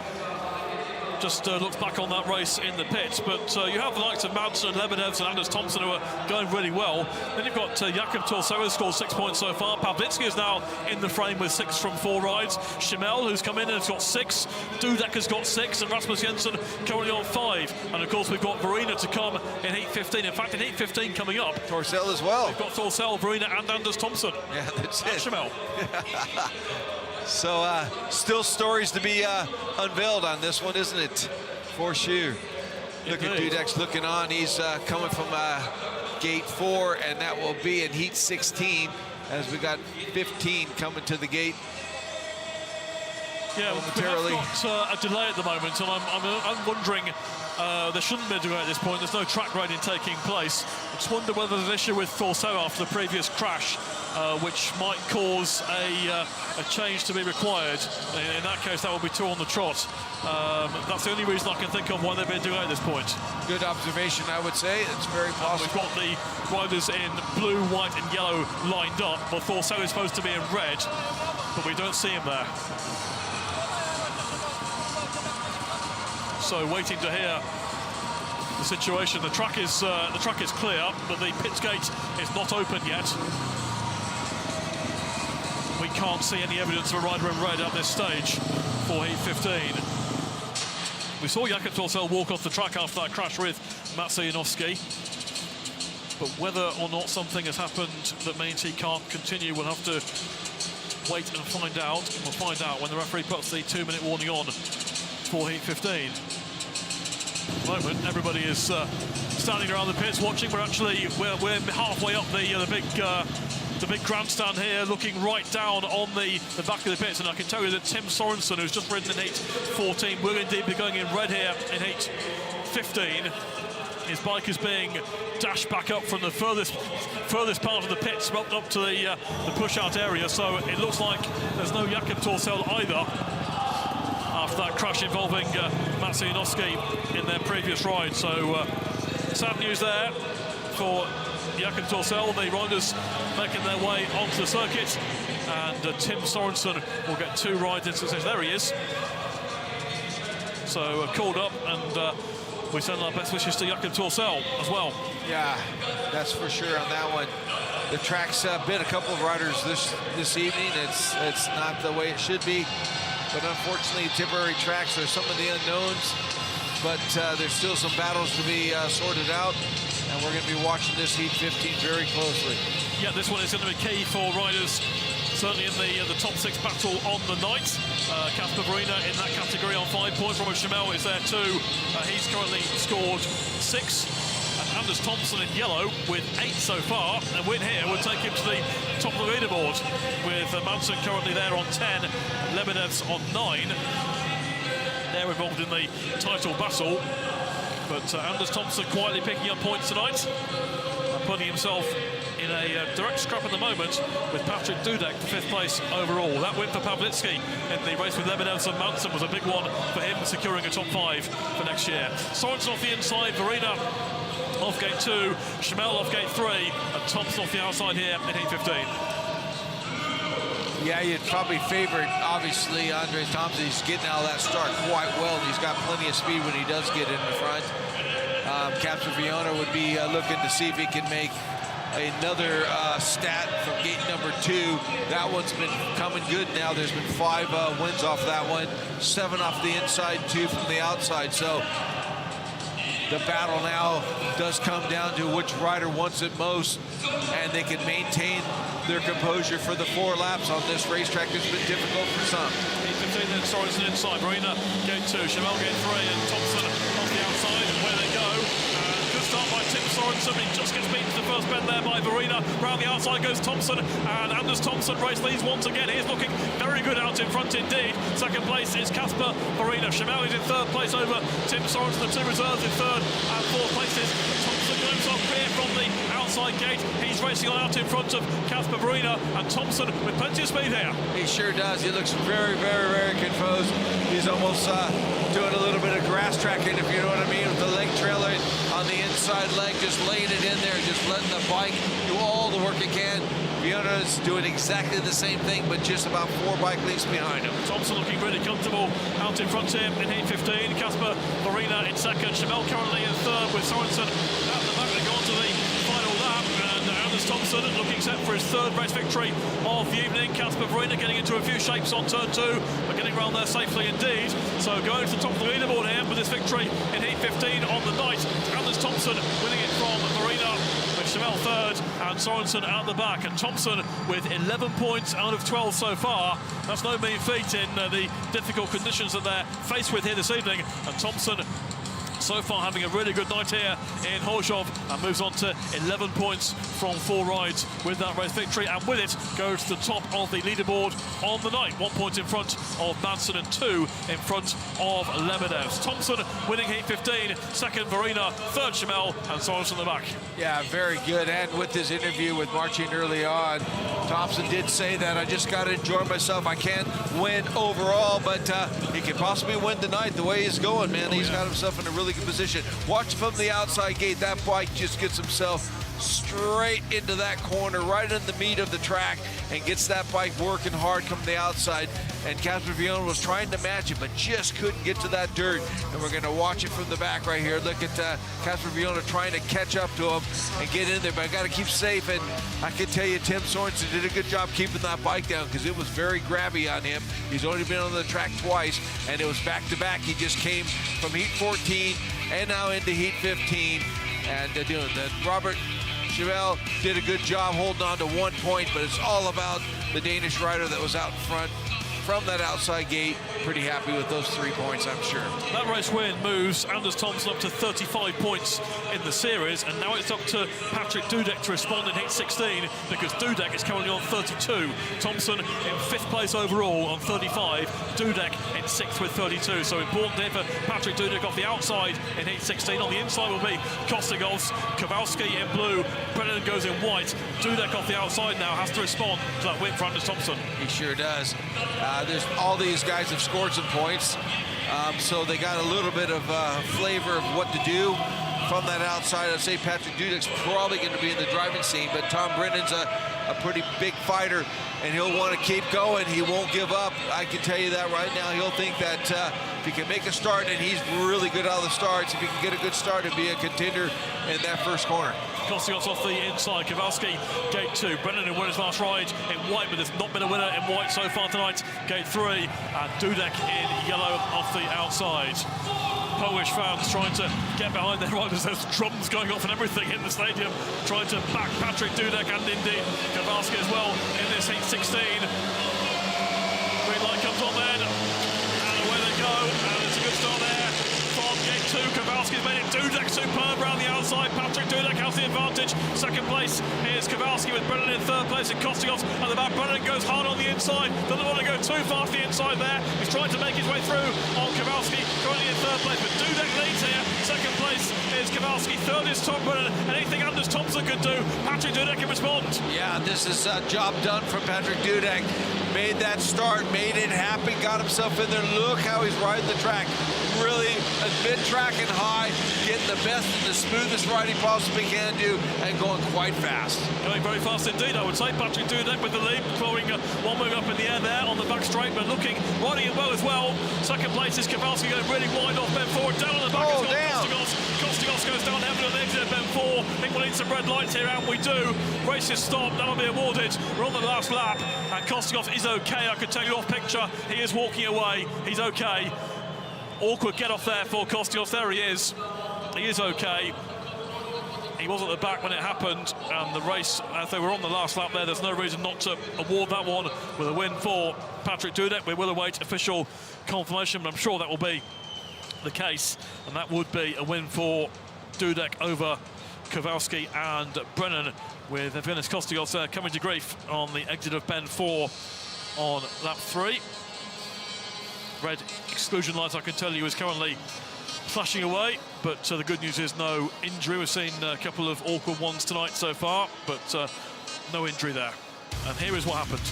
just looks back on that race in the pit. But you have the likes of Madsen and Lebedevs and Andzejs Thomsen who are going really well. Then you've got Jakob Torso, who's scored 6 points so far. Pawlicki is now in the frame with 6 from 4 rides. Schimmel, who's come in and has got 6. Dudek has got 6, and Rasmus Jensen currently on 5. And of course we've got Woryna to come in heat 15. In fact, in heat 15 coming up, Torso as well. We've got Torso, Woryna, and Andzejs Thomsen. Yeah, that's and it. Schimmel. So still stories to be unveiled on this one, isn't it? For sure. Look at Dudek's looking on. He's coming from gate 4, and that will be in heat 16, as we got 15 coming to the gate. Yeah, we've got a delay at the moment, and I'm wondering, there shouldn't be a delay at this point. There's no track grading taking place. I just wonder whether there's an issue with Torso after the previous crash, which might cause a change to be required. In that case, that will be 2 on the trot. That's the only reason I can think of why they've been doing it at this point. Good observation, I would say. It's very possible. We've got the riders in blue, white, and yellow lined up, but Torso is supposed to be in red, but we don't see him there. So waiting to hear the situation. The track is clear, but the pits gate is not open yet. We can't see any evidence of a rider in red at this stage for heat 15. We saw Jakob Torso walk off the track after that crash with Janowski. But whether or not something has happened that means he can't continue, we'll have to wait and find out. We'll find out when the referee puts the 2-minute warning on for heat 15. At the moment, everybody is standing around the pits watching. We're halfway up the big grandstand here, looking right down on the back of the pits, and I can tell you that Tim Sorensen, who's just ridden in heat 14, will indeed be going in red here in heat 15. His bike is being dashed back up from the furthest part of the pits up to the push-out area, so it looks like there's no Jakob Torso either after that crash involving Janowski in their previous ride. So sad news there for Jakob Torso. The riders making their way onto the circuit, and Tim Sorensen will get 2 rides in succession. There he is. So called up, and we send our best wishes to Jakob Torso as well. Yeah, that's for sure on that one. The track's been a couple of riders this evening. It's not the way it should be. But unfortunately, temporary tracks are some of the unknowns, but there's still some battles to be sorted out, and we're going to be watching this heat 15 very closely. Yeah, this one is going to be key for riders, certainly in the top 6 battle on the night. Kacper Woryna in that category on 5 points. Robert Schimmel is there too. He's currently scored 6. And Anders Thomsen in yellow with 8 so far. A win here would take him to the top of the leaderboard, with Madsen currently there on 10, Lebedevs on 9. They're involved in the title battle, but Anders Thomsen quietly picking up points tonight and putting himself in a direct scrap at the moment with Patrick Dudek for 5th place overall. That win for Pawlicki in the race with Lebedevs and Madsen was a big one for him, securing a top 5 for next year. Sorensen off the inside, Woryna off gate 2, Schmel off gate 3, and Thomsen off the outside here in heat 15. Yeah, you'd probably favor, obviously, Andzejs Thomsen. He's getting out of that start quite well. He's got plenty of speed when he does get in the front. Kacper would be looking to see if he can make another stat from gate number 2. That one's been coming good now. There's been 5 wins off that one, 7 off the inside, 2 from the outside. So the battle now does come down to which rider wants it most, and they can maintain their composure for the 4 laps on this racetrack. It's been difficult for some. Heat 15 then, Sorensen inside, Woryna gate 2, Schmel gate 3, and Thomsen off the outside. Where they go. Good start by Tim Sorensen. He just gets beaten to the first bend there by Woryna. Round the outside goes Thomsen, and Anders Thomsen race leads once again. He's looking very good out in front indeed. Second place is Kacper Woryna. Schmel is in 3rd place over Tim Sorensen. The 2 reserves in 3rd and 4th places. Thomsen goes off clear from the outside gate. He's racing on out in front of Kacper Woryna, and Thomsen with plenty of speed here. He sure does. He looks very, very, very composed. He's almost doing a little bit of grass tracking, if you know what I mean, with the leg trailer on the inside leg, just laying it in there, just letting the bike do all the work it can. Fiona's doing exactly the same thing, but just about 4 bike lengths behind him. Thomsen looking really comfortable out in front here in heat 15. Kacper Woryna in 2nd. Schmel currently in 3rd with Sorensen out the back. They go on to the final lap, and Anders Thomsen looking set for his 3rd race victory of the evening. Kacper Woryna getting into a few shapes on turn 2, but getting around there safely indeed. So going to the top of the leaderboard here with this victory in heat 15 on the night. Anders Thomsen winning it from Woryna, with Schmel 3rd and Sorensen out the back, and Thomsen with 11 points out of 12 so far. That's no mean feat in the difficult conditions that they're faced with here this evening, and Thomsen so far having a really good night here in Chorzów, and moves on to 11 points from 4 rides with that race victory, and with it goes to the top of the leaderboard on the night. 1 point in front of Madsen and 2 in front of Lebedevs. Thomsen winning heat 15, 2nd Woryna, 3rd Schmel, and Sorensen in the back. Yeah, very good. And with his interview with Maciej early on, Thomsen did say that I just got to enjoy myself. I can't win overall, but he could possibly win tonight the way he's going, man. He's got himself in a really good position. Watch from the outside gate. That bike just gets himself straight into that corner, right in the meat of the track, and gets that bike working hard from the outside. And Kacper was trying to match it, but just couldn't get to that dirt. And we're going to watch it from the back right here. Look at Kacper trying to catch up to him and get in there, but I got to keep safe. And I can tell you, Tim Sorensen did a good job keeping that bike down, because it was very grabby on him. He's only been on the track twice, and it was back-to-back. He just came from heat 14 and now into heat 15, and doing that. Robert Schmel did a good job holding on to 1 point, but it's all about the Danish rider that was out in front from that outside gate. Pretty happy with those 3 points, I'm sure. That race win moves Anders Thomsen up to 35 points in the series, and now it's up to Patrick Dudek to respond in heat 16, because Dudek is currently on 32. Thomsen in 5th place overall on 35, Dudek in 6th with 32. So important here for Patrick Dudek off the outside in heat 16. On the inside will be Kostigovs, Kowalski in blue, Brennan goes in white. Dudek off the outside now has to respond to that win for Anders Thomsen. He sure does. There's all these guys have scored some points, so they got a little bit of flavor of what to do from that outside. I'd say Patrick Dudek's probably going to be in the driving scene, but Tom Brennan's a pretty big fighter, and he'll want to keep going. He won't give up. I can tell you that right now. He'll think that if he can make a start, and he's really good out of the starts, if he can get a good start, he'll be a contender in that first corner. Kostigovs off the inside, Kowalski, gate 2. Brennan in winner's last ride in white, but there's not been a winner in white so far tonight. Gate 3, and Dudek in yellow off the outside. Polish fans trying to get behind their riders. There's drums going off and everything in the stadium, trying to back Patrick Dudek and indeed Kowalski as well in this heat 16. Green light comes on then, and away they go, and it's a good start there from gate 2. Kowalski's made it. Dudek's superb around the outside. Patrick Dudek has the advantage. Second place is Kowalski with Brennan in third place, and Kostigovs at the back. Brennan goes hard on the inside. Doesn't want to go too fast the inside there. He's trying to make his way through on Kowalski, currently in third place, but Dudek leads here. Second place is Kowalski. Third is Tom Brennan. Anything Anders Thomsen could do, Patrick Dudek can respond. Yeah, this is a job done from Patrick Dudek. Made that start, made it happen, got himself in there. Look how he's riding the track. Really mid-track and high, getting the best and the smoothest ride he possibly can do, and going quite fast. Going very fast indeed, I would say. Patrick Dudek with the lead, throwing one move up in the air there on the back straight, but riding it well as well. Second place is Kowalski going really wide off bend forward, down on the back as well. Kostigovs goes down heavily on the exit of bend 4. I think we'll need some red lights here, and we do. Race is stopped, that'll be awarded. We're on the last lap, and Kostigovs is okay. I could tell you off picture, he is walking away. He's okay. Awkward get off there for Kostigovs. There he is. He is okay. He was at the back when it happened, and the race, as they were on the last lap there, there's no reason not to award that one with a win for Patrick Dudek. We will await official confirmation, but I'm sure that will be the case, and that would be a win for Dudek over Kowalski and Brennan, with Jevgenijs Kostigovs coming to grief on the exit of bend 4 on lap 3. Red exclusion light, I can tell you, is currently flashing away, but the good news is no injury. We've seen a couple of awkward ones tonight so far, but no injury there. And here is what happened.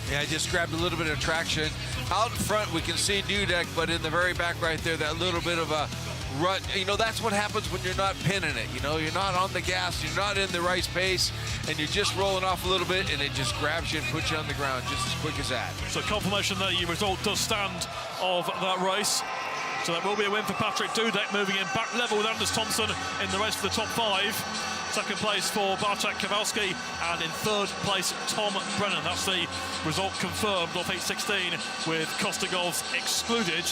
Yeah, I just grabbed a little bit of traction. Out in front, we can see Dudek, but in the very back right there, that little bit of a rut. You know, that's what happens when you're not pinning it. You know, you're not on the gas, you're not in the right pace, and you're just rolling off a little bit, and it just grabs you and puts you on the ground just as quick as that. So confirmation that your result does stand of that race. So that will be a win for Patrick Dudek, moving in back level with Anders Thomsen in the race for the top 5. Second place for Bartek Kowalski, and in third place, Tom Brennan. That's the result confirmed of heat 16 with Kostigovs excluded.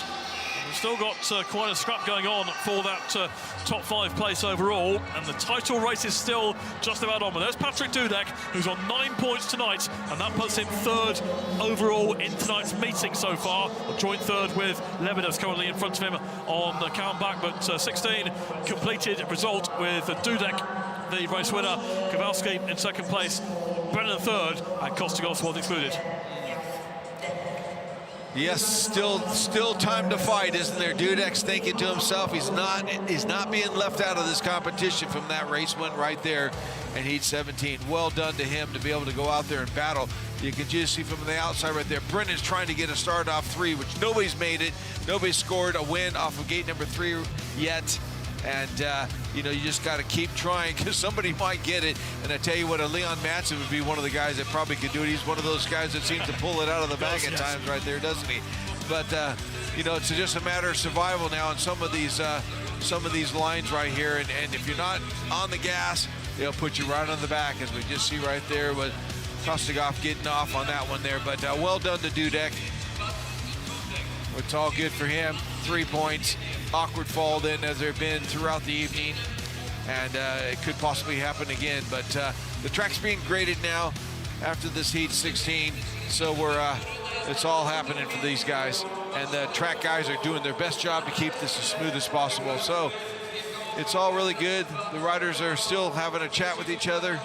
We've still got quite a scrap going on for that top 5 place overall, and the title race is still just about on. But there's Patrick Dudek, who's on 9 points tonight, and that puts him third overall in tonight's meeting so far. A joint third with Lebedevs currently in front of him on the countback, but 16 completed result with Dudek, the race winner, Kowalski in second place, Brennan third, and Kostigovs was excluded. Yes, still time to fight, isn't there? Dudek's thinking to himself, he's not being left out of this competition from that race win right there in heat 17. Well done to him to be able to go out there and battle. You can just see from the outside right there, Brennan's trying to get a start off 3, which nobody's made it. Nobody's scored a win off of gate number 3 yet. And, you know, you just got to keep trying, because somebody might get it. And I tell you what, Leon Madsen would be one of the guys that probably could do it. He's one of those guys that seems to pull it out of the bag at times right there, doesn't he? But, you know, it's just a matter of survival now on some of these lines right here. And if you're not on the gas, they'll put you right on the back, as we just see right there with Kostigovs getting off on that one there. But well done to Dudek. It's all good for him. 3 points. Awkward fall then, as there have been throughout the evening, and it could possibly happen again. But the track's being graded now after this heat 16, so it's all happening for these guys, and the track guys are doing their best job to keep this as smooth as possible. So it's all really good. The riders are still having a chat with each other,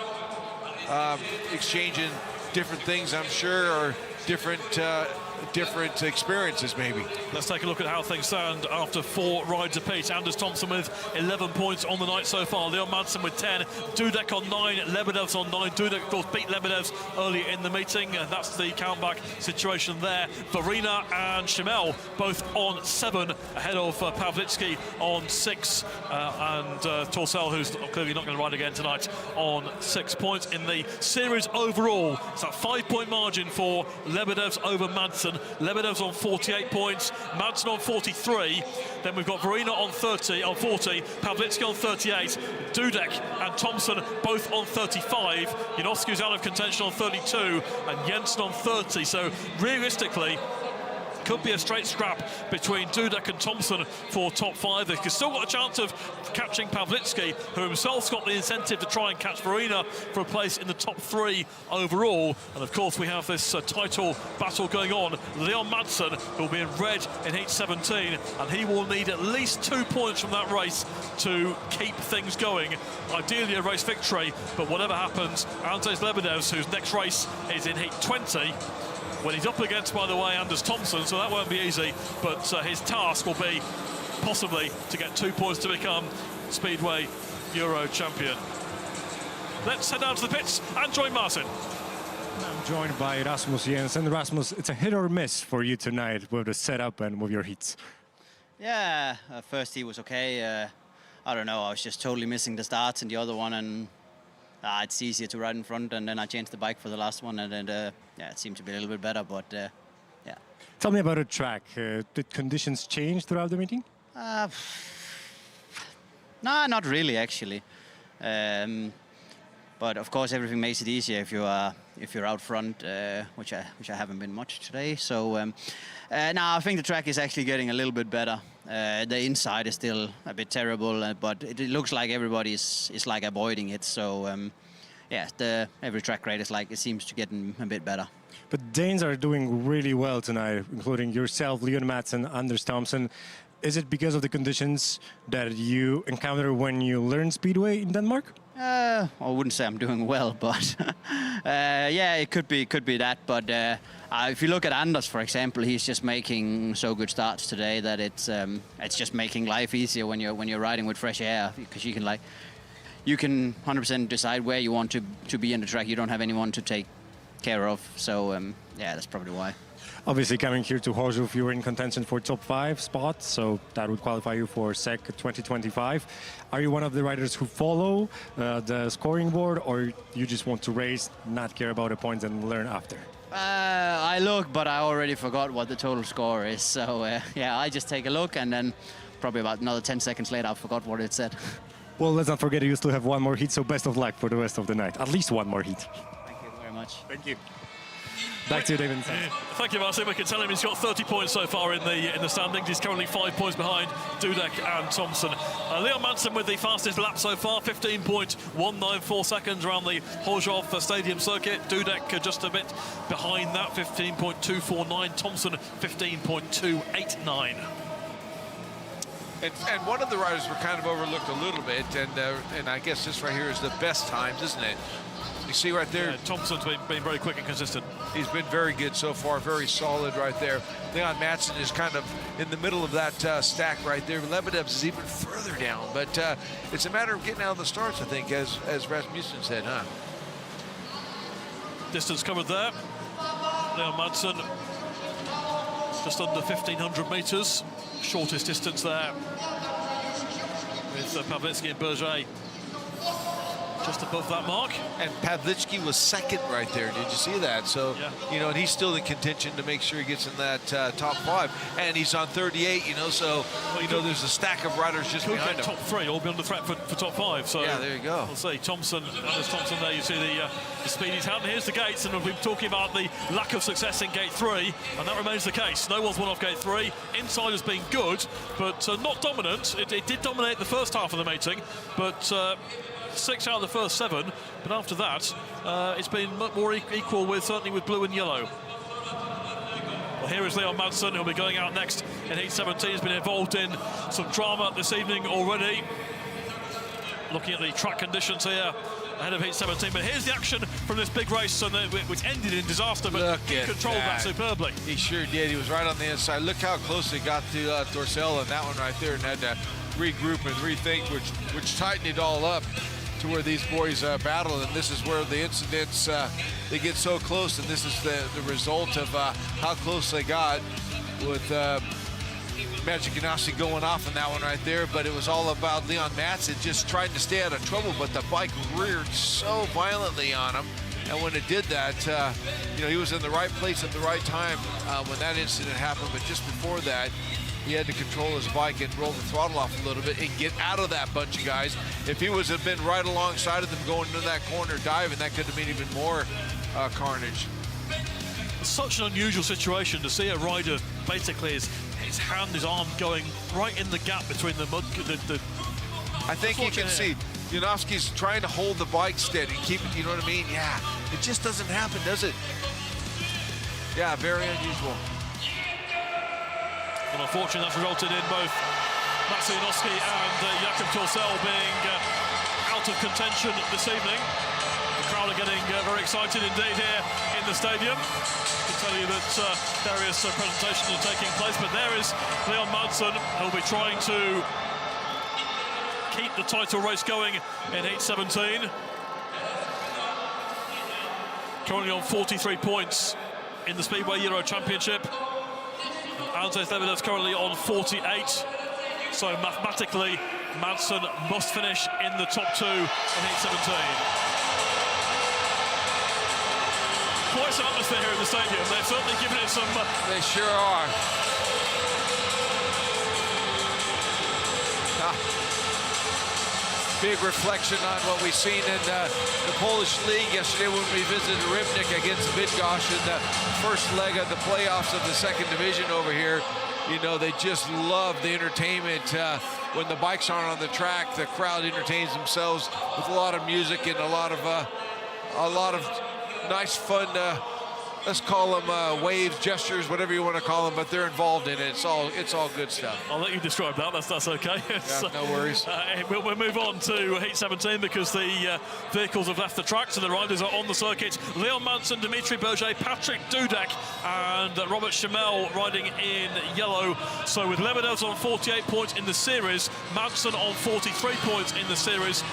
exchanging different things, I'm sure, or different experiences maybe. Let's take a look at how things stand after 4 rides apiece. Anders Thomsen with 11 points on the night so far. Leon Madsen with 10. Dudek on 9. Lebedevs on 9. Dudek, of course, beat Lebedevs earlier in the meeting. And that's the countback situation there. Woryna and Schimmel both on 7, ahead of Pawlicki on 6. And Torsell, who's clearly not going to ride again tonight, on 6 points. In the series overall, it's that 5-point margin for Lebedevs over Madsen. Lebedevs on 48 points, Madsen on 43. Then we've got Woryna on 40, Pawlicki on 38, Dudek and Thomsen both on 35. Janowski's out of contention on 32, and Jensen on 30. So realistically, could be a straight scrap between Dudek and Thomsen for top 5. They've still got a chance of catching Pawlicki, who himself's got the incentive to try and catch Woryna for a place in the top 3 overall. And of course we have this title battle going on. Leon Madsen, who will be in red in heat 17, and he will need at least 2 points from that race to keep things going. Ideally a race victory, but whatever happens, Andzejs Lebedevs, whose next race is in heat 20, when he's up against, by the way, Anders Thomsen, so that won't be easy, but his task will be possibly to get 2 points to become Speedway Euro champion. Let's head down to the pits and join Martin. I'm joined by Rasmus Jensen. Rasmus, it's a hit or miss for you tonight with the setup and with your heats. Yeah, first heat was okay. I don't know, I was just totally missing the starts in the other one, and it's easier to ride in front, and then I changed the bike for the last one, and then yeah, it seemed to be a little bit better, but yeah. Tell me about the track. Did conditions change throughout the meeting? No, not really actually. But of course, everything makes it easier if you're out front, which I haven't been much today. So now I think the track is actually getting a little bit better. The inside is still a bit terrible, but it looks like everybody is like avoiding it. So yeah, every track rate is like, it seems to get a bit better. But Danes are doing really well tonight, including yourself, Leon Madsen, Anders Thomsen. Is it because of the conditions that you encounter when you learn Speedway in Denmark? I wouldn't say I'm doing well, but yeah, it could be that. But if you look at Anders, for example, he's just making so good starts today that it's just making life easier when you're riding with fresh air, because you can 100% decide where you want to be in the track. You don't have anyone to take care of. So yeah, that's probably why. Obviously, coming here to Chorzów, you were in contention for top 5 spots, so that would qualify you for SEC 2025. Are you one of the riders who follow the scoring board, or you just want to race, not care about the points, and learn after? I look, but I already forgot what the total score is. So yeah, I just take a look, and then probably about another 10 seconds later, I forgot what it said. Well, let's not forget you still have one more heat, so best of luck for the rest of the night. At least one more heat. Thank you very much. Thank you. Back to you, David. Thank you, Martin. We can tell him he's got 30 points so far in the standings. He's currently 5 points behind Dudek and Thomsen. Leon Madsen with the fastest lap so far, 15.194 seconds around the Chorzów Stadium circuit. Dudek just a bit behind that, 15.249. Thomsen, 15.289. And one of the riders were kind of overlooked a little bit, and I guess this right here is the best times, isn't it? You see right there, Thomsen's been very quick and consistent. He's been very good so far, very solid right there. Leon Madsen is kind of in the middle of that stack right there. Lebedevs is even further down, but it's a matter of getting out of the starts, I think, as Rasmussen said, huh? Distance covered there. Leon Madsen just under 1,500 metres. Shortest distance there with Pawlicki and Berge just above that mark. And Pawlicki was second right there. Did you see that? So, yeah. You know, and he's still in contention to make sure he gets in that top 5. And he's on 38, you know, so, well, you know, there's a stack of riders just behind him. Top 3, all be under threat for top 5. So yeah, there you go. We'll see. Thomsen, Anders Thomsen there, you see the speed he's had. And here's the gates, and we've been talking about the lack of success in gate 3, and that remains the case. No one's won off gate 3. Inside has been good, but not dominant. It did dominate the first half of the meeting, but 6 out of the first 7, but after that, it's been more equal certainly with blue and yellow. Well, here is Leon Madsen, who'll be going out next in heat 17. He's been involved in some drama this evening already. Looking at the track conditions here ahead of heat 17, but here's the action from this big race, which ended in disaster, but he controlled that superbly. He sure did. He was right on the inside. Look how close he got to Dorsell and that one right there, and had to regroup and rethink, which tightened it all up to where these boys battle, and this is where the incidents, they get so close, and this is the result of how close they got with Jevgenijs going off on that one right there. But it was all about Leon Madsen just trying to stay out of trouble, but the bike reared so violently on him, and when it did that, you know, he was in the right place at the right time when that incident happened. But just before that, he had to control his bike and roll the throttle off a little bit and get out of that bunch of guys. If he have been right alongside of them going into that corner diving, that could have been even more carnage. such an unusual situation to see a rider basically his arm going right in the gap between the mud. I think you can see Janowski's trying to hold the bike steady, keep it, you know what I mean? Yeah, it just doesn't happen, does it? Yeah, very unusual. Well, unfortunately, that's resulted in both Janowski and Jakob Chorzów being out of contention this evening. The crowd are getting very excited indeed here in the stadium. I can tell you that various presentations are taking place, but there is Leon Madsen, who'll be trying to keep the title race going in Heat 17. Currently on 43 points in the Speedway Euro Championship. Andzejs Lebedevs currently on 48. So mathematically, Madsen must finish in the top 2 in Heat 17. Quite some atmosphere here in the stadium. They've certainly given it some... They sure are. Big reflection on what we've seen in the Polish league yesterday when we visited Rybnik against Bydgoszcz in the first leg of the playoffs of the second division over here. You know, they just love the entertainment. When the bikes aren't on the track, the crowd entertains themselves with a lot of music and a lot of nice, fun, let's call them waves, gestures, whatever you want to call them, but they're involved in it. It's all good stuff. I'll let you describe that. That's okay. Yeah, no worries. We'll move on to Heat 17 because the vehicles have left the tracks and the riders are on the circuit. Leon Madsen, Dimitri, Berge, Patrick Dudek and Robert Schimel riding in yellow. So with Lebedevs on 48 points in the series, Madsen on 43 points in the series.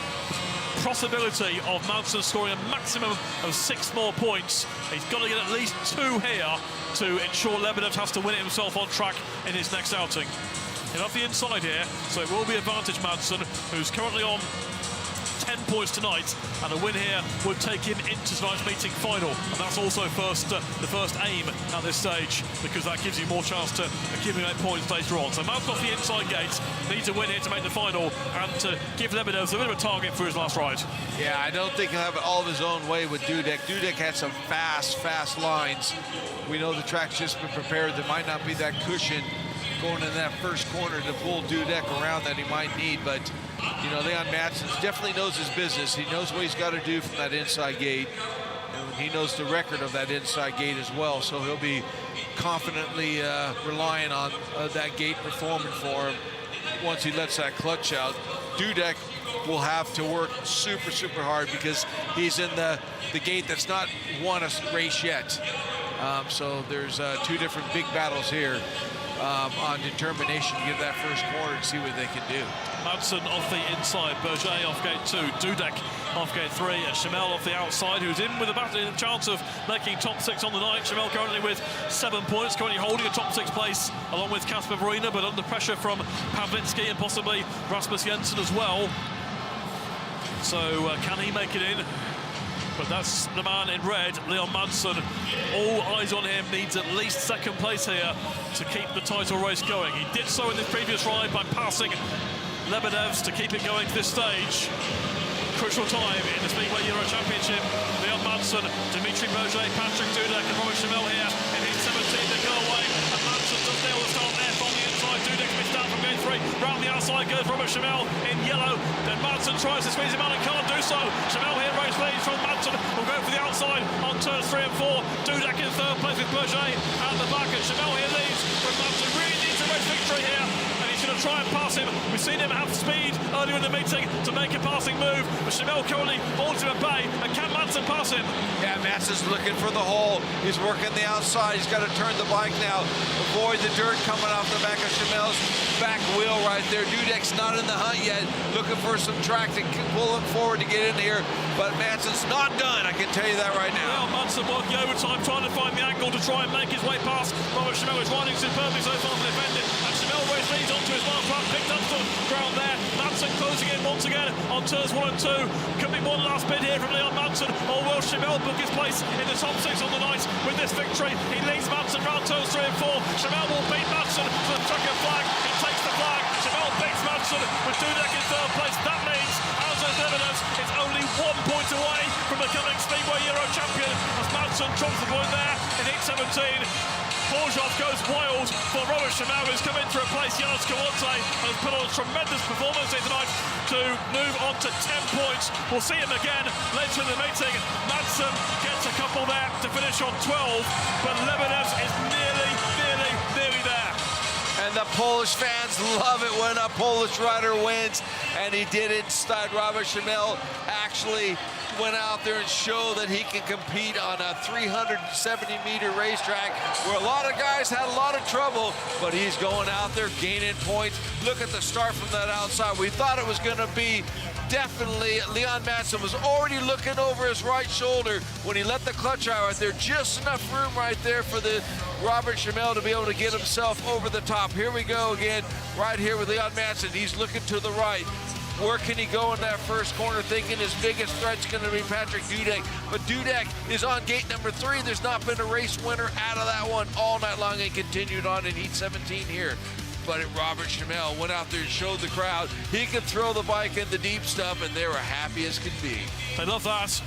Possibility of Madsen scoring a maximum of 6 more points. He's got to get at least 2 here to ensure Lebedevs has to win it himself on track in his next outing. He'll have the inside here, so it will be advantage Madsen, who's currently on 10 points tonight, and a win here would take him into tonight's meeting final, and that's also the first aim at this stage, because that gives you more chance to accumulate points later on. So Madsen off the inside gate, needs a win here to make the final and to give Lebedevs a bit of a target for his last ride. Yeah, I don't think he'll have it all of his own way with Dudek. Dudek had some fast lines. We know the track's just been prepared. There might not be that cushion going in that first corner to pull Dudek around that he might need, but you know, Leon Madsen definitely knows his business. He knows what he's got to do from that inside gate, and he knows the record of that inside gate as well, so he'll be confidently relying on that gate performing for him once he lets that clutch out. Dudek will have to work super hard because he's in the gate that's not won a race yet. So there's 2 different big battles here on determination to get that first corner and see what they can do. Madsen off the inside, Berge off gate 2, Dudek off gate 3, and Schimel off the outside, who's in with a chance of making top 6 on the night. Schimel currently with 7 points, currently holding a top 6 place along with Kacper, Woryna, but under pressure from Pawlicki and possibly Rasmus Jensen as well. So can he make it in? But that's the man in red, Leon Madsen. All eyes on him, needs at least 2nd place here to keep the title race going. He did so in this previous ride by passing Lebedevs to keep it going to this stage. Crucial time in the Speedway Euro Championship. Leon Madsen, Dimitri, Berge, Patrick Dudek and Robert Schimel here in Heat 17. They go away, and Madsen does nail the start there from the inside. Dudek missed out from gate 3. Round the outside goes Robert Schimel in yellow. Then Madsen tries to squeeze him out and can't do so. Schimel here race leads from Madsen. Will go for the outside on turns 3 and 4. Dudek in 3rd place with Berge and the back. And Schimel here leads from Madsen. Really needs a race victory here. Going to try and pass him. We've seen him have speed earlier in the meeting to make a passing move, but Schimel currently holds him at bay, and can Madsen pass him? Yeah, Madsen's looking for the hole. He's working the outside. He's got to turn the bike now, avoid the dirt coming off the back of Schimel's back wheel right there. Dudek's not in the hunt yet, looking for some track to pull him forward to get in here, but Madsen's not done, I can tell you that right now. Well, Madsen working overtime, trying to find the angle to try and make his way past Robert Schimel, who's riding superbly so far from defended, and Schimel race leads onto his last lap, picked up some ground there. Madsen closing in once again on turns 1 and 2. Could be one last bid here from Leon Madsen, or will Schimel book his place in the top 6 on the night with this victory? He leads Madsen round turns 3 and 4. Schimel will beat Madsen for the checkered flag. He takes the flag. Schimel beats Madsen with Dudek in 3rd place. That means Andzejs Lebedevs is only 1 point away from the incoming Speedway Euro champion as Madsen drops the point there in heat 17. Chorzów goes wild for Robert Schimel, who's come in to replace Janowski and has put on a tremendous performance here tonight to move on to 10 points. We'll see him again later in the meeting. Madsen gets a couple there to finish on 12, but Lebedevs is nearly there. And the Polish fans love it when a Polish rider wins, and he did it inside. Robert Schimel actually went out there and showed that he can compete on a 370-meter racetrack where a lot of guys had a lot of trouble, but he's going out there gaining points. Look at the start from that outside. We thought it was going to be definitely Leon Madsen was already looking over his right shoulder when he let the clutch out right there. Just enough room right there for the Robert Schimel to be able to get himself over the top. Here we go again, right here with Leon Madsen. He's looking to the right. Where can he go in that first corner, thinking his biggest threat's going to be Patrick Dudek? But Dudek is on gate number 3. There's not been a race winner out of that one all night long and continued on in heat 17 here. But Robert Schimel went out there and showed the crowd he could throw the bike in the deep stuff, and they were happy as could be. They love that.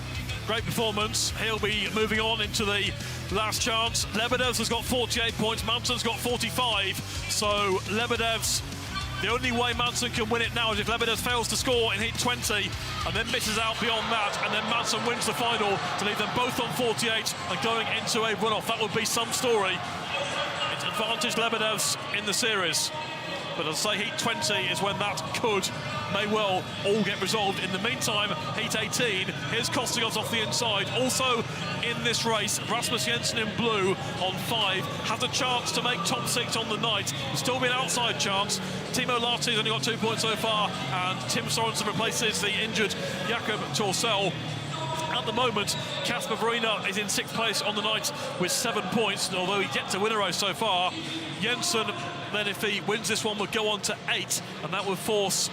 Great performance. He'll be moving on into the last chance. Lebedevs has got 48 points. Madsen's got 45. So Lebedevs, the only way Madsen can win it now is if Lebedevs fails to score in heat 20 and then misses out beyond that, and then Madsen wins the final to leave them both on 48 and going into a runoff. That would be some story. It's advantage Lebedevs in the series. But as I say, heat 20 is when that may well all get resolved. In the meantime, heat 18, here's Kostigovs off the inside. Also in this race, Rasmus Jensen in blue on 5 has a chance to make top 6 on the night. There's still be an outside chance. Timo Lahti's only got 2 points so far, and Tim Sorensen replaces the injured Jakob Torsell. At the moment, Kacper Woryna is in 6th place on the night with 7 points, although he's yet to win a race so far. Jensen, then if he wins this one, would go on to 8, and that would force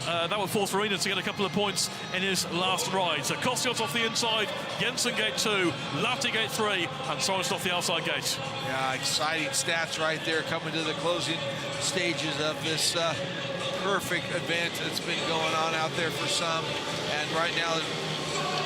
Woryna to get a couple of points in his last ride. So Kostigovs off the inside, Jensen gate 2, Lahti gate 3, and Sorensen off the outside gate. Yeah, exciting stats right there coming to the closing stages of this perfect event that's been going on out there for some. And right now,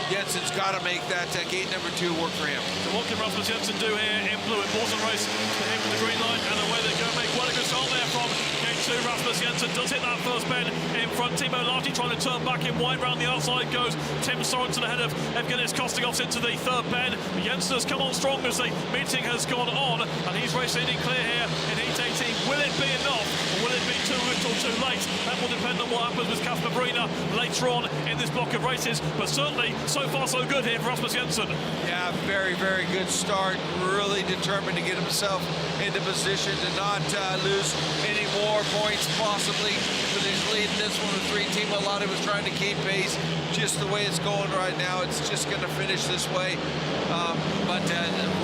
Jensen's got to make that gate number 2 work for him. So what can Rasmus Jensen do here in blue? Important race for him with the green light, and away they go. Make quite a good start there from gate 2. Rasmus Jensen does hit that first bend in front. Timo Lahti trying to turn back in wide. Round the outside goes Tim Sorensen ahead of Jevgenijs Kostigovs into the 3rd bend. Jensen has come on strong as the meeting has gone on, and he's race leading clear here in heat 18. Will it be enough, or will it be too little too late? That will depend on what happens with Kacper Woryna later on in this block of races, but certainly so far so good here for Rasmus Jensen. Yeah, very good start. Really determined to get himself into position to not lose any more points possibly, but he's leading this one with 3. Timo Lahti was trying to keep pace. Just the way it's going right now, it's just going to finish this way. But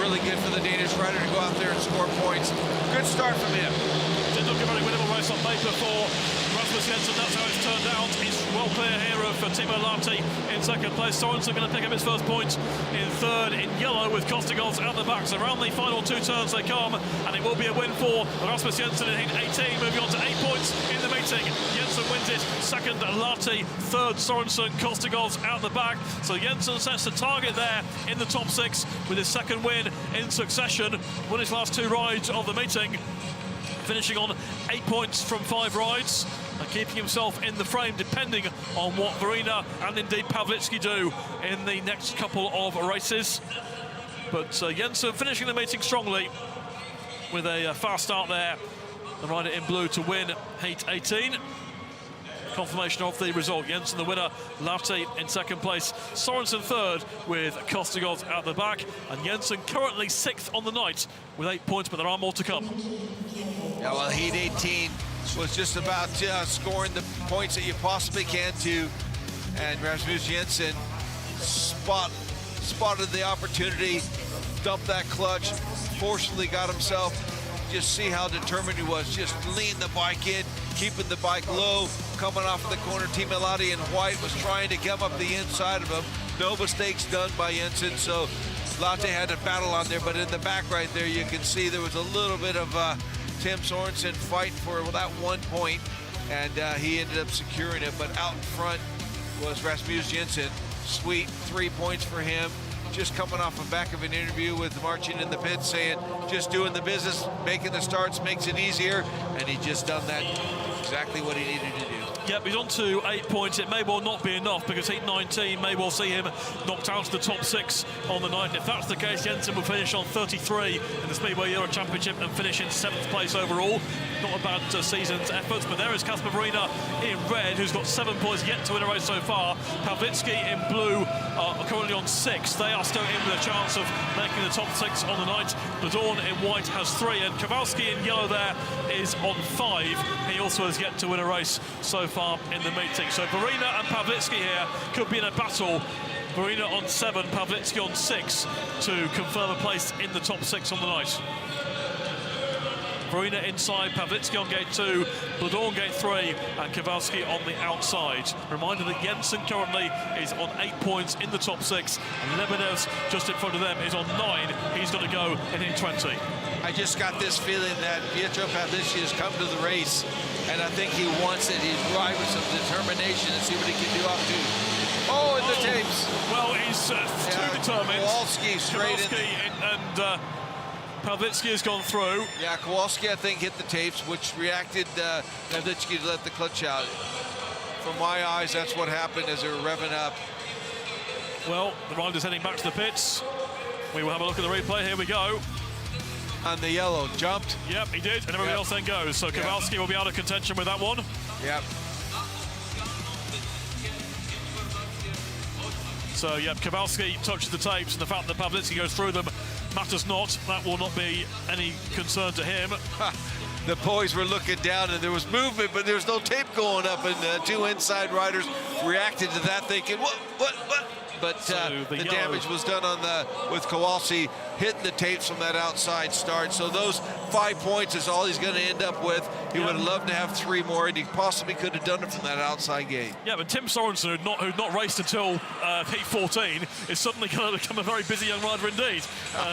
really good for the Danish rider to go out there and score points. Good start from him. Did look a very winnable race on paper for Rasmus Jensen. That's how it's turned out. He's well clear here of Timo Lahti in 2nd place. Sorensen going to pick up his first point in 3rd in yellow with Kostigovs at the back. So around the final 2 turns they come, and it will be a win for Rasmus Jensen in heat 18, moving on to 8 points in the meeting. Jensen wins it, 2nd Lahti, 3rd Sorensen, Kostigovs out the back. So Jensen sets the target there in the top 6 with his 2nd win in succession. Won his last 2 rides of the meeting, finishing on 8 points from 5 rides and keeping himself in the frame depending on what Woryna and indeed Pawlicki do in the next couple of races. But Jensen finishing the meeting strongly with a fast start there. The rider in blue to win heat 18. Confirmation of the result. Jensen the winner, Lahti in 2nd place, Sorensen 3rd with Kostigovs at the back, and Jensen currently 6th on the night with 8 points, but there are more to come. Yeah, well, heat 18 was just about scoring the points that you possibly can to, and Rasmus Jensen spotted the opportunity, dumped that clutch, forcefully got himself. Just see how determined he was. Just lean the bike in, keeping the bike low, coming off the corner. Timo Lahti in white was trying to come up the inside of him. No mistakes done by Jensen, so Lahti had a battle on there, but in the back right there, you can see there was a little bit of Tim Sorensen fighting for that 1 point, and he ended up securing it. But out in front was Rasmus Jensen, sweet 3 points for him. Just coming off the back of an interview with Marcin in the pit saying, just doing the business, making the starts makes it easier, and he just done that, exactly what he needed to do. Yep, he's on to 8 points. It may well not be enough because heat 19 may well see him knocked out of the top 6 on the night. And if that's the case, Jensen will finish on 33 in the Speedway Euro Championship and finish in 7th place overall. Not a bad season's efforts, but there is Kacper Woryna in red, who's got 7 points yet to win a race so far. Pawlicki in blue are currently on 6. They are still in with a chance of making the top 6 on the night. Blödorn in white has 3, and Kowalski in yellow there is on 5. He also has yet to win a race so far in the meeting. So Woryna and Pawlicki here could be in a battle. Woryna on 7, Pawlicki on 6 to confirm a place in the top 6 on the night. Woryna inside, Pawlicki on gate 2, Blödorn gate 3, and Kowalski on the outside. Reminder that Jensen currently is on 8 points in the top 6, and Lebedevs just in front of them is on 9. He's going to go in 20. I just got this feeling that Piotr Pawlicki has come to the race, and I think he wants it. He's right with some determination and see what he can do up to. Oh, in the tapes. Well, he's too determined. Kowalski straight Kowalski and Pawlicki has gone through. Yeah, Kowalski, I think, hit the tapes, which reacted Pawlicki to let the clutch out. From my eyes, that's what happened as they were revving up. Well, the rider's heading back to the pits. We will have a look at the replay. Here we go. And the yellow jumped. Yep, he did, and everybody else then goes. So Kowalski will be out of contention with that one. Yep. So, yep, Kowalski touches the tapes, and the fact that Pawlicki goes through them matters not. That will not be any concern to him. The boys were looking down, and there was movement, but there was no tape going up, and 2 inside riders reacted to that, thinking, what? But the damage was done on with Kowalski hitting the tapes from that outside start. So those 5 points is all he's going to end up with. He would have loved to have 3 more, and he possibly could have done it from that outside gate. Yeah, but Tim Sorensen, who'd not raced until heat 14, is suddenly going to become a very busy young rider indeed.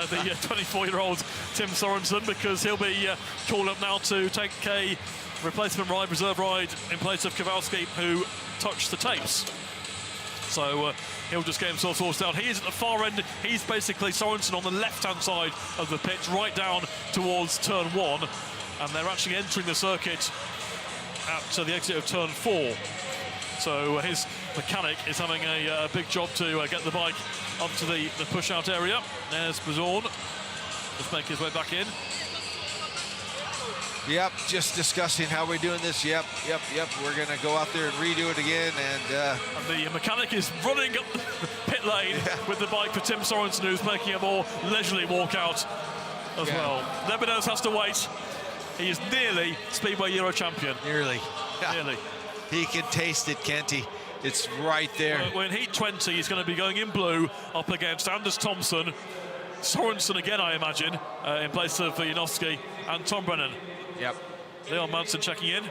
The 24-year-old Tim Sorensen, because he'll be called up now to take a replacement ride, reserve ride, in place of Kowalski, who touched the tapes. So he'll just get himself sorted out. He is at the far end. He's basically Sorensen on the left-hand side of the pitch, right down towards turn 1. And they're actually entering the circuit at the exit of turn 4. So his mechanic is having a big job to get the bike up to the push-out area. There's Blödorn. Just making his way back in. Yep, just discussing how we're doing this. Yep. We're going to go out there and redo it again. And the mechanic is running up the pit lane with the bike for Tim Sorensen, who's making a more leisurely walkout as well. Lebedevs has to wait. He is nearly Speedway Euro champion. Nearly. Nearly. He can taste it, can't he? It's right there. Well, in heat 20, he's going to be going in blue up against Anders Thomsen, Sorensen again, I imagine, in place of Janowski, and Tom Brennan. Yep. Leon Madsen checking in.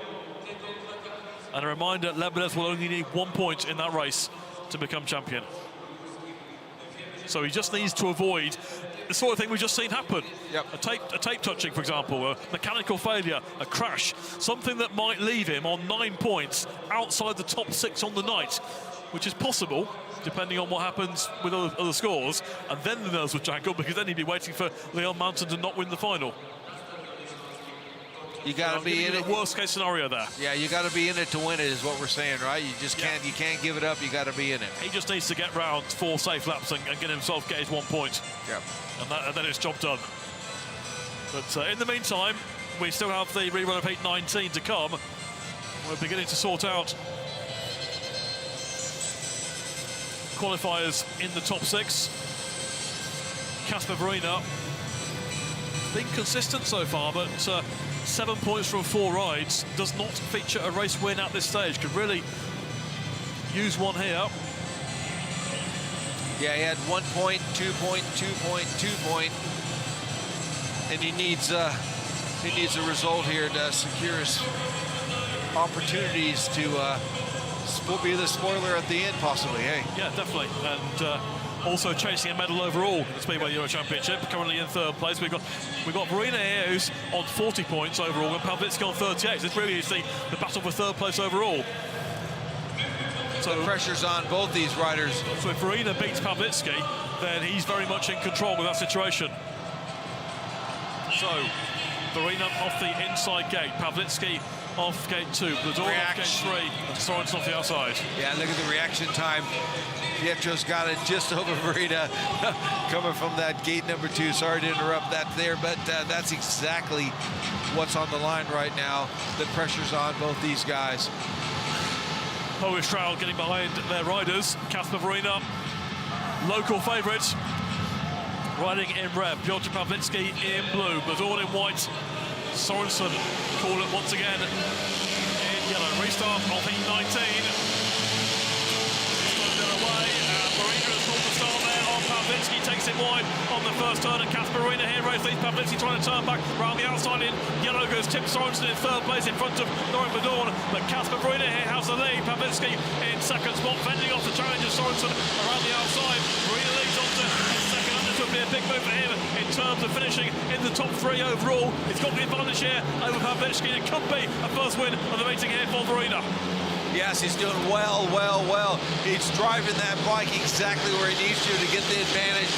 And a reminder, Lebedevs will only need 1 point in that race to become champion. So he just needs to avoid the sort of thing we've just seen happen. Yep. A tape touching, for example, a mechanical failure, a crash, something that might leave him on 9 points outside the top 6 on the night, which is possible, depending on what happens with other scores. And then the nerves would jangle, because then he'd be waiting for Leon Madsen to not win the final. You got to be in it. The worst case scenario there. Yeah, you got to be in it to win it, is what we're saying, right? You just can't. You can't give it up. You got to be in it. He just needs to get round 4 safe laps and get his 1 point. Yep. And then it's job done. But in the meantime, we still have the rerun of heat 19 to come. We're beginning to sort out qualifiers in the top 6. Kacper Woryna been consistent so far, but 7 points from 4 rides, does not feature a race win at this stage. Could really use one here. Yeah, he had 1 point, 2 point, 2 point, 2 point, and he needs a result here to secure his opportunities to be the spoiler at the end, possibly. Hey. Yeah, definitely, and also chasing a medal overall in the Speedway Euro Championship. Currently in 3rd place, we've got Woryna here, who's on 40 points overall, and Pawlicki on 38. This really is the battle for 3rd place overall. So the pressure's on both these riders. So if Woryna beats Pawlicki, then he's very much in control with that situation. So, Woryna off the inside gate, Pawlicki off gate 2, Blödorn off gate 3, and Sorensen off the outside. Yeah, look at the reaction time. Pietro's got it just over Woryna coming from that gate number 2. Sorry to interrupt that there, but that's exactly what's on the line right now. The pressure's on both these guys. Polish crowd getting behind their riders. Kacper Woryna, local favourites, riding in red. Piotr Pawlicki in blue, Blödorn in white. Sorensen call it once again in yellow. Restart of heat 19. Away, Woryna has pulled the start there on Pawlicki, takes it wide on the first turn, and Kacper Woryna here race leads. Pawlicki trying to turn back around the outside in yellow goes Tim Sorensen in third place in front of Norick Blödorn, but Kacper Woryna here has the lead. Pawlicki in second spot, fending off the challenger Sorensen around the outside. Woryna leads on to his second, and this would be a big move for him in terms of finishing in the top 3 overall. He's got the advantage here over Pawlicki, and it could be a first win of the meeting here for Woryna. Yes, he's doing well. He's driving that bike exactly where he needs to get the advantage,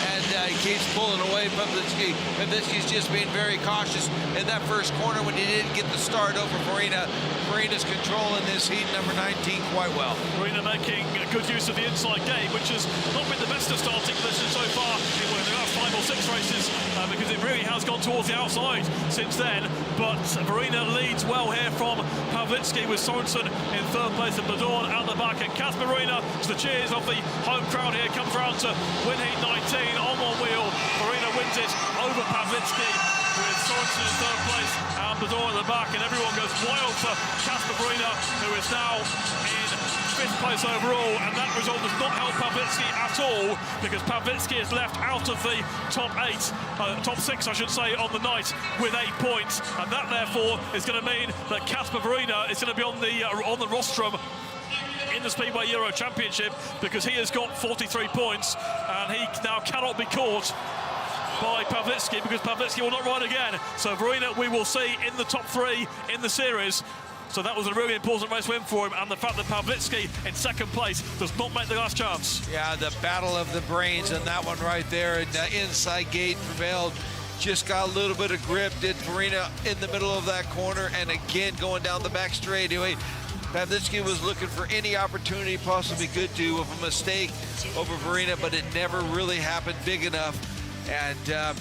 and he keeps pulling away from Pawlicki. Pawlicki's just being very cautious in that first corner when he didn't get the start over Woryna. Woryna's controlling this heat number 19 quite well. Woryna making good use of the inside gate, which has not been the best of starting position so far in the last 5 or 6 races, because it really has gone towards the outside since then. But Woryna leads well here from Pawlicki, with Sorensen in third place and Blödorn out the back, and Kacper Woryna, to the cheers of the home crowd here, comes round to win heat 19 on one wheel. Woryna wins it over Pawlicki, with Sorensen in third place and Blödorn at the back, and everyone goes wild for Kacper Woryna, who is now in 5th place overall, and that result does not help Pawlicki at all, because Pawlicki is left out of the top 6, I should say, on the night with 8 points, and that therefore is going to mean that Kacper Woryna is going to be on the rostrum in the Speedway Euro Championship, because he has got 43 points, and he now cannot be caught by Pawlicki, because Pawlicki will not ride again. So Woryna, we will see in the top 3 in the series. So that was a really important race win for him, and the fact that Pawlicki in second place does not make the last chance. Yeah, the battle of the brains in that one right there, and the inside gate prevailed. Just got a little bit of grip, did Woryna in the middle of that corner, and again going down the back straightaway. Pawlicki was looking for any opportunity possibly could do with a mistake over Woryna, but it never really happened big enough. And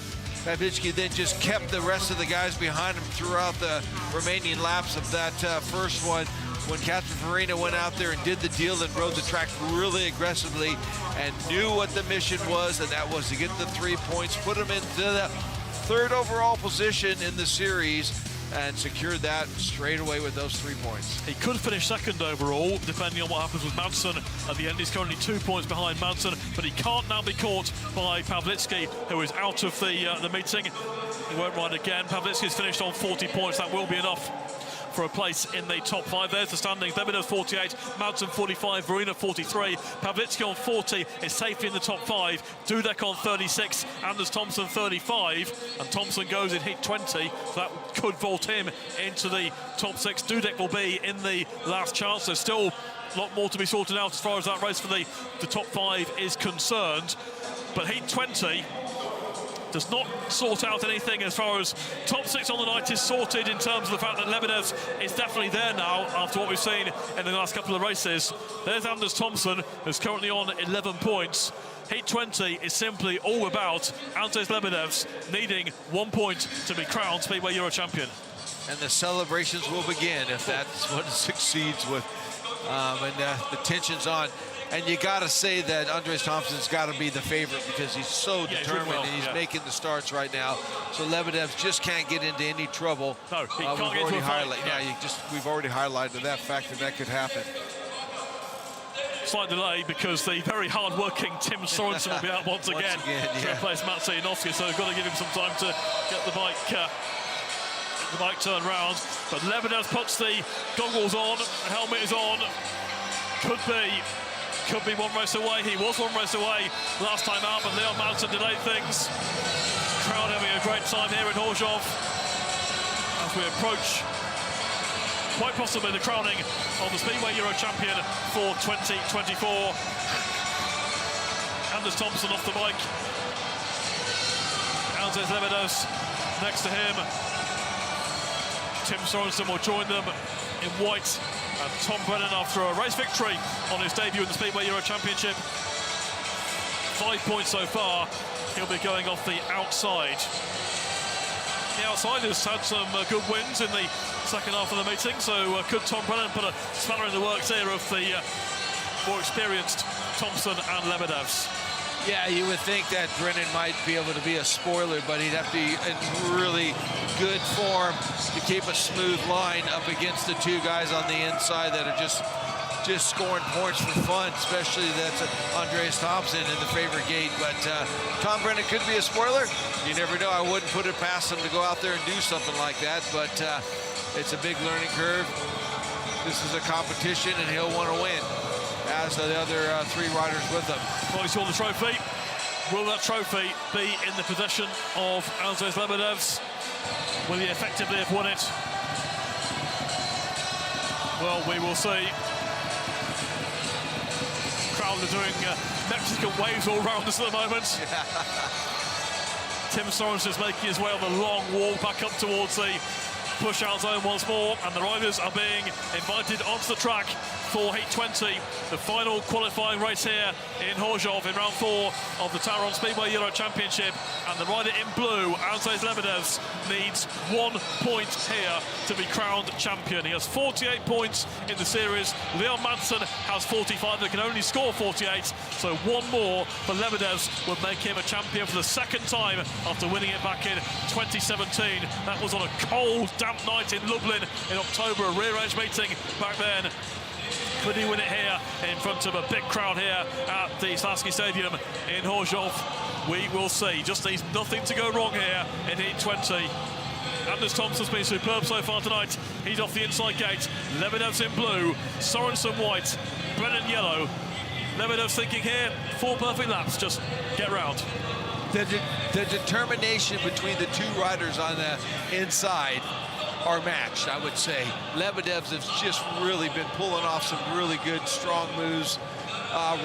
Pawlicki then just kept the rest of the guys behind him throughout the remaining laps of that first one, when Kacper Woryna went out there and did the deal and rode the track really aggressively and knew what the mission was, and that was to get the 3 points, put him into the 3rd overall position in the series, and secured that straight away with those 3 points. He could finish second overall, depending on what happens with Madsen. At the end, he's currently 2 points behind Madsen, but he can't now be caught by Pawlicki, who is out of the meeting. He won't ride again. Pawlicki's finished on 40 points. That will be enough for a place in the top 5. There's the standings. Lebedevs 48, Madsen 45, Woryna 43, Pawlicki on 40 is safely in the top 5, Dudek on 36, Anders Thomsen 35, and Thomsen goes in heat 20, so that could vault him into the top 6. Dudek will be in the last chance. There's still a lot more to be sorted out as far as that race for the top 5 is concerned, but heat 20 does not sort out anything as far as top 6 on the night is sorted, in terms of the fact that Lebedevs is definitely there now after what we've seen in the last couple of races. There's Anders Thomsen, who's currently on 11 points. Heat 20 is simply all about Andzejs Lebedevs needing 1 point to be crowned Speedway Euro champion. And the celebrations will begin if that's what it succeeds with. And the tension's on. And you got to say that Andzejs Thomsen's got to be the favorite, because he's so determined, and he's making the starts right now. So Lebedevs just can't get into any trouble. No, he can't get into a fight. We've already highlighted that fact that could happen. Slight delay, because the very hard-working Tim Sorensen will be out once again to replace Maciej, so they've got to give him some time to get the bike turned round. But Lebedevs puts the goggles on, the helmet is on. Could be 1 race away. He was 1 race away last time out, but Leon Madsen delayed things. Crowd having a great time here in Chorzów as we approach quite possibly the crowning of the Speedway Euro champion for 2024. Anders Thomsen off the bike. Andzejs Lebedevs next to him. Tim Sorensen will join them in white. And Tom Brennan, after a race victory on his debut in the Speedway Euro Championship, 5 points so far. He'll be going off the outside. The outsiders had some good wins in the second half of the meeting, so could Tom Brennan put a spanner in the works here of the more experienced Thomsen and Lebedevs? Yeah, you would think that Brennan might be able to be a spoiler, but he'd have to be in really good form to keep a smooth line up against the two guys on the inside that are just scoring points for fun, especially that's Andzejs Thomsen in the favorite gate. But Tom Brennan could be a spoiler. You never know. I wouldn't put it past him to go out there and do something like that, but it's a big learning curve. This is a competition, and he'll want to win, as the other three riders with him. Well, he saw the trophy. Will that trophy be in the possession of Andzejs Lebedevs? Will he effectively have won it? Well, we will see. Crowd are doing Mexican waves all around us at the moment. Yeah. Tim Sorensen is making his way on the long walk back up towards the push-out zone once more, and the riders are being invited onto the track for Heat 20, the final qualifying race here in Chorzów in round 4 of the TAURON Speedway Euro Championship. And the rider in blue, Andzejs Lebedevs, needs 1 point here to be crowned champion. He has 48 points in the series. Leon Madsen has 45. They can only score 48, so one more for Lebedevs would make him a champion for the second time after winning it back in 2017. That was on a cold, damp night in Lublin in October, a rearranged meeting back then. Could he win it here in front of a big crowd here at the Lahti Stadium in Chorzów? We will see. Just needs nothing to go wrong here in Heat 20. Anders Thomsen's been superb so far tonight. He's off the inside gate. Lebedevs in blue, Sorensen white, Brennan yellow. Lebedevs thinking here, 4 perfect laps, just get round. The determination between the two riders on the inside are matched, I would say. Lebedevs has just really been pulling off some really good, strong moves,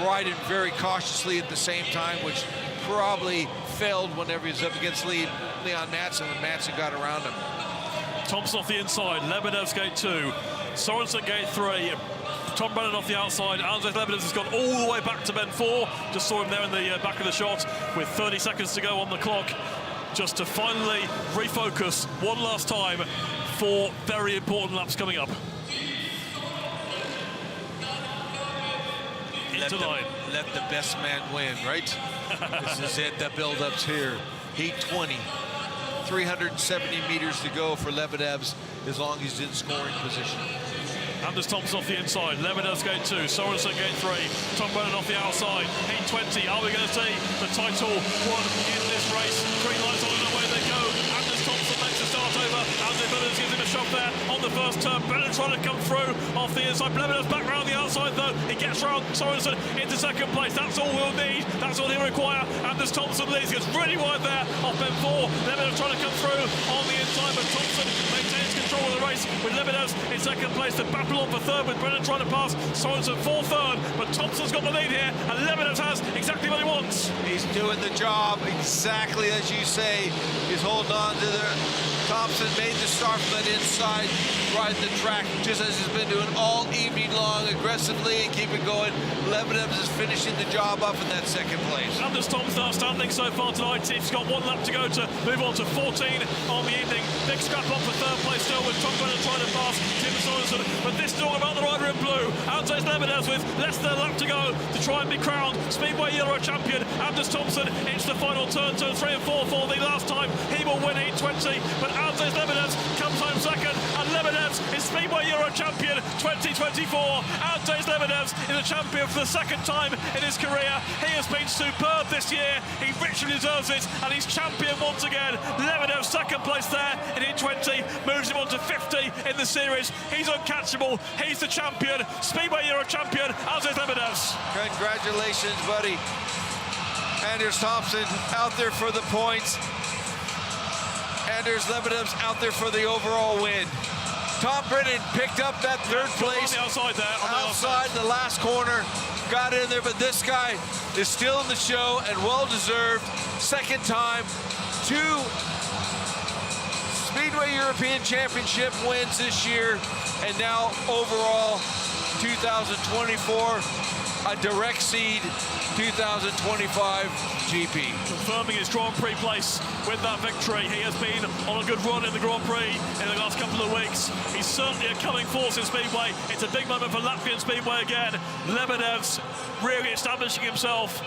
riding very cautiously at the same time, which probably failed whenever he was up against Leon Madsen when Madsen got around him. Thomsen off the inside, Lebedevs gate 2, Sorensen gate 3, Tom Brennan off the outside. Andzejs Lebedevs has gone all the way back to bend 4. Just saw him there in the back of the shot with 30 seconds to go on the clock, just to finally refocus one last time for very important laps coming up. Into line. Let the best man win, right? This is it, the build-up's here. Heat 20, 370 meters to go for Lebedevs as long as he's in scoring position. Anders Thomsen off the inside, Lebedevs gate 2, Sorensen gate 3, Tom Brennan off the outside. Heat 20, are we going to see the title won in this race? Green lights on and away they go. Anders Thomsen makes a start over. Andzejs Lebedevs gives him a shot there on the first turn. Brennan trying to come through off the inside. Lebedevs back round the outside though. He gets round Sorensen into second place. That's all we'll need. That's all he'll require. Anders Thomsen leads. Gets really wide there off bend 4. Lebedevs trying to come through on the inside, but Thomsen maintains control of the race with Lebedevs in second place. The battle on for third with Brennan trying to pass Sorensen for third, but Thomsen's got the lead here, and Lebedevs has exactly what he wants. He's doing the job exactly as you say. He's holding on to the... Thomsen made the start from that inside, riding the track just as he's been doing all evening long, aggressively and keep it going. Lebedevs is finishing the job up in that second place. Anders Thomsen outstanding so far tonight. He's got 1 lap to go to move on to 14 on the evening. Big scrap up for third place still with Tom Brennan trying to pass Tim Sorensen, but this is all about the rider in blue. Andzejs Lebedevs with less than a lap to go to try and be crowned Speedway Euro champion. Anders Thomsen into the final turn 3 and 4 for the last time he will win Heat 20, but Andzejs Lebedevs comes home second, and Lebedevs is Speedway Euro champion 2024. Andzejs Lebedevs is a champion for the second time in his career. He has been superb this year. He richly deserves it, and he's champion once again. Lebedevs second place there in Heat 20, moves him on to 50 in the series. He's uncatchable. He's the champion, Speedway Euro champion, Andzejs Lebedevs. Congratulations, buddy. Anders Thomsen out there for the points. Andzejs Lebedevs out there for the overall win. Tom Brennan picked up that third place. On the outside there. On the outside the last corner, got in there, but this guy is still in the show and well-deserved. Second time, 2 Speedway European Championship wins this year, and now overall 2024, a direct seed 2025 GP. Confirming his Grand Prix place with that victory. He has been on a good run in the Grand Prix in the last couple of weeks. He's certainly a coming force in Speedway. It's a big moment for Latvian Speedway again. Lebedevs really establishing himself.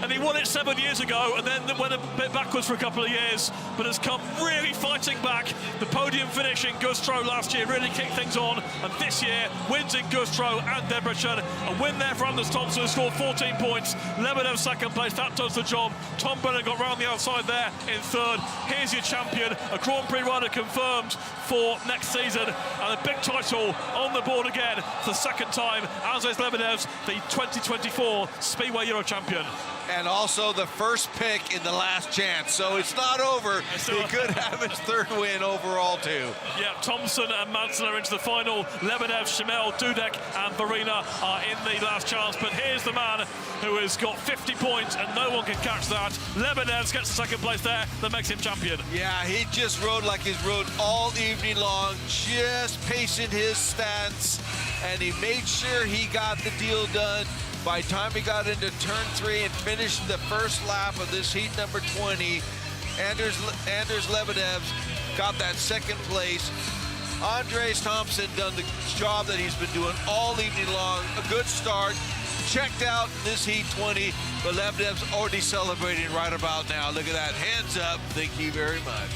And he won it 7 years ago and then went a bit backwards for a couple of years, but has come really fighting back. The podium finish in Güstrow last year really kicked things on, and this year wins in Güstrow and Debrecen. A win there for Andzejs Thomsen, who scored 14 points. Lebedevs second place, that does the job. Tom Brennan got round the outside there in third. Here's your champion, a Grand Prix rider confirmed for next season, and a big title on the board again for the second time. Andzejs Lebedevs, the 2024 Speedway Euro Champion. And also the first pick in the last chance, so it's not over. He could have his third win overall too. Yeah, Thomsen and Madsen are into the final. Lebedevs, Schimel, Dudek and Woryna are in the last chance, but here's the man who has got 50 points and no one can catch that. Lebedevs gets the second place there, that makes him champion. Yeah, he just rode like he's rode all evening long, just pacing his stance, and he made sure he got the deal done. By the time he got into turn 3 and finished the first lap of this heat number 20, Andzejs Lebedevs got that second place. Andzejs Thomsen done the job that he's been doing all evening long. A good start, checked out in this heat 20, but Lebedevs already celebrating right about now. Look at that, hands up, thank you very much.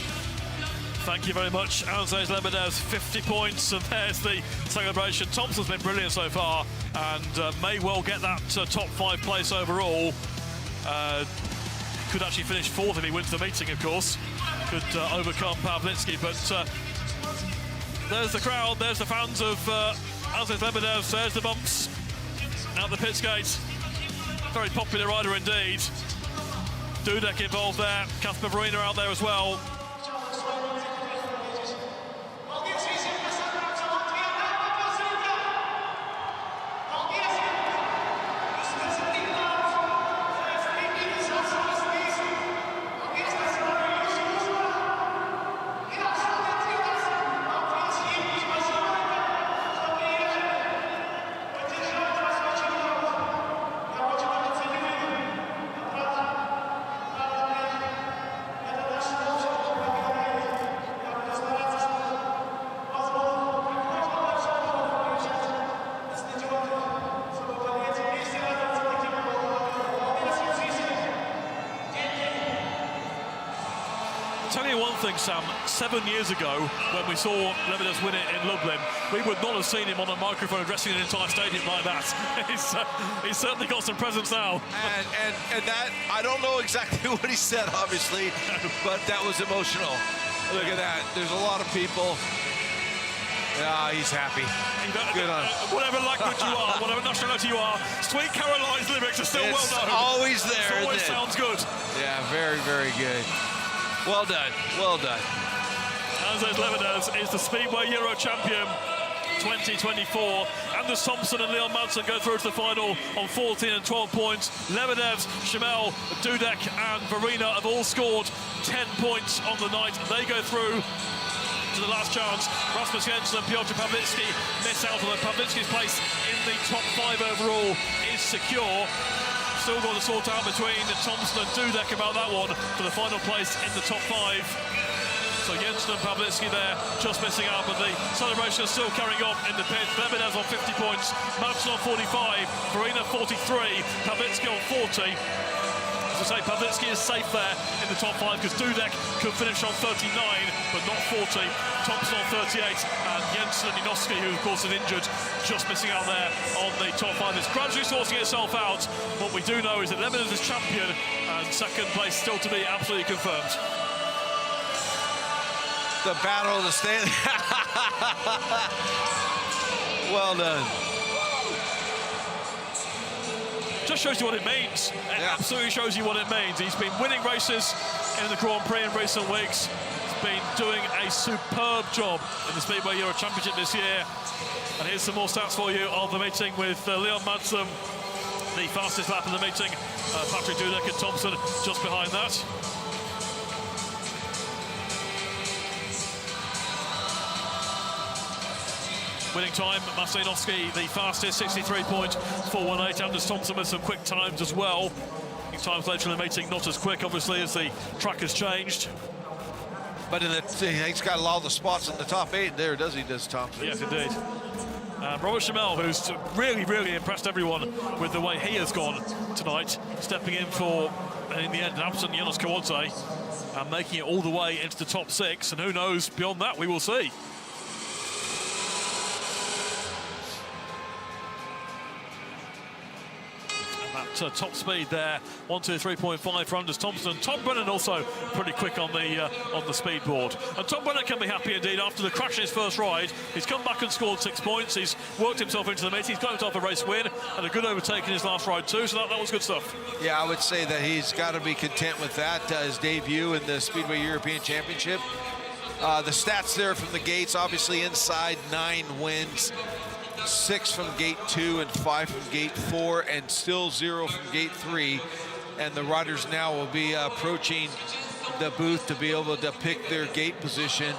Thank you very much, Andzejs Lebedevs, 50 points, and there's the celebration. Thomsen's been brilliant so far, and may well get that top 5 place overall. Could actually finish 4th if he wins the meeting, of course. Could overcome Pawlicki, but there's the crowd, there's the fans of Andzejs Lebedevs, there's the bumps out the pit gate. Very popular rider indeed. Dudek involved there, Kacper Woryna out there as well. Tell you one thing, Sam, 7 years ago, when we saw Lebedevs win it in Lublin, we would not have seen him on a microphone addressing an entire stadium like that. He's certainly got some presence now. And that, I don't know exactly what he said, obviously, but that was emotional. Look at that, there's a lot of people. Yeah, he's happy. Good on. Whatever language you are, whatever nationality you are, Sweet Caroline's lyrics are still well known. Always there. It always sounds good. Yeah, very, very good. Well done, well done. Andzejs Lebedevs is the Speedway Euro Champion 2024. Andzejs Thomsen and Leon Madsen go through to the final on 14 and 12 points. Lebedevs, Schimel, Dudek and Woryna have all scored 10 points on the night. They go through to the last chance. Rasmus Jensen and Piotr Pawlicki miss out, although Pawlicki's place in the top 5 overall is secure. Still got to sort out between Thomsen and Dudek about that one for the final place in the top 5. So Jensen and Pawlicki there just missing out, but the celebration is still carrying on in the pit. Lebedevs on 50 points, Madsen on 45, Woryna 43, Pawlicki on 40. As I say, Pawlicki is safe there in the top 5 because Dudek could finish on 39, but not 40. Thomsen on 38, and Jensen and Janowski, who of course is injured, just missing out there on the top 5. It's gradually sorting itself out. What we do know is that Lebedevs is champion, and second place still to be absolutely confirmed. The battle to stay. Well done. Just shows you what it means. It absolutely shows you what it means. He's been winning races in the Grand Prix in recent weeks. He's been doing a superb job in the Speedway Euro Championship this year. And here's some more stats for you of the meeting with Leon Madsen, the fastest lap of the meeting. Patrick Dudek and Thomsen just behind that. Winning time, Janowski, the fastest, 63.418. Andzejs Thomsen with some quick times as well. Times later in the meeting, not as quick, obviously, as the track has changed. But he's got all the spots in the top 8 there, does Thomsen? Yes, indeed. Robert Schimmel, who's really impressed everyone with the way he has gone tonight, stepping in for, in the end, an absent Janowski Kołodziej, and making it all the way into the top 6. And who knows, beyond that, we will see. Top speed there, 123.5 for Andzejs Thomsen. Tom Brennan also pretty quick on the speed board. And Tom Brennan can be happy indeed after the crash in his first ride. He's come back and scored 6 points. He's worked himself into the meeting. He's got himself a race win and a good overtake in his last ride too. So that was good stuff. Yeah, I would say that he's got to be content with that. His debut in the Speedway European Championship. The stats there from the gates, obviously inside 9 wins. 6 from gate 2 and 5 from gate 4, and still 0 from gate 3. And the riders now will be approaching the booth to be able to pick their gate position.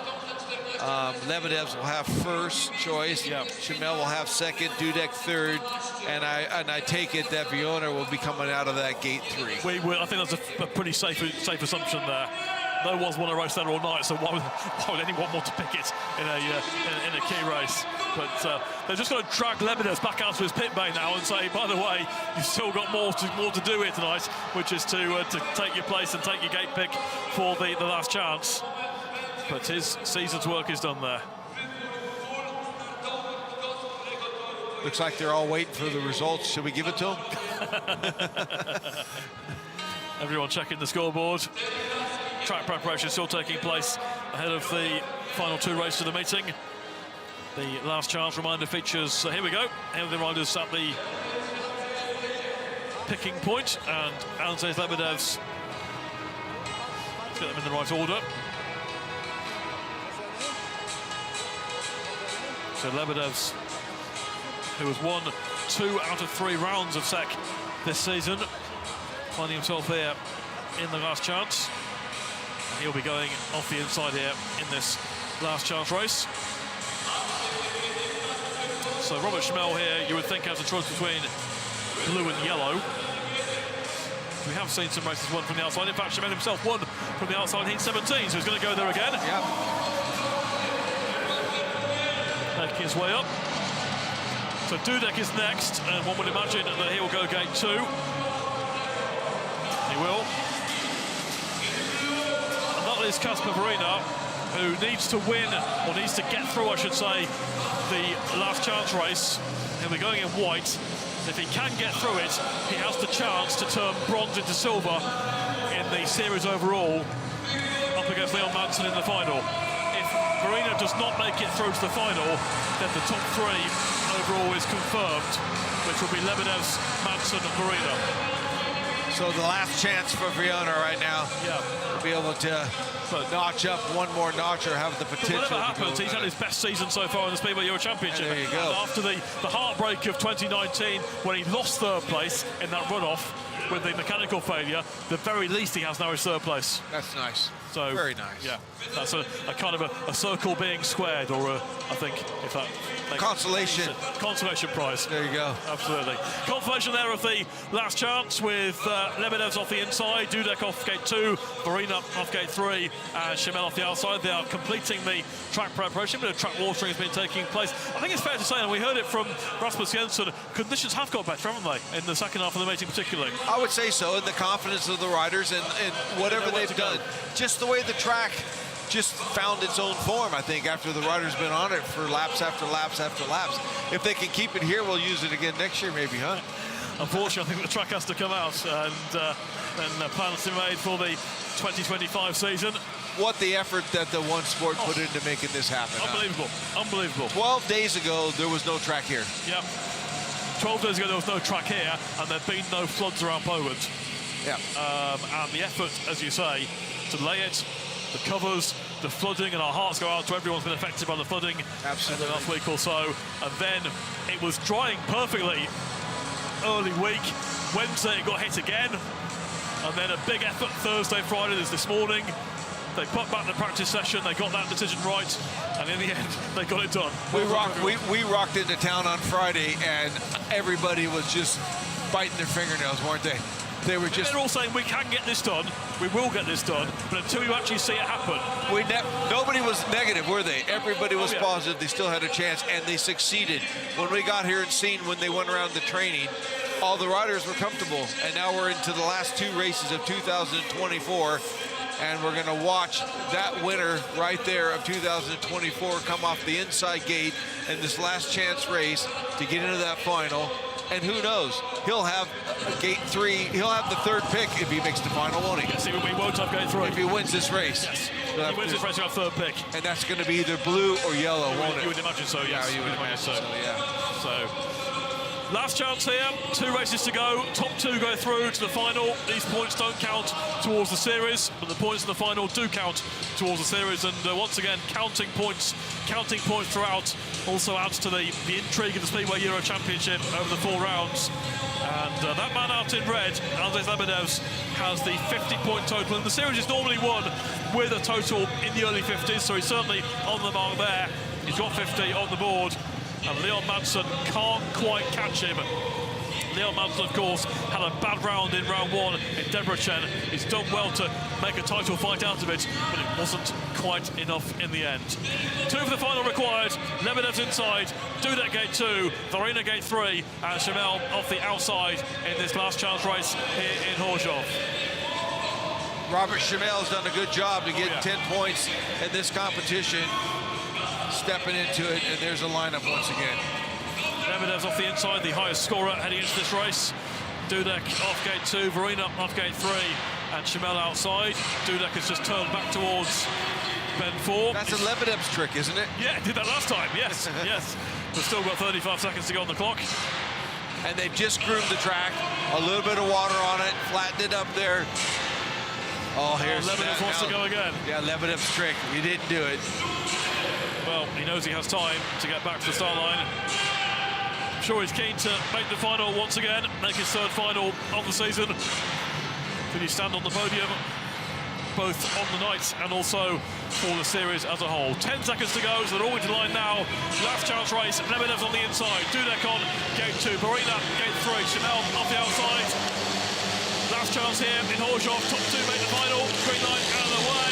Lebedevs will have first choice. Yep. Schimmel will have second, Dudek third, and I take it that Woryna will be coming out of that gate 3. I think that's a pretty safe assumption there. No one's won a race there all night, so why would anyone want to pick it in a key race? But they're just going to drag Lebedevs back out to his pit bay now and say, by the way, you've still got more to do here tonight, which is to take your place and take your gate pick for the last chance. But his season's work is done there. Looks like they're all waiting for the results. Should we give it to them? Everyone checking the scoreboard. Track preparation still taking place ahead of the final 2 races of the meeting. The last chance reminder features, here we go, here are the riders at the picking point, and Andzejs Lebedevs, let's get them in the right order. So Lebedevs, who has won 2 out of 3 rounds of SEC this season, finding himself here in the last chance. He'll be going off the inside here in this last chance race. So Robert Schimmel here, you would think has a choice between blue and yellow. We have seen some races won from the outside. In fact, Schimmel himself won from the outside in heat 17, so he's going to go there again. Yep. Making his way up. So Dudek is next, and one would imagine that he will go gate 2. He will. Is Kacper, who needs to win, or needs to get through, I should say, the last chance race. He'll be going in white. If he can get through it, he has the chance to turn bronze into silver in the series overall, up against Leon Madsen in the final. If Woryna does not make it through to the final, then the top 3 overall is confirmed, which will be Lebedevs, Madsen and Woryna. So the last chance for Woryna right now, to be able to notch up one more notch or have the potential. Whatever happens, he's had his best season so far in the Speedway Euro Championship. And there you go. And after the heartbreak of 2019, when he lost 3rd place in that runoff with the mechanical failure, the very least he has now is 3rd place. That's nice. So very nice. Yeah, that's a kind of a circle being squared, or I think if that makes consolation prize. There you go. Absolutely. Confirmation there of the last chance with Lebedevs off the inside, Dudek off gate 2, Woryna off gate 3, and Schimmel off the outside. They are completing the track preparation. A bit of track watering has been taking place. I think it's fair to say, and we heard it from Rasmus Jensen, conditions have got better, haven't they, in the second half of the meeting particularly? I would say so, and the confidence of the riders and whatever they've done. Just the way the track just found its own form, I think, after the riders been on it for laps after laps after laps. If they can keep it here, we'll use it again next year, maybe, huh? Unfortunately, I think the track has to come out, and then plans to be made for the 2025 season. What the effort that the One Sport put into making this happen. Unbelievable, unbelievable. 12 days ago, there was no track here. Yep. 12 days ago, there was no track here, and there have been no floods around Poland. Yeah. And the effort, as you say, to lay it, the covers, the flooding, and our hearts go out to everyone who's been affected by the flooding in the last week or so. And then it was drying perfectly early week. Wednesday it got hit again, and then a big effort Thursday, Friday, this morning. They put back the practice session, they got that decision right, and in the end, they got it done. We rocked into town on Friday, and everybody was just biting their fingernails, weren't they? They were just... They're all saying, we can get this done, we will get this done, but until you actually see it happen... Nobody was negative, were they? Everybody was positive, they still had a chance, and they succeeded. When we got here and seen when they went around the training, all the riders were comfortable, and now we're into the last 2 races of 2024, and we're going to watch that winner right there of 2024 come off the inside gate in this last chance race to get into that final. And who knows, he'll have gate 3, he'll have the 3rd pick if he makes the final, won't he? Yes, he won't have gate 3. If he wins this race. Yes, if he wins this race, he'll have 3rd pick. And that's going to be either blue or yellow, won't it? You would imagine so, yes. Yeah, you would imagine so, yeah. So, last chance here, 2 races to go. Top 2 go through to the final. These points don't count towards the series, but the points in the final do count towards the series. And once again, counting points throughout also adds to the intrigue of the Speedway Euro Championship over the 4 rounds. And that man out in red, Andzejs Lebedevs, has the 50-point total. And the series is normally won with a total in the early 50s, so he's certainly on the mark there. He's got 50 on the board. And Leon Madsen can't quite catch him. Leon Madsen, of course, had a bad round in round 1 in Debrecen. He's done well to make a title fight out of it, but it wasn't quite enough in the end. 2 for the final required. Lebedevs inside, Dudek gate 2, Woryna gate 3, and Schimmel off the outside in this last chance race here in Chorzów. Robert Schimmel's done a good job to get 10 points in this competition. Stepping into it, and there's a lineup once again. Lebedevs off the inside, the highest scorer heading into this race. Dudek off gate 2, Woryna off gate 3, and Schimmel outside. Dudek has just turned back towards bend 4. That's a Lebedevs trick, isn't it? Yeah, did that last time, yes, yes. We've still got 35 seconds to go on the clock. And they've just groomed the track, a little bit of water on it, flattened it up there. Oh, here's Lebedevs wants to go again. Yeah, Lebedevs trick, he didn't do it. Well, he knows he has time to get back to the start line. I'm sure he's keen to make the final once again, make his 3rd final of the season. Could he stand on the podium, both on the night and also for the series as a whole? 10 seconds to go, so they're all into line now. Last chance race, Lebedevs on the inside, Dudek on gate 2, Woryna gate 3, Schimmel off the outside. Last chance here in Chorzów, top 2 make the final, green light out of the way.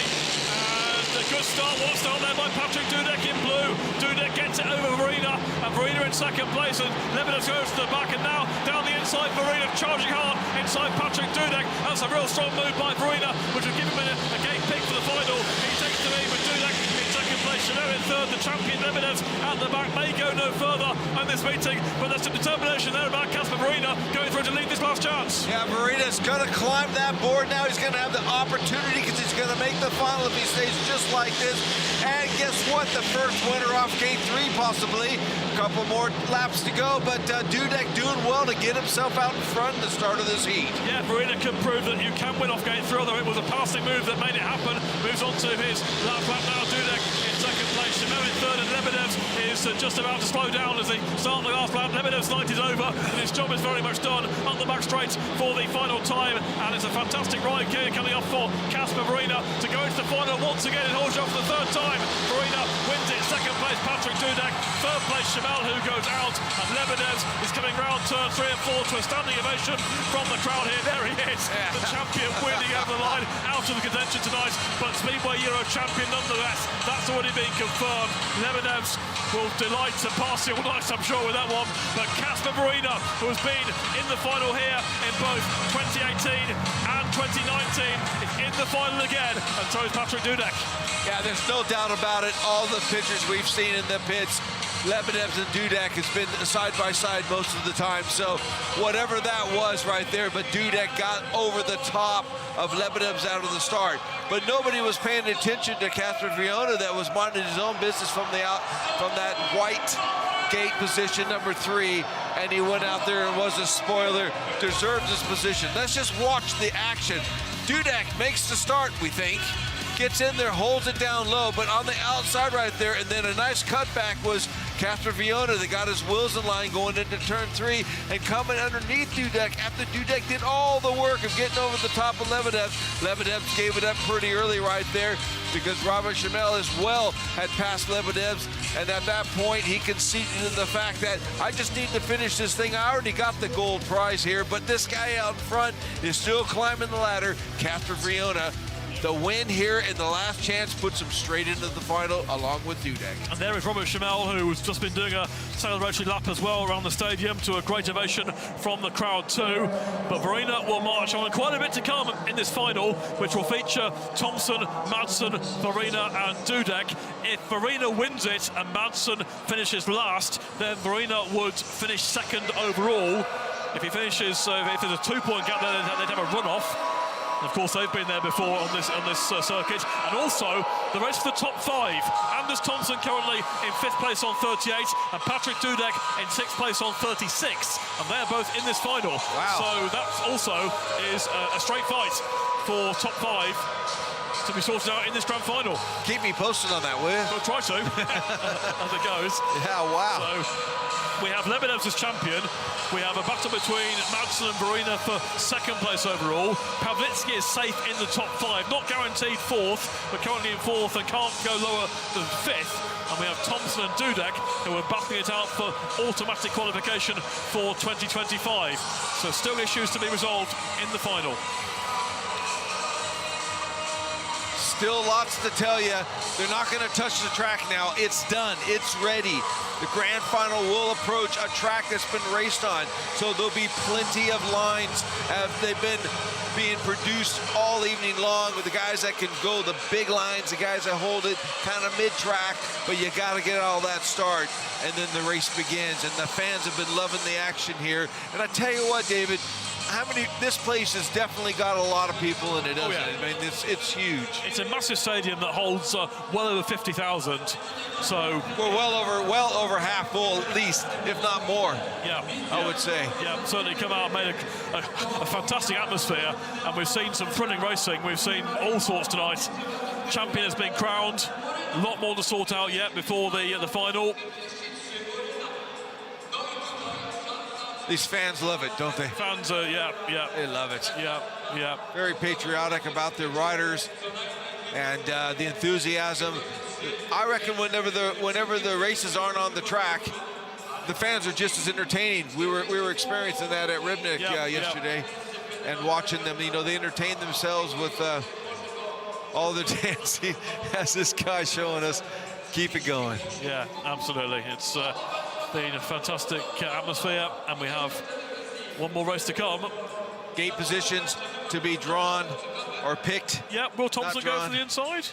A good start, one start there by Patrick Dudek in blue. Dudek gets it over Woryna, and Woryna in 2nd place, and Lebedevs goes to the back, and now down the inside, Woryna charging hard inside Patrick Dudek. That's a real strong move by Woryna, which will give him a gate pick for the final. He takes the lead with Dudek in 2nd place, Schimmel in 3rd, the champion Lebedevs at the back may go no further in this meeting, but there's some determination there about Kacper Woryna going through to lead this last chance. Yeah, Woryna's going to climb that board now. He's going to have the opportunity because he's going to make the final if he stays just like this. And guess what? The first winner off gate 3, possibly. A couple more laps to go, but Dudek doing well to get himself out in front at the start of this heat. Yeah, Woryna can prove that you can win off gate 3, although it was a passing move that made it happen. Moves on to his last lap now. Dudek in 2nd place, Schimmel in 3rd, and Lebedevs is just about to slow down as they start the last lap. Lebedevs' night is over, and his job is very much done. Up the back straight for the final time, and it's a fantastic ride here coming off for Kacper Woryna to go into the final once again in Chorzów for the 3rd time. Woryna wins it, 2nd place Patrick Dudek, 3rd place Schimmel, who goes out, and Lebedevs is coming round turn 3 and 4 to a standing ovation from the crowd here. There he is, the champion winning over the line, out of the contention tonight, but Speedway Euro champion nonetheless. That's already been confirmed. Lebedevs will delight to pass all night, I'm sure, with that one, but Kacper Woryna, who has been in the final here in both 2018 and 2019, is in the final again, and so is Patrick Dudek. Yeah, there's no doubt about it. All the pictures we've seen in the pits, Lebedevs and Dudek has been side by side most of the time. So whatever that was right there, but Dudek got over the top of Lebedevs out of the start. But nobody was paying attention to Kacper Woryna that was minding his own business from that white gate position number 3, and he went out there and was a spoiler, deserves his position. Let's just watch the action. Dudek makes the start, we think. gets in there, holds it down low, but on the outside right there, and then a nice cutback was Kacper that got his wheels in line going into turn 3 and coming underneath Dudek after Dudek did all the work of getting over the top of Lebedevs. Lebedevs gave it up pretty early right there because Robert Chamel as well had passed Lebedevs, and at that point he conceded to the fact that I just need to finish this thing. I already got the gold prize here, but this guy out in front is still climbing the ladder. Kacper, the win here in the last chance puts him straight into the final along with Dudek. And there is Robert Chamel, who's just been doing a celebratory lap as well around the stadium to a great ovation from the crowd too. But Woryna will march on, and quite a bit to come in this final, which will feature Thomsen, Madsen, Woryna and Dudek. If Woryna wins it and Madsen finishes last, then Woryna would finish second overall. If he finishes, if there's a 2-point gap, then they'd have a run-off. Of course, they've been there before on this circuit. And also, the race for the top 5. Andzejs Thomsen currently in 5th place on 38, and Patrick Dudek in 6th place on 36. And they're both in this final. Wow. So that also is a straight fight for top 5 to be sorted out in this grand final. Keep me posted on that, will you? We'll try to, as it goes. Yeah, wow. So we have Lebedevs as champion. We have a battle between Madsen and Woryna for 2nd place overall. Pawlicki is safe in the top 5, not guaranteed 4th, but currently in 4th and can't go lower than 5th. And we have Thomsen and Dudek, who are battling it out for automatic qualification for 2025. So still issues to be resolved in the final. Still lots to tell you. They're not going to touch the track now. It's done. It's ready. The grand final will approach a track that's been raced on. So there'll be plenty of lines. They've been being produced all evening long with the guys that can go the big lines, the guys that hold it kind of mid-track, but you got to get all that start, and then the race begins. And the fans have been loving the action here. And I tell you what, David, this place has definitely got a lot of people in it, doesn't it? I mean, it's huge. It's a massive stadium that holds well over 50,000. So we're well over half full, at least, if not more. I would say. Yeah, certainly come out and made a fantastic atmosphere, and we've seen some thrilling racing. We've seen all sorts tonight. Champion has been crowned. A lot more to sort out yet before the final. These fans love it, don't they? Fans, yeah. They love it. Yeah. Very patriotic about their riders and the enthusiasm. I reckon whenever the races aren't on the track, the fans are just as entertaining. We were experiencing that at Rybnik yesterday, and watching them. You know, they entertain themselves with all the dancing, as this guy showing us. Keep it going. Yeah, absolutely. It's been a fantastic atmosphere, and we have one more race to come. Gate positions to be drawn or picked. Yeah, will Thomsen go for the inside?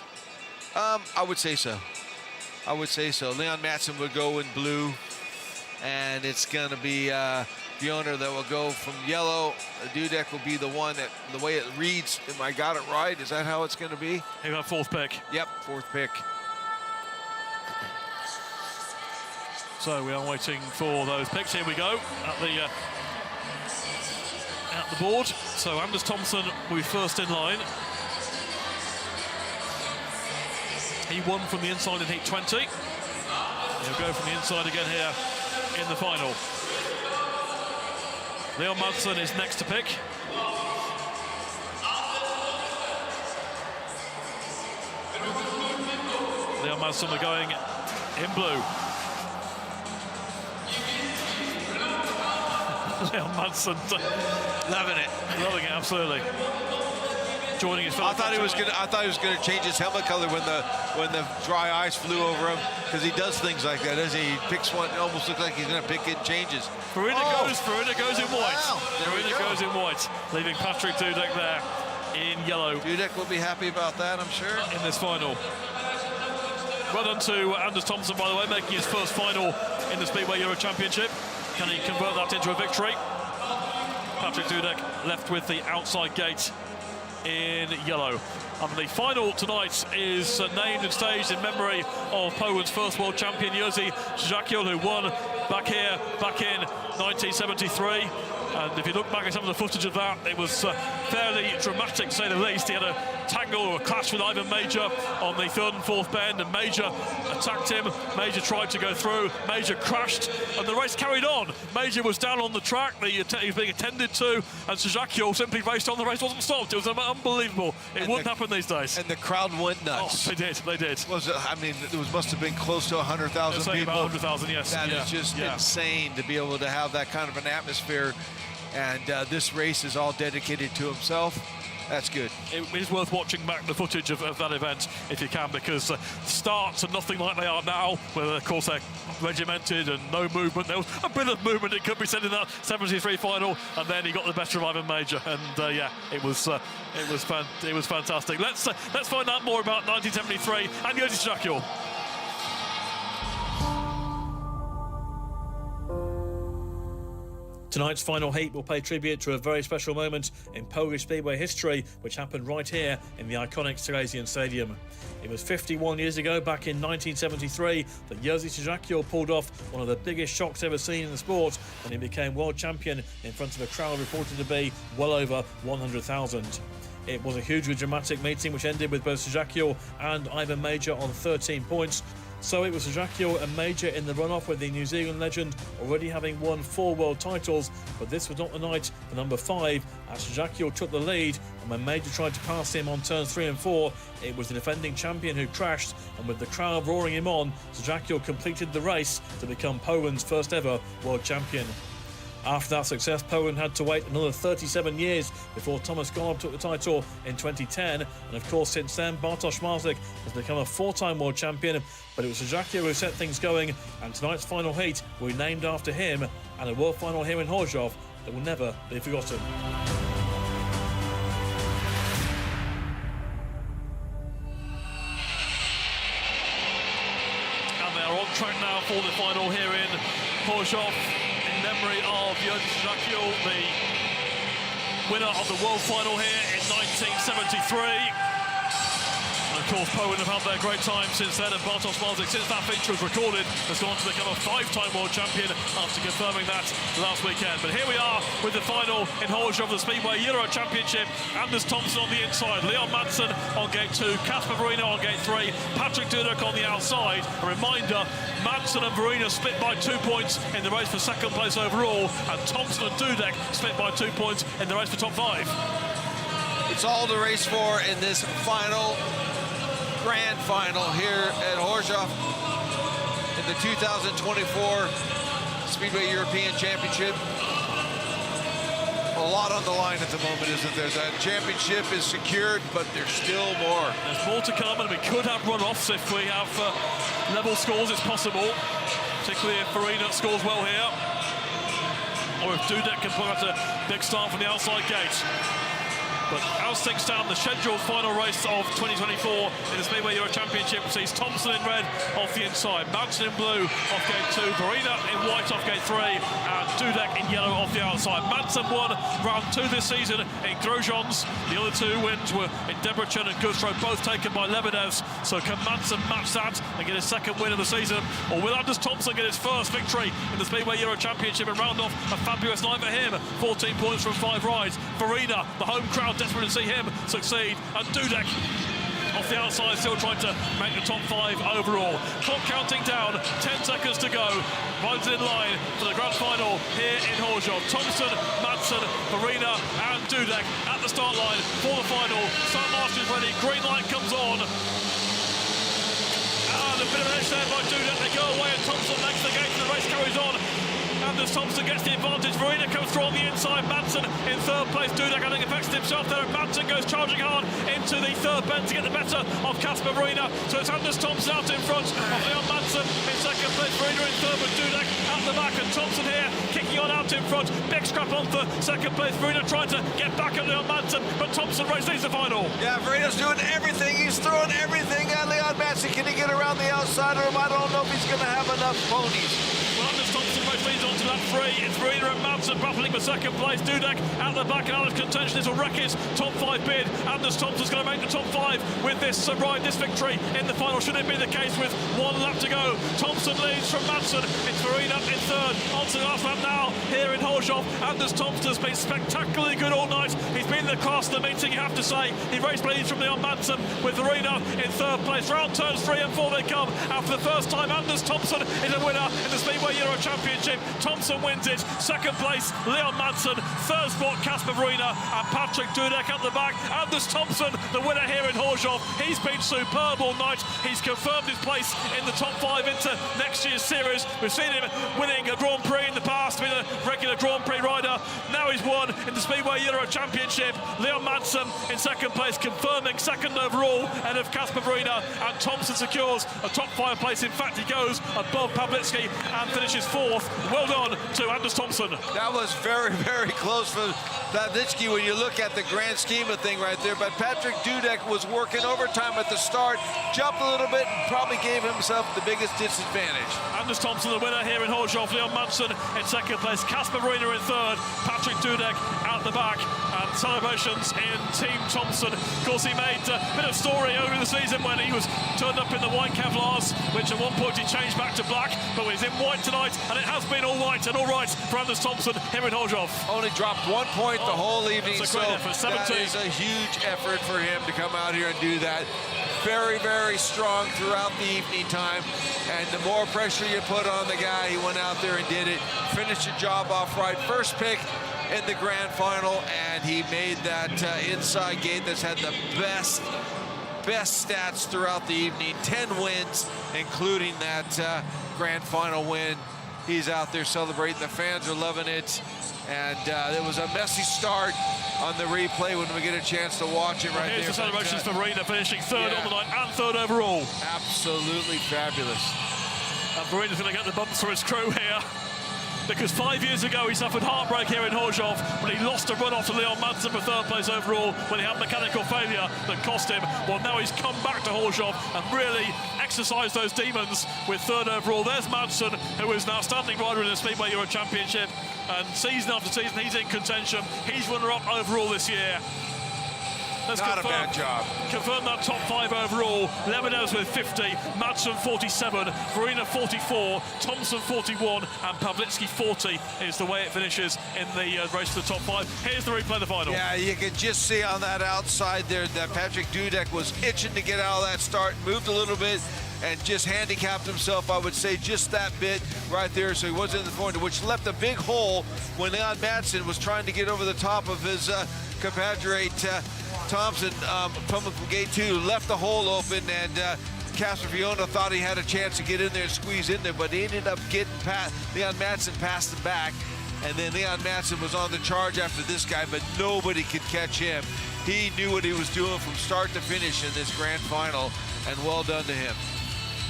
I would say so. Leon Madsen would go in blue, and it's going to be the owner that will go from yellow. Dudek will be the one that, the way it reads, if I got it right, is that how it's going to be? He'll have 4th pick. Yep, 4th pick. So we are waiting for those picks. Here we go at the board. So Andzejs Thomsen will be first in line. He won from the inside in heat 20. He'll go from the inside again here in the final. Leon Madsen is next to pick. Leon Madsen are going in blue. Leon Madsen loving it, absolutely. Joining his fellow. I thought he was gonna change his helmet color when the dry ice flew over him, because he does things like that, doesn't he? He picks one, it almost looks like he's gonna pick it, changes. Woryna goes in white. Wow, Woryna goes in white, leaving Patrick Dudek there in yellow. Dudek will be happy about that, I'm sure. In this final. Well done to Andzejs Thomsen, by the way, making his first final in the Speedway Euro Championship. Can he convert that into a victory? Patrick Dudek left with the outside gate in yellow. And the final tonight is named and staged in memory of Poland's first world champion, Jerzy Zakiel, who won back in 1973. And if you look back at some of the footage of that, it was fairly dramatic, to say the least. He had a tangle or a clash with Ivan Major on the third and fourth bend, and Major attacked him. Major tried to go through. Major crashed, and the race carried on. Major was down on the track. He was being attended to, and Suzuki simply raced on. The race wasn't stopped. It was unbelievable. It wouldn't happen these days. And the crowd went nuts. Oh, they did. They did. Was it, I mean, it must have been close to 100,000 people. About 100,000, yes. That is just insane to be able to have that kind of an atmosphere. And this race is all dedicated to himself. That's good. It is worth watching back the footage of that event if you can, because starts are nothing like they are now, where of course they're regimented and no movement. There was a bit of movement, it could be said, in that 73 final, and then he got the better of Ivan Major, and yeah, it was fantastic. Let's find out more about 1973 and Jevgenijs Suzuki. Tonight's final heat will pay tribute to a very special moment in Polish Speedway history, which happened right here in the iconic Silesian Stadium. It was 51 years ago, back in 1973, that Jevgenijs Suzuki pulled off one of the biggest shocks ever seen in the sport when he became world champion in front of a crowd reported to be well over 100,000. It was a hugely dramatic meeting which ended with both Suzuki and Ivan Major on 13 points. So it was Suzuki and Major in the runoff, with the New Zealand legend already having won 4 world titles, but this was not the night for number 5, as Suzuki took the lead, and when Major tried to pass him on turns 3 and 4, it was the defending champion who crashed, and with the crowd roaring him on, Suzuki completed the race to become Poland's first ever world champion. After that success, Poland had to wait another 37 years before Thomas Gollop took the title in 2010. And of course, since then, Bartłomiej has become a 4-time world champion. But it was Suzuki who set things going, and tonight's final heat will be named after him, and a world final here in Chorzów that will never be forgotten. And they are on track now for the final here in Chorzów, in memory of Jevgenijs Suzuki, the winner of the world final here in 1973. And of course, Poland have had their great time since then, and Bartłomiej, since that feature was recorded, has gone on to become a 5-time world champion after confirming that last weekend. But here we are with the final in Chorzów of the Speedway Euro Championship. Andzejs Thomsen on the inside, Madsen on gate 2, Kacper on gate 3, Patrick Dudek on the outside. A reminder, Madsen and Woryna split by 2 points in the race for second place overall, and Thomsen and Dudek split by 2 points in the race for top 5. It's all to race for in this final, grand final here at Chorzów in the 2024 Speedway European Championship. A lot on the line at the moment, isn't there? That championship is secured, but there's still more. There's more to come, and we could have runoffs if we have level scores. It's possible, particularly if Woryna scores well here, or if Dudek can put out a big start from the outside gate. But as things stand, the scheduled final race of 2024 in the Speedway Euro Championship sees Thomsen in red off the inside, Madsen in blue off gate 2, Woryna in white off gate 3, and Dudek in yellow off the outside. Madsen won round 2 this season in Grudziądz. The other 2 wins were in Debrecen and Güstrow, both taken by Lebedevs. So can Madsen match that and get his second win of the season? Or will Andzejs Thomsen get his first victory in the Speedway Euro Championship and round off a fabulous night for him? 14 points from 5 rides. Woryna, the home crowd, desperate to see him succeed, and Dudek off the outside still trying to make the top 5 overall. Clock counting down, 10 seconds to go. Rides in line for the grand final here in Chorzów. Thomsen, Madsen, Woryna and Dudek at the start line for the final. Start march is ready, green light comes on. And a bit of an edge there by Dudek. They go away and Thomsen makes the gate and the race carries on. Andzejs Thomsen gets the advantage. Woryna comes through on the inside. Madsen in third place. Dudek, I think, affects himself there. And Madsen goes charging hard into the third bend to get the better of Kacper Woryna. So it's Andzejs Thomsen out in front of Madsen in second place. Woryna in third with Dudek at the back. And Thomsen here kicking on out in front. Big scrap on for second place. Woryna trying to get back at Madsen, but Thomsen race leads the final. Yeah, Woryna's doing everything. He's throwing everything at Madsen. Can he get around the outside of him? I don't know if he's going to have enough ponies. Well, Andzejs Thomsen race speeds onto that three. It's Woryna and Madsen battling for second place. Dudek at the back and out of contention. This will wreck his top 5 bid. Anders Thomsen's going to make the top 5 with this ride, this victory in the final. Should it be the case with 1 lap to go? Thomsen leads from Madsen. It's Woryna in third. On to the last lap now here in Chorzów. Anders Thomsen has been spectacularly good all night. He's been the class of the meeting, you have to say. He raced leads from Leon Madsen with Woryna in third place. Round turns 3 and 4 they come. After the first time, Anders Thomsen is a winner in the Speedway Euro Championship. Thomsen wins it. Second place, Leon Madsen. Third spot, Kacper Woryna and Patrick Dudek at the back. Anders Thomsen, the winner here in Chorzów. He's been superb all night. He's confirmed his place in the top 5 into next year's series. We've seen him winning a Grand Prix in the past, being a regular Grand Prix rider. Now he's won in the Speedway Euro Championship. Leon Madsen in second place, confirming second overall, and of Kacper Woryna, and Thomsen secures a top 5 place. In fact, he goes above Pawlicki and finishes 4th. Well done to Anders Thomsen. That was very, very close for Pawlicki when you look at the grand scheme of thing right there. But Patrick Dudek was working overtime at the start, jumped a little bit, and probably gave himself the biggest disadvantage. Anders Thomsen, the winner here in Chorzów. Leon Madsen in second place. Kacper Woryna in third. Patrick Dudek at the back. And celebrations in Team Thomsen. Of course, he made a bit of story over the season when he was turned up in the white Kevlars, which at one point he changed back to black, but he's in white tonight, and it has been all white and all right for Anders Thomsen here in Chorzów. Only dropped 1 point the whole evening, that's a great effort. 17. That is a huge effort for him to come out here and do that. Very, very strong throughout the evening time, and the more pressure you put on the guy, he went out there and did it, finished the job off right. First pick in the grand final, and he made that inside gate that's had the best stats throughout the evening. 10 wins, including that grand final win. He's out there celebrating. The fans are loving it. And it was a messy start on the replay when we get a chance to watch it right Here's there. the celebrations for Woryna, finishing third on the night and third overall. Absolutely fabulous. And Woryna's going to get the bumps for his crew here, because 5 years ago he suffered heartbreak here in Chorzów when he lost a run-off to Leon Madsen for third place overall when he had mechanical failure that cost him. Well, now he's come back to Chorzów and really exercised those demons with third overall. There's Madsen, who is an outstanding rider in the Speedway Euro Championship, and season after season he's in contention. He's runner-up overall this year. Not a bad job. Confirm that top 5 overall. Lebedevs with 50, Madsen 47, Woryna 44, Thomsen 41, and Pawlicki 40 is the way it finishes in the race to the top 5. Here's the replay of the final. Yeah, you can just see on that outside there that Patrick Dudek was itching to get out of that start, moved a little bit, and just handicapped himself, I would say, just that bit right there, so he wasn't in the corner, which left a big hole when Leon Madsen was trying to get over the top of his compatriot Thomsen from gate 2, left the hole open, and Kacper Woryna thought he had a chance to get in there and squeeze in there, but he ended up getting past Leon Madsen past the back, and then Leon Madsen was on the charge after this guy, but nobody could catch him. He knew what he was doing from start to finish in this grand final, and well done to him.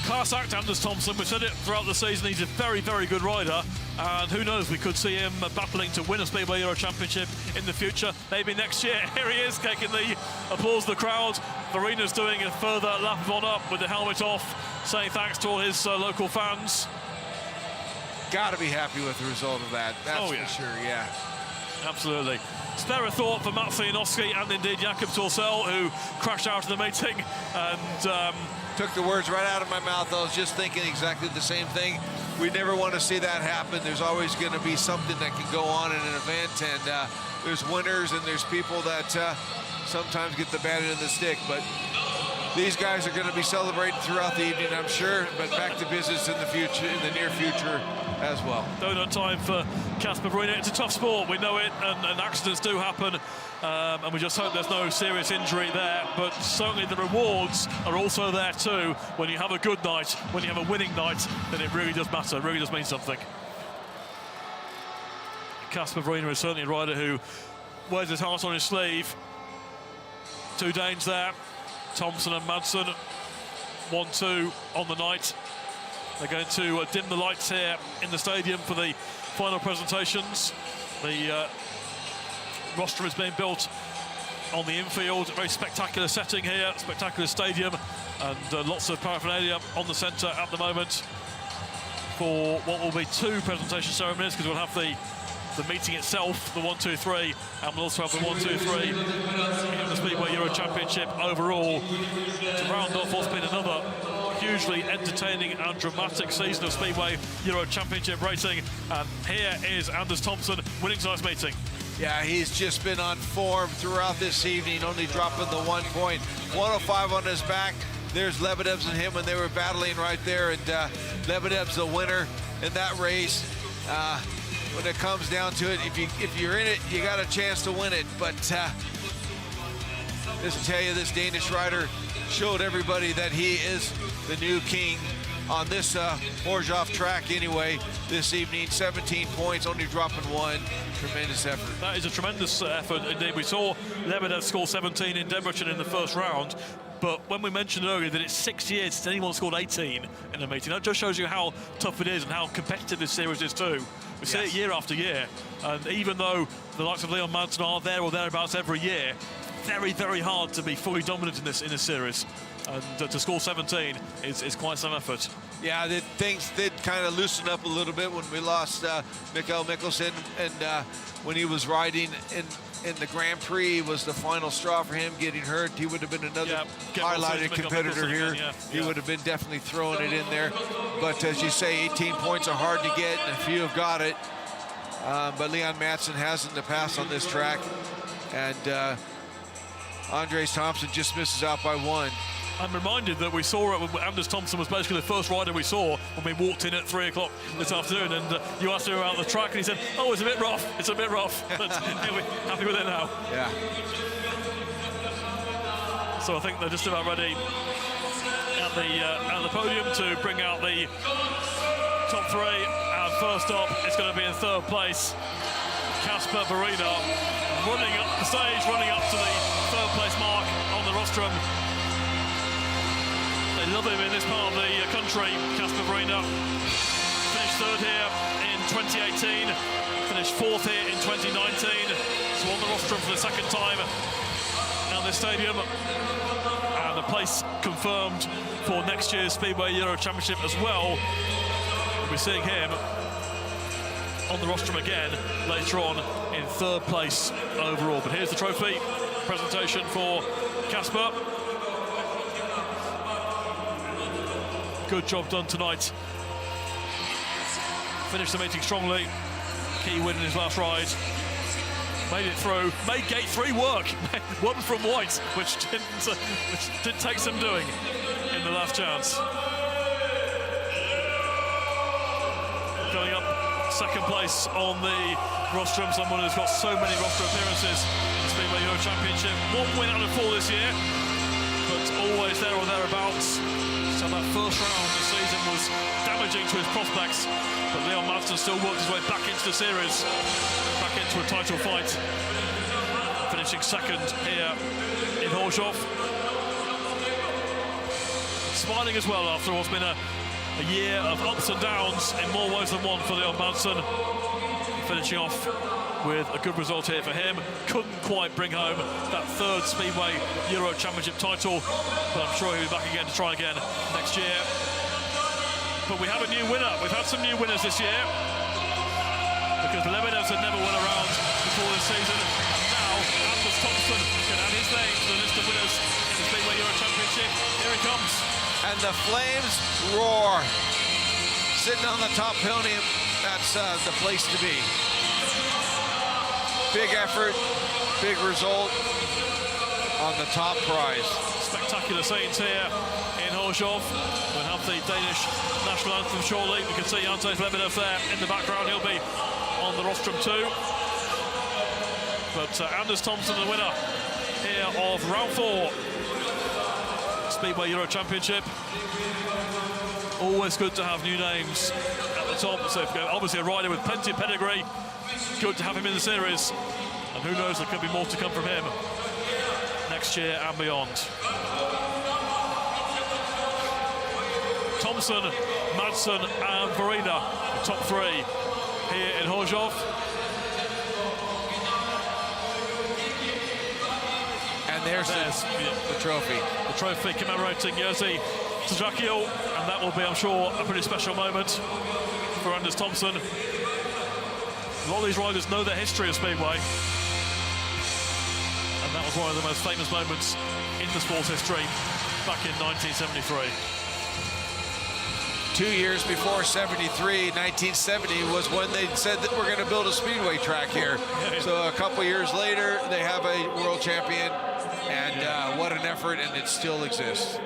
Class act, Anders Thomsen. We've said it throughout the season. He's a very, very good rider. And who knows, we could see him battling to win a Speedway Euro Championship in the future. Maybe next year. Here he is, taking the applause of the crowd. Woryna's doing a further lap on up with the helmet off, saying thanks to all his local fans. Got to be happy with the result of that. That's for sure, yeah. Absolutely. Spare a thought for Maciej, Janowski, and indeed Jakob Torsell, who crashed out of the meeting and took the words right out of my mouth. I was just thinking exactly the same thing. We never want to see that happen. There's always going to be something that can go on in an event, and there's winners and there's people that sometimes get the bad end of the stick, but these guys are going to be celebrating throughout the evening, I'm sure, but back to business in the future, in the near future as well. Donut time for Kacper Woryna. It's a tough sport, we know it, and accidents do happen, and we just hope there's no serious injury there, but certainly the rewards are also there too. When you have a good night, when you have a winning night, then it really does matter, it really does mean something. Kacper Woryna is certainly a rider who wears his heart on his sleeve. Two Danes there, Thomsen and Madsen, 1-2 on the night. They're going to dim the lights here in the stadium for the final presentations. The rostrum is being built on the infield. A very spectacular setting here, spectacular stadium, and lots of paraphernalia on the centre at the moment for what will be 2 presentation ceremonies, because we'll have the meeting itself, the 1, 2, 3, and we'll also have the 1, 2, 3 in the Speedway Euro Championship overall to round off what's been another hugely entertaining and dramatic season of Speedway Euro Championship racing. And here is Andzejs Thomsen winning tonight's meeting. Yeah, he's just been on form throughout this evening, only dropping the 1 point. 105 on his back. There's Lebedevs and him when they were battling right there, and Lebedevs the winner in that race. When it comes down to it, if you're in it, you got a chance to win it. But just to tell you, this Danish rider showed everybody that he is the new king on this Chorzów track anyway this evening. 17 points, only dropping 1. Tremendous effort. That is a tremendous effort indeed. We saw Lebedevs score 17 in Debrecen in the first round, but when we mentioned earlier that it's 6 years since anyone scored 18 in a meeting, that just shows you how tough it is and how competitive this series is too. We see it year after year, and even though the likes of Leon Madsen are there or thereabouts every year, very, very hard to be fully dominant in this series. And to score 17 is quite some effort. Yeah, things did kind of loosen up a little bit when we lost Mikael Mikkelsen, and when he was riding in the Grand Prix was the final straw for him getting hurt. He would have been another highlighted competitor here. He would have been definitely throwing it in there. But as you say, 18 points are hard to get, and a few have got it. But Leon Madsen has in the past on this track, and Andzejs Thomsen just misses out by 1. I'm reminded that we saw Andzejs Thomsen was basically the first rider we saw when we walked in at 3 o'clock this afternoon, and you asked him about the track and he said, oh, it's a bit rough, it's a bit rough. But anyway, happy with it now. Yeah. So I think they're just about ready at the podium to bring out the top 3, and first up it's going to be in 3rd place Kacper Woryna, running up the stage, running up to the 3rd place mark on the rostrum. They love him in this part of the country. Kacper Woryna finished 3rd here in 2018, finished 4th here in 2019, so on the rostrum for the 2nd time at this stadium, and a place confirmed for next year's Speedway Euro Championship as well. We'll be seeing him on the rostrum again later on in 3rd place overall. But here's the trophy presentation for Kacper. Good job done tonight. Finished the meeting strongly. Key win in his last ride. Made it through. Made gate 3 work. 1 from white, which did take some doing in the last chance. Going up 2nd place on the rostrum. Someone who's got so many roster appearances in the Speedway Euro Championship. 1 win out of 4 this year, but always there or thereabouts. So that first round of the season was damaging to his prospects, but Leon Madsen still worked his way back into the series, back into a title fight, finishing 2nd here in Chorzów. Smiling as well after what's been a year of ups and downs in more ways than one for Leon Madsen. Finishing off with a good result here for him. Couldn't quite bring home that 3rd Speedway Euro Championship title, but I'm sure he'll be back again to try again next year. But we have a new winner. We've had some new winners this year, because Lebedevs had never won a round before this season, and now Andzejs Thomsen can add his name to the list of winners in the Speedway Euro Championship. Here he comes. And the flames roar. Sitting on the top podium, that's the place to be. Big effort, big result on the top prize. Spectacular scenes here in Chorzów. We'll have the Danish national anthem shortly. We can see Andzejs Lebedevs there in the background. He'll be on the rostrum too. But Andzejs Thomsen, the winner here of round 4 Speedway Euro Championship. Always good to have new names at the top. So obviously a rider with plenty of pedigree. Good to have him in the series, and who knows, there could be more to come from him next year and beyond. Thomsen, Madsen and Woryna, the top 3 here in Chorzów. And there's the trophy. The trophy commemorating Jerzy Zdrakiel, and that will be, I'm sure, a pretty special moment. for Andzejs Thomsen. A lot of these riders know the history of Speedway. And that was one of the most famous moments in the sport's history back in 1973. 2 years before 73, 1970 was when they said that we're going to build a speedway track here. So a couple years later, they have a world champion, and what an effort, and it still exists.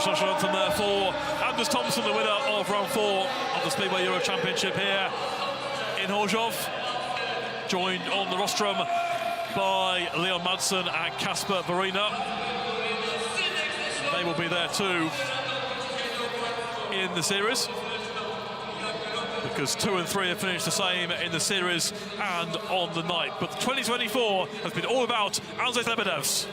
National anthem there for Andzejs Thomsen, the winner of round 4 of the Speedway Euro Championship here in Chorzów, joined on the rostrum by Madsen and Kacper Woryna. They will be there too in the series, because 2 and 3 have finished the same in the series and on the night. But 2024 has been all about Andzejs Lebedevs.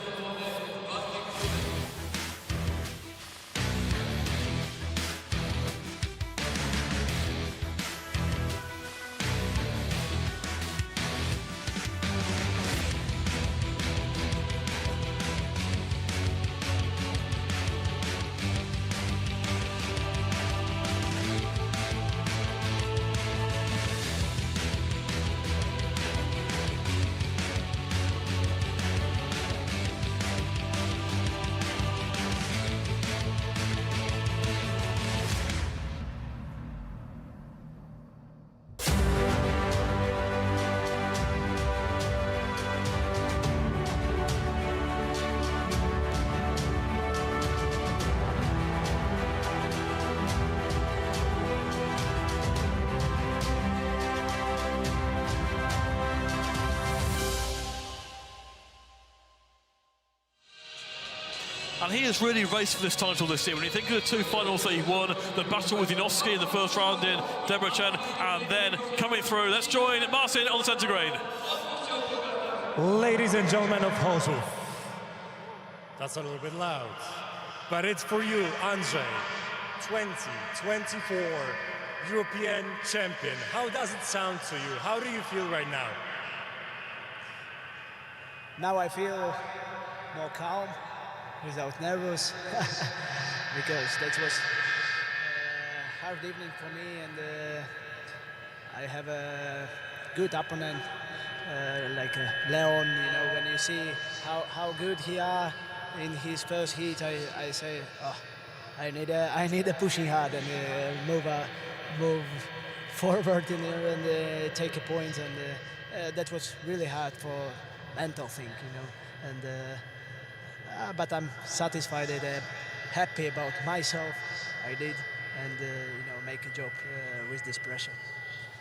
And he has really raced for this title this year. When you think of the 2 finals that he won, the battle with Janowski in the first round in Debrecen, and then coming through, let's join Maciej on the centre green. Ladies and gentlemen of Chorzów, that's a little bit loud, but it's for you, Andzej, 2024 European champion. How does it sound to you? How do you feel right now? Now I feel more calm, without nervous, because that was a hard evening for me, and I have a good opponent like Leon. You know, when you see how good he are in his first heat, I say, oh, I need a pushing hard and move forward and take a point, and that was really hard for mental thing, you know, and. But I'm satisfied and happy about myself. I did, and make a job with this pressure.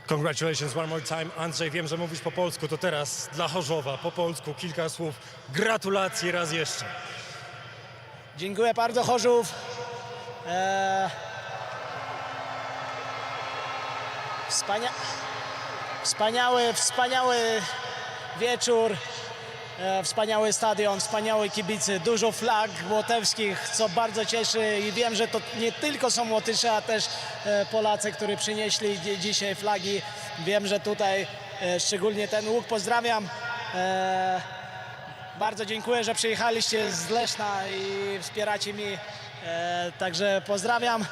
Congratulations one more time. Andzej, wiem, że mówisz po polsku, to teraz dla Chorzowa po polsku kilka słów. Gratulacje raz jeszcze. Dziękuję bardzo, Chorzów. Wspaniały wieczór. Wspaniały stadion, wspaniałe kibice, dużo flag łotewskich, co bardzo cieszy, i wiem, że to nie tylko są Łotysze, a też Polacy, którzy przynieśli dzisiaj flagi. Wiem, że tutaj szczególnie ten łuk pozdrawiam. Bardzo dziękuję, że przyjechaliście z Leszna i wspieracie mnie Także pozdrawiam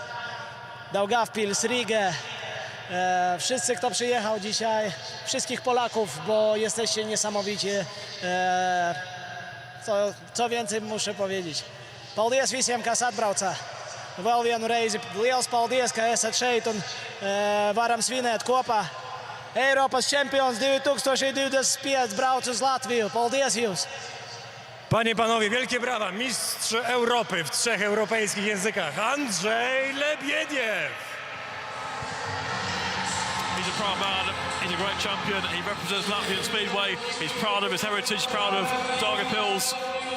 Daugavpils, Rigę, wszyscy, kto przyjechał dzisiaj, wszystkich Polaków, bo jesteście niesamowici. Co więcej muszę powiedzieć. Paldies visiem, kas atbrauca. Vēl vienu reizi liels paldies, ka esat šeit un varam svinēt kopā. Eiropas čempions 2025 brauc uz Latviju. Paldies jums! Panie i panowie, wielkie brawa. Mistrz Europy w 3 europejskich językach. Andzejs Lebedevs. He's a proud man, he's a great champion, he represents Latvian Speedway, he's proud of his heritage, proud of Daugavpils,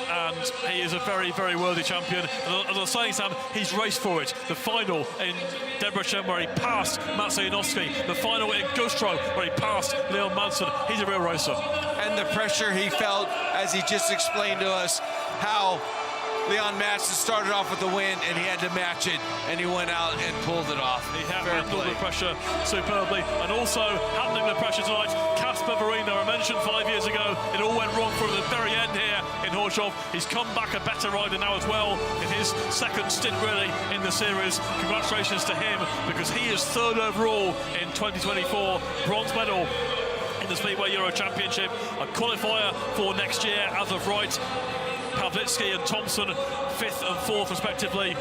and he is a very, very worthy champion. And as I was saying, Sam, he's raced for it. The final in Debrecen where he passed Maciej, the final in Güstrow where he passed Madsen. He's a real racer. And the pressure he felt, as he just explained to us, how Madsen started off with the win and he had to match it, and he went out and pulled it off. He handled the pressure superbly, and also handling the pressure tonight, Kacper, I mentioned 5 years ago, it all went wrong from the very end here in Chorzów. He's come back a better rider now as well in his second stint really in the series. Congratulations to him, because he is 3rd overall in 2024, bronze medal in the Speedway Euro Championship, a qualifier for next year as of right. Pawlicki and Thomsen 5th and 4th respectively.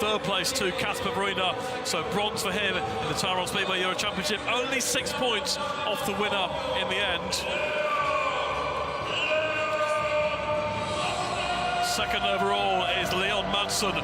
3rd place to Kacper, so bronze for him in the TAURON Speedway Euro Championship. Only 6 points off the winner in the end. 2nd overall is Madsen,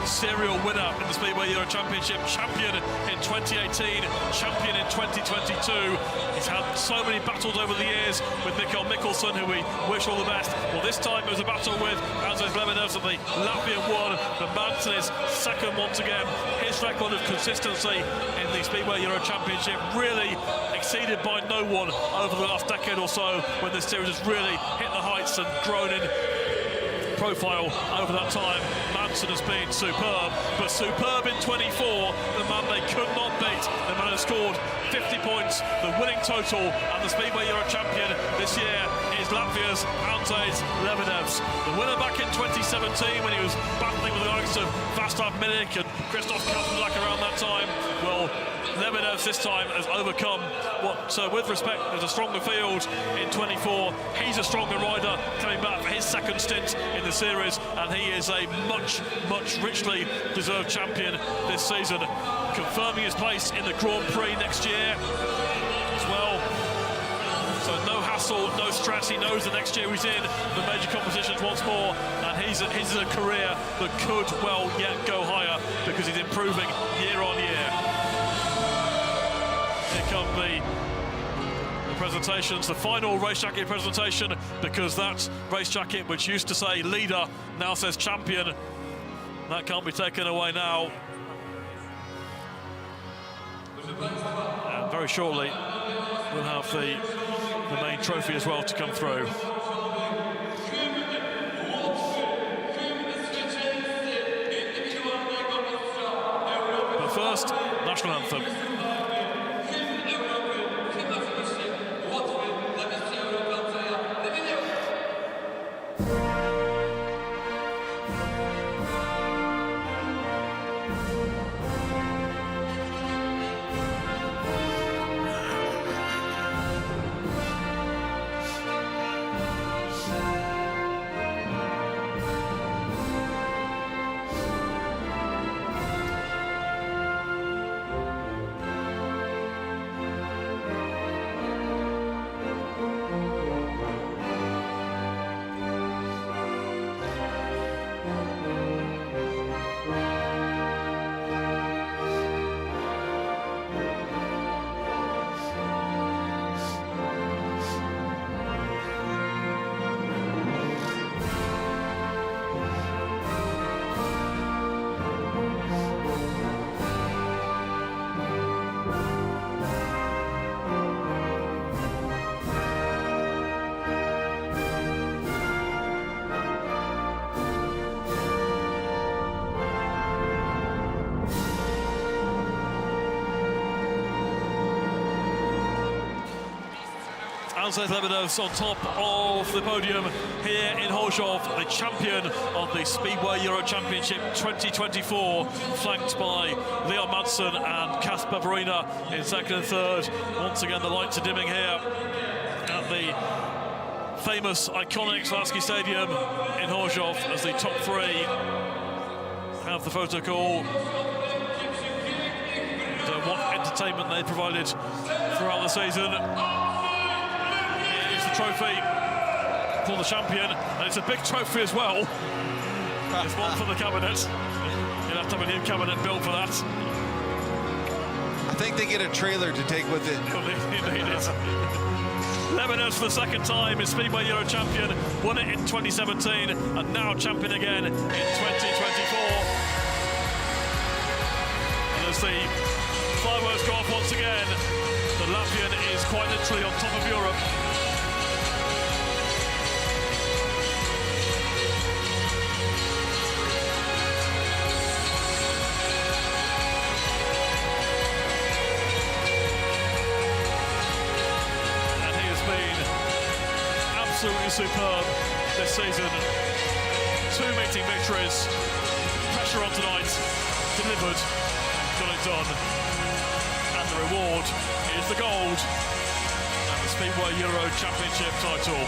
serial winner in the Speedway Euro Championship, champion in 2018, champion in 2022. He's had so many battles over the years with Mikkel Mikkelsen, who we wish all the best. Well, this time it was a battle with Andzejs Lebedevs of the Latvian one, but Madsen is 2nd once again. His record of consistency in the Speedway Euro Championship really exceeded by no one over the last decade or so, when this series has really hit the heights and grown in profile over that time. Madsen has been superb, but superb in 24, the man they could not beat. The man has scored 50 points, the winning total, and the Speedway Euro champion this year is Latvia's Andzejs Lebedevs. The winner back in 2017 when he was battling with the likes of Vaslav Milik and Güstrow around that time. Well, Lebedevs this time has overcome what, with respect, there's a stronger field in 24. He's a stronger rider coming back for his 2nd stint in the series, and he is a much, much richly deserved champion this season, confirming his place in the Grand Prix next year as well. So no hassle, no stress. He knows that next year he's in the major competitions once more, and his is a career that could well yet go higher, because he's improving year on year. Here come the presentations, the final race jacket presentation, because that race jacket which used to say leader now says champion. That can't be taken away now. And very shortly we'll have the main trophy as well to come through. But first, national anthem. Andzejs Lebedevs on top of the podium here in Chorzów, the champion of the Speedway Euro Championship 2024, flanked by Leon Madsen and Kacper Woryna in second and third. Once again, the lights are dimming here at the famous, iconic Lahti Stadium in Chorzów as the top three have the photo call. And, what entertainment they provided throughout the season. Here's the trophy for the champion, and it's a big trophy as well. It's one for the cabinet. You'll have to have a new cabinet built for that. I think they get a trailer to take with it. Indeed it is. Lebedevs for the second time is Speedway Euro champion, won it in 2017 and now champion again in 2024. And as the fireworks go off once again, the Latvian is quite literally on top of Europe. Absolutely superb this season. 2 meeting victories. Pressure on tonight. Delivered. Got it done. And the reward is the gold and the Speedway Euro Championship title.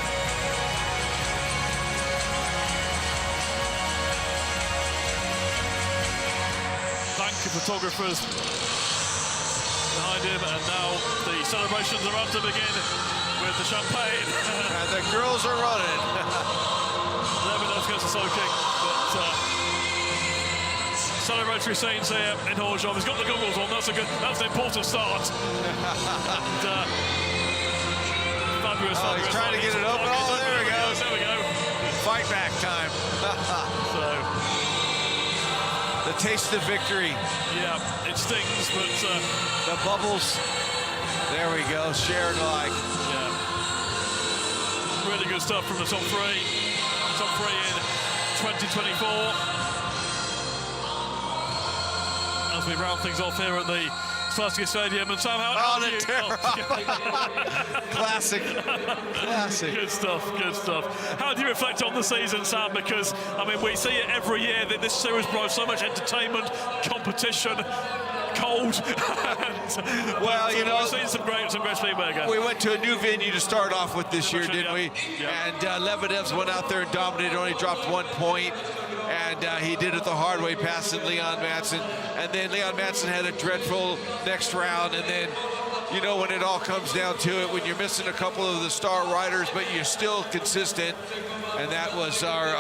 Thank you, photographers behind him, and now the celebrations are about to begin with the champagne. And the girls are running. Lebedevs gets a soaking, but celebratory scenes here in Chorzów. He's got the goggles on, that's an important start. And, fabulous, oh, he's trying to get it open. Oh, there we go. There we go. Fight back time. So, the taste of victory. Yeah, it stings, but the bubbles. There we go, shared alike. Yeah. Really good stuff from the top three. Top three in 2024. As we round things off here at the Lahti Stadium, and somehow... Classic. Classic. Good stuff, good stuff. How do you reflect on the season, Sam? Because, I mean, we see it every year that this series provides so much entertainment, competition, cold. Well, you know, we've seen some great speedway again. We went to a new venue to start off with this year, didn't we? Yeah. And Lebedevs went out there and dominated, only dropped 1 point. And he did it the hard way, passing Leon Madsen. And then Leon Madsen had a dreadful next round. And then, you know, when it all comes down to it, when you're missing a couple of the star riders, but you're still consistent. And that was our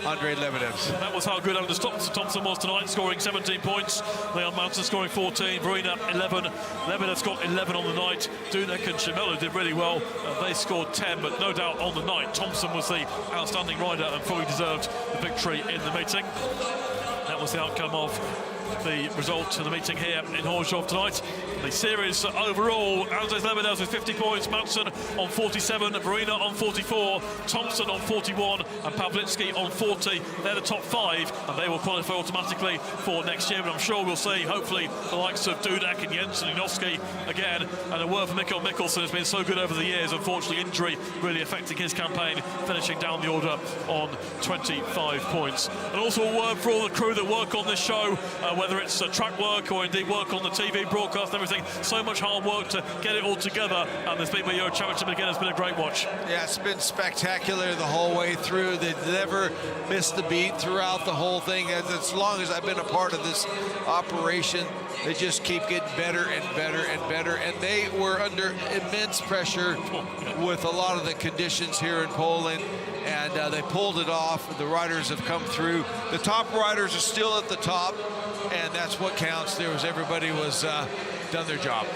Andzejs Lebedevs. That was how good Anders Thomsen was tonight, scoring 17 points. Leon Madsen scoring 14, Woryna 11. Lebedevs got 11 on the night. Dudek and Shimelo did really well. They scored 10, but no doubt on the night, Thomsen was the outstanding rider and fully deserved the victory in the meeting. That was the outcome of the result of the meeting here in Chorzów tonight. The series overall, Andzejs Lebedevs with 50 points, Madsen on 47, Woryna on 44, Thomsen on 41, and Pawlicki on 40. They're the top 5, and they will qualify automatically for next year. But I'm sure we'll see, hopefully, the likes of Dudek and Jensen and Janowski again. And a word for Mikkel Mikkelsen has been so good over the years. Unfortunately, injury really affecting his campaign, finishing down the order on 25 points. And also a word for all the crew that work on this show, whether it's track work or indeed work on the TV broadcast and everything. So much hard work to get it all together, and the Speedway Euro Championship again has been a great watch. Yeah, it's been spectacular the whole way through. They've never missed the beat throughout the whole thing. As long as I've been a part of this operation, they just keep getting better and better and better. And they were under immense pressure with a lot of the conditions here in Poland, and they pulled it off. The riders have come through. The top riders are still at the top, and that's what counts. Everybody was done their job.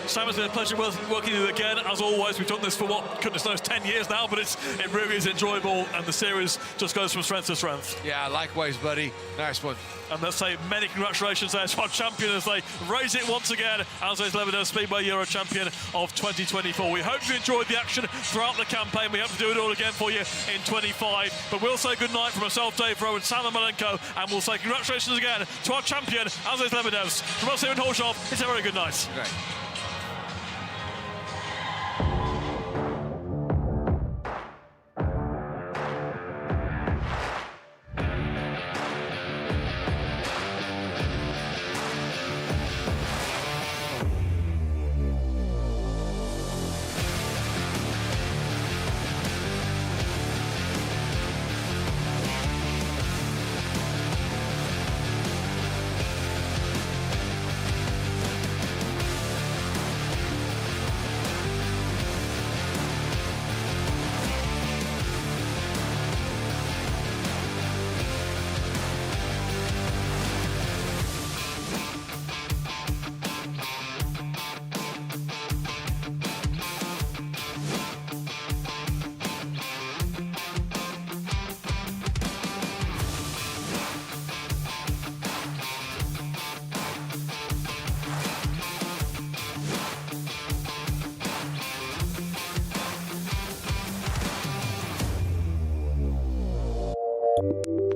Sam, it's been a pleasure working with you again. As always, we've done this for what, goodness knows, 10 years now, but it really is enjoyable, and the series just goes from strength to strength. Yeah, likewise, buddy. Nice one. And let's say many congratulations there to our champion as they raise it once again. Andzejs Lebedevs, Speedway Euro champion of 2024. We hope you enjoyed the action throughout the campaign. We hope to do it all again for you in 25. But we'll say good night from myself, Dave Rowe, and Sam Malenko, and we'll say congratulations again to our champion, Andzejs Lebedevs. From us here in Chorzów, it's a very good night. Right. you.